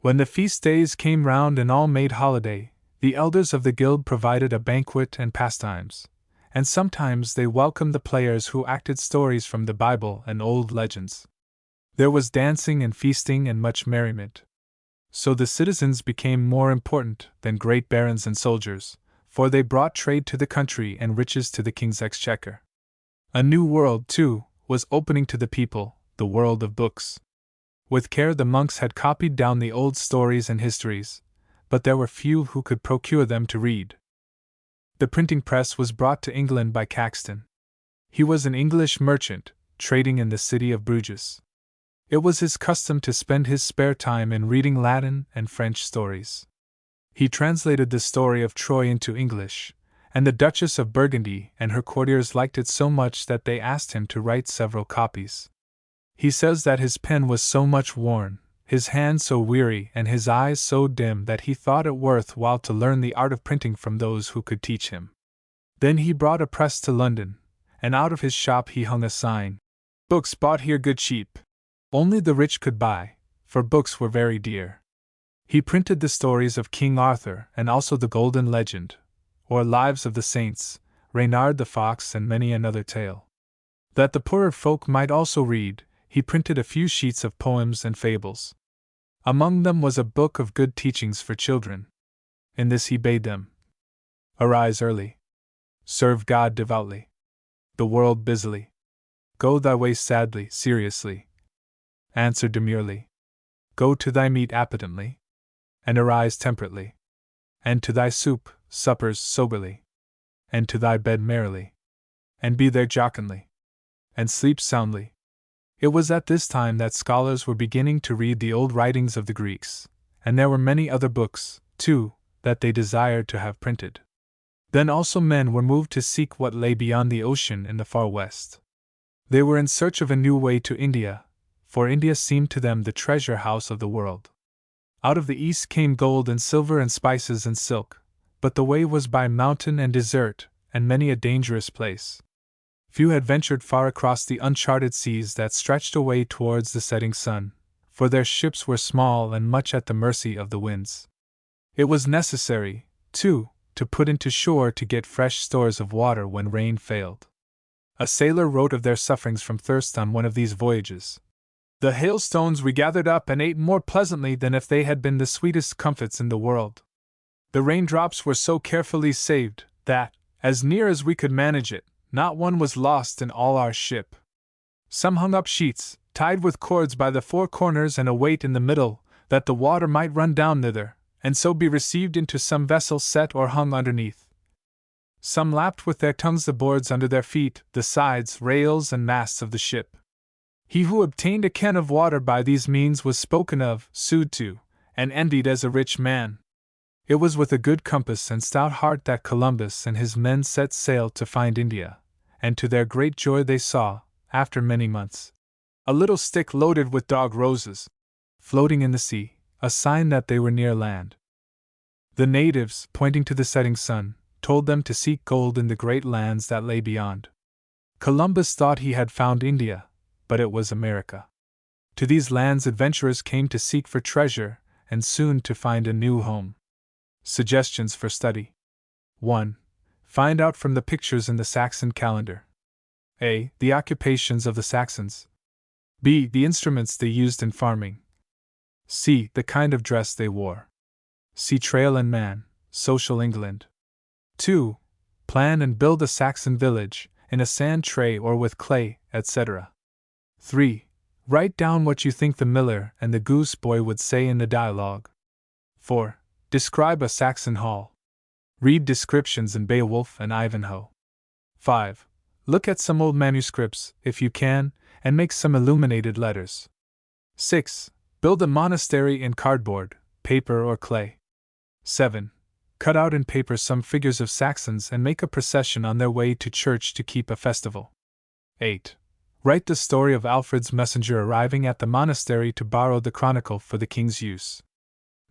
When the feast days came round and all made holiday, the elders of the guild provided a banquet and pastimes, and sometimes they welcomed the players who acted stories from the Bible and old legends. There was dancing and feasting and much merriment. So the citizens became more important than great barons and soldiers, for they brought trade to the country and riches to the king's exchequer. A new world, too, was opening to the people, the world of books. With care the monks had copied down the old stories and histories, but there were few who could procure them to read. The printing press was brought to England by Caxton. He was an English merchant, trading in the city of Bruges. It was his custom to spend his spare time in reading Latin and French stories. He translated the story of Troy into English, and the Duchess of Burgundy and her courtiers liked it so much that they asked him to write several copies. He says that his pen was so much worn, his hand so weary, and his eyes so dim that he thought it worth while to learn the art of printing from those who could teach him. Then he brought a press to London, and out of his shop he hung a sign: "Books bought here good cheap." Only the rich could buy, for books were very dear. He printed the stories of King Arthur and also the Golden Legend, or Lives of the Saints, Reynard the Fox, and many another tale. That the poorer folk might also read, he printed a few sheets of poems and fables. Among them was a book of good teachings for children. In this he bade them arise early, serve God devoutly, the world busily, go thy way sadly, seriously, answer demurely, go to thy meat appetently, and arise temperately, and to thy suppers soberly, and to thy bed merrily, and be there jocundly, and sleep soundly. It was at this time that scholars were beginning to read the old writings of the Greeks, and there were many other books, too, that they desired to have printed. Then also men were moved to seek what lay beyond the ocean in the far west. They were in search of a new way to India, for India seemed to them the treasure house of the world. Out of the east came gold and silver and spices and silk, but the way was by mountain and desert, and many a dangerous place. Few had ventured far across the uncharted seas that stretched away towards the setting sun, for their ships were small and much at the mercy of the winds. It was necessary, too, to put into shore to get fresh stores of water when rain failed. A sailor wrote of their sufferings from thirst on one of these voyages. "The hailstones we gathered up and ate more pleasantly than if they had been the sweetest comfits in the world. The raindrops were so carefully saved that, as near as we could manage it, not one was lost in all our ship. Some hung up sheets, tied with cords by the four corners and a weight in the middle, that the water might run down thither, and so be received into some vessel set or hung underneath. Some lapped with their tongues the boards under their feet, the sides, rails, and masts of the ship. He who obtained a can of water by these means was spoken of, sued to, and envied as a rich man. It was with a good compass and stout heart that Columbus and his men set sail to find India, and to their great joy they saw, after many months, a little stick loaded with dog roses, floating in the sea, a sign that they were near land. The natives, pointing to the setting sun, told them to seek gold in the great lands that lay beyond. Columbus thought he had found India, but it was America. To these lands adventurers came to seek for treasure, and soon to find a new home. Suggestions for study. 1. Find out from the pictures in the Saxon calendar. A. The occupations of the Saxons. B. The instruments they used in farming. C. The kind of dress they wore. C. Trail and Man, Social England. 2. Plan and build a Saxon village, in a sand tray or with clay, etc. 3. Write down what you think the miller and the goose boy would say in the dialogue. 4. Describe a Saxon hall. Read descriptions in Beowulf and Ivanhoe. 5. Look at some old manuscripts, if you can, and make some illuminated letters. 6. Build a monastery in cardboard, paper, or clay. 7. Cut out in paper some figures of Saxons and make a procession on their way to church to keep a festival. 8. Write the story of Alfred's messenger arriving at the monastery to borrow the chronicle for the king's use.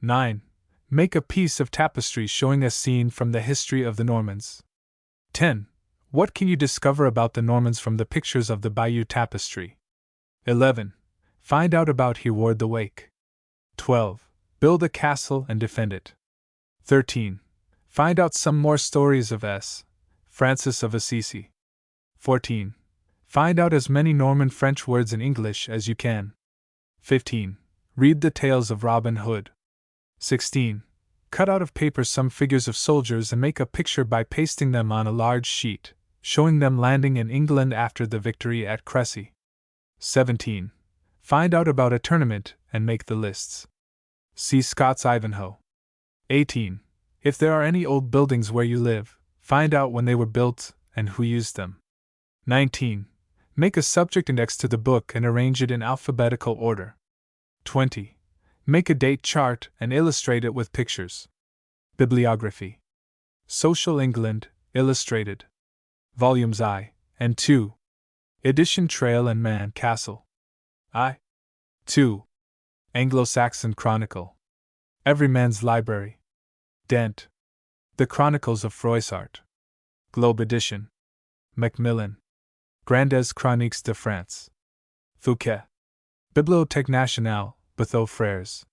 9. Make a piece of tapestry showing a scene from the history of the Normans. 10. What can you discover about the Normans from the pictures of the Bayeux Tapestry? 11. Find out about Hereward the Wake. 12. Build a castle and defend it. 13. Find out some more stories of S. Francis of Assisi. 14. Find out as many Norman French words in English as you can. 15. Read the tales of Robin Hood. 16. Cut out of paper some figures of soldiers and make a picture by pasting them on a large sheet, showing them landing in England after the victory at Crécy. 17. Find out about a tournament and make the lists. See Scott's Ivanhoe. 18. If there are any old buildings where you live, find out when they were built and who used them. 19. Make a subject index to the book and arrange it in alphabetical order. 20. Make a date chart and illustrate it with pictures. Bibliography. Social England, Illustrated. Volumes I and II. Edition Trail and Man Castle. I. 2. Anglo-Saxon Chronicle. Everyman's Library. Dent. The Chronicles of Froissart. Globe Edition. Macmillan. Grandes Chroniques de France. Fouquet. Bibliothèque Nationale, Bateau Frères.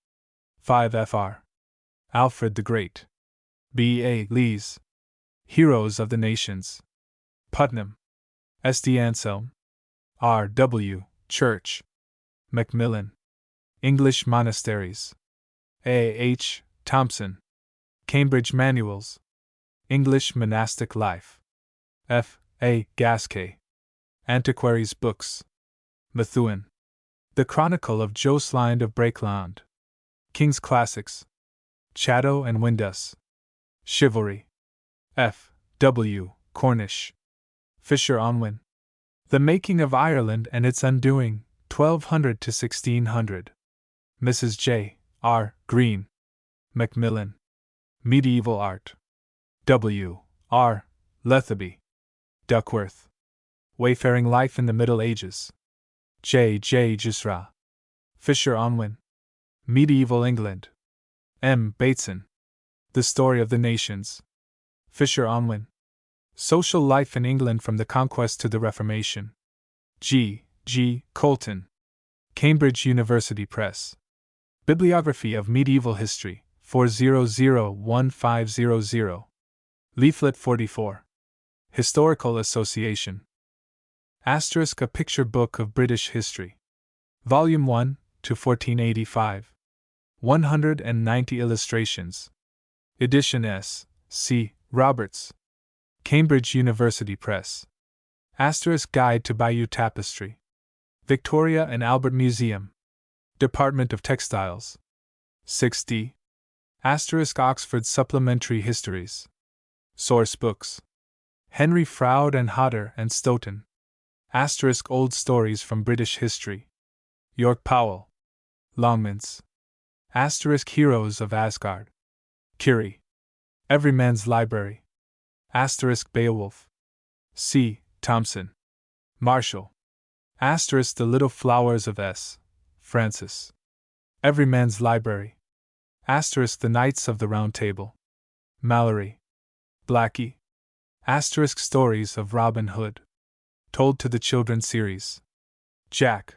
5 Fr. Alfred the Great. B. A. Lees. Heroes of the Nations. Putnam. S. D. Anselm. R. W. Church. Macmillan. English Monasteries. A. H. Thompson. Cambridge Manuals. English Monastic Life. F. A. Gasquet. Antiquaries' Books. Methuen. The Chronicle of Jocelyn of Brakeland. King's Classics. Chatto and Windus. Chivalry. F. W. Cornish. Fisher Unwin. The Making of Ireland and Its Undoing, 1200 to 1600. Mrs. J. R. Green. Macmillan. Medieval Art. W. R. Letheby. Duckworth. Wayfaring Life in the Middle Ages. J. J. Gisra. Fisher Unwin. Medieval England. M. Bateson. The Story of the Nations. Fisher Unwin. Social Life in England from the Conquest to the Reformation. G. G. Colton. Cambridge University Press. Bibliography of Medieval History, 4001500. Leaflet 44. Historical Association. Asterisk A Picture Book of British History. Volume 1, to 1485. 190 illustrations. Edition S. C. Roberts. Cambridge University Press. Asterisk Guide to Bayeux Tapestry. Victoria and Albert Museum. Department of Textiles. 6D. Asterisk Oxford Supplementary Histories. Source Books. Henry Froude and Hodder and Stoughton. Asterisk old stories from British history. York Powell. Longmans. Asterisk heroes of Asgard. Curie. Everyman's Library. Asterisk Beowulf. C. Thompson. Marshall. Asterisk The Little Flowers of S. Francis. Everyman's Library. Asterisk The Knights of the Round Table. Mallory. Blackie. Asterisk Stories of Robin Hood. Told to the Children series. Jack.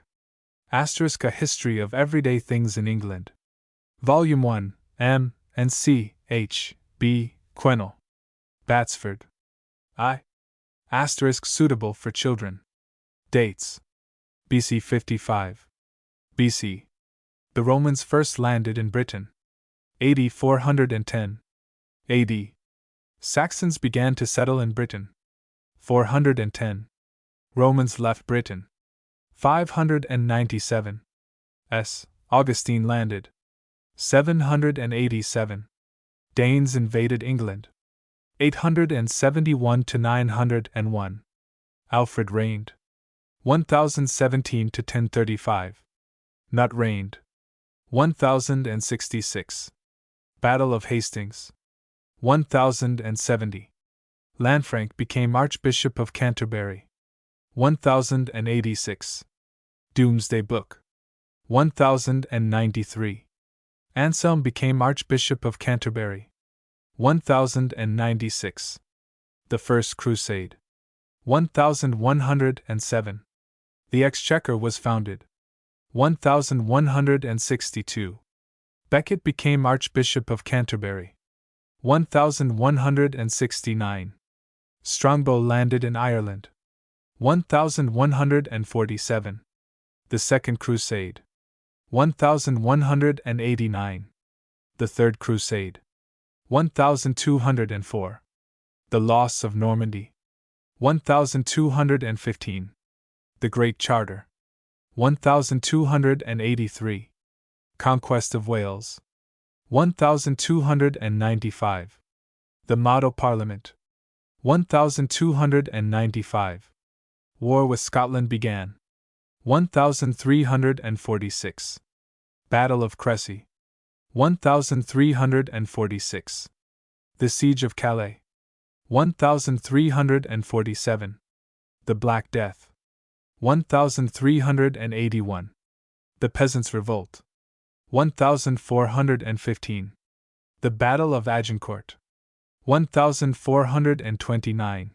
Asterisk A History of Everyday Things in England. Volume 1, M. and C. H. B. Quennell. Batsford. I. Asterisk Suitable for Children. Dates. BC 55. BC. The Romans first landed in Britain. AD 410. AD. Saxons began to settle in Britain. 410. Romans left Britain. 597. S. Augustine landed. 787. Danes invaded England. 871 to 901. Alfred reigned. 1017 to 1035. Nut reigned. 1066. Battle of Hastings. 1070. Lanfranc became Archbishop of Canterbury. 1086. Doomsday Book. 1093. Anselm became Archbishop of Canterbury. 1096. The First Crusade. 1107. The Exchequer was founded. 1162. Becket became Archbishop of Canterbury. 1169. Strongbow landed in Ireland. 1147. The Second Crusade. 1189. The Third Crusade. 1204. The Loss of Normandy. 1215. The Great Charter. 1283. Conquest of Wales. 1295. The Model Parliament. 1295. War with Scotland began. 1346. Battle of Crécy. 1346. The Siege of Calais. 1347. The Black Death. 1381. The Peasants' Revolt. 1415. The Battle of Agincourt. 1429.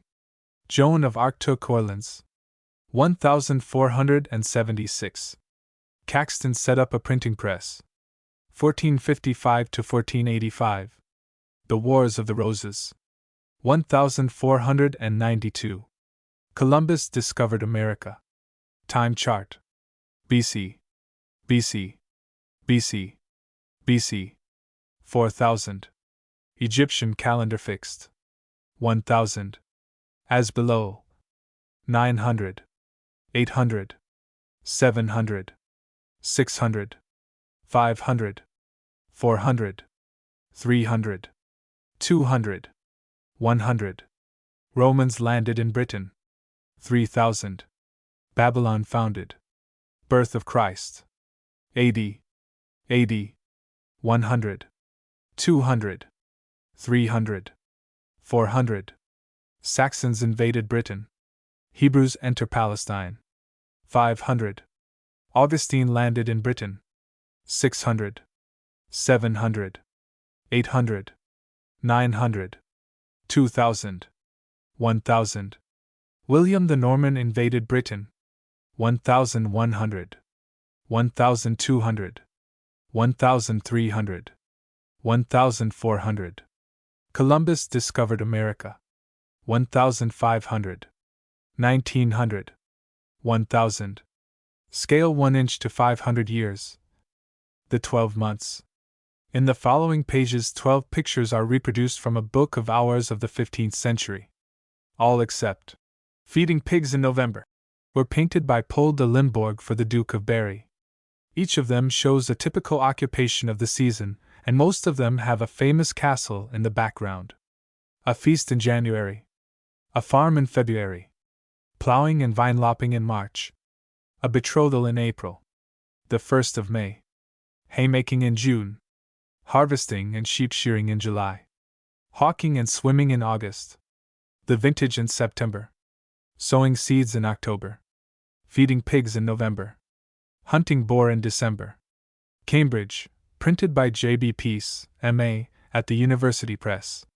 Joan of Arc took Orleans. 1476. Caxton set up a printing press. 1455 to 1485. The Wars of the Roses. 1492. Columbus discovered America. Time chart. BC. BC. BC. BC. 4000. Egyptian calendar fixed. 1000. As below. 900. 800. 700. 600. 500. 400. 300. 200. 100. Romans landed in Britain. 3000. Babylon founded. Birth of Christ. AD. AD. 100. 200. 300. 400. Saxons invaded Britain. Hebrews enter Palestine. 500. Augustine landed in Britain. 600. 700. 800. 900. 2000. 1000. William the Norman invaded Britain. 1100. 1200. 1300. 1400. Columbus discovered America. 1500. 1900. 1000. Scale 1 inch to 500 years. The 12 months. In the following pages, 12 pictures are reproduced from a book of hours of the 15th century. All except Feeding Pigs in November were painted by Paul de Limbourg for the Duke of Berry. Each of them shows a typical occupation of the season, and most of them have a famous castle in the background. A Feast in January. A farm in February. Plowing and vine lopping in March. A betrothal in April. The 1st of May. Haymaking in June. Harvesting and sheep shearing in July. Hawking and swimming in August. The vintage in September. Sowing seeds in October. Feeding pigs in November. Hunting boar in December. Cambridge, printed by J.B. Peace, M.A., at the University Press.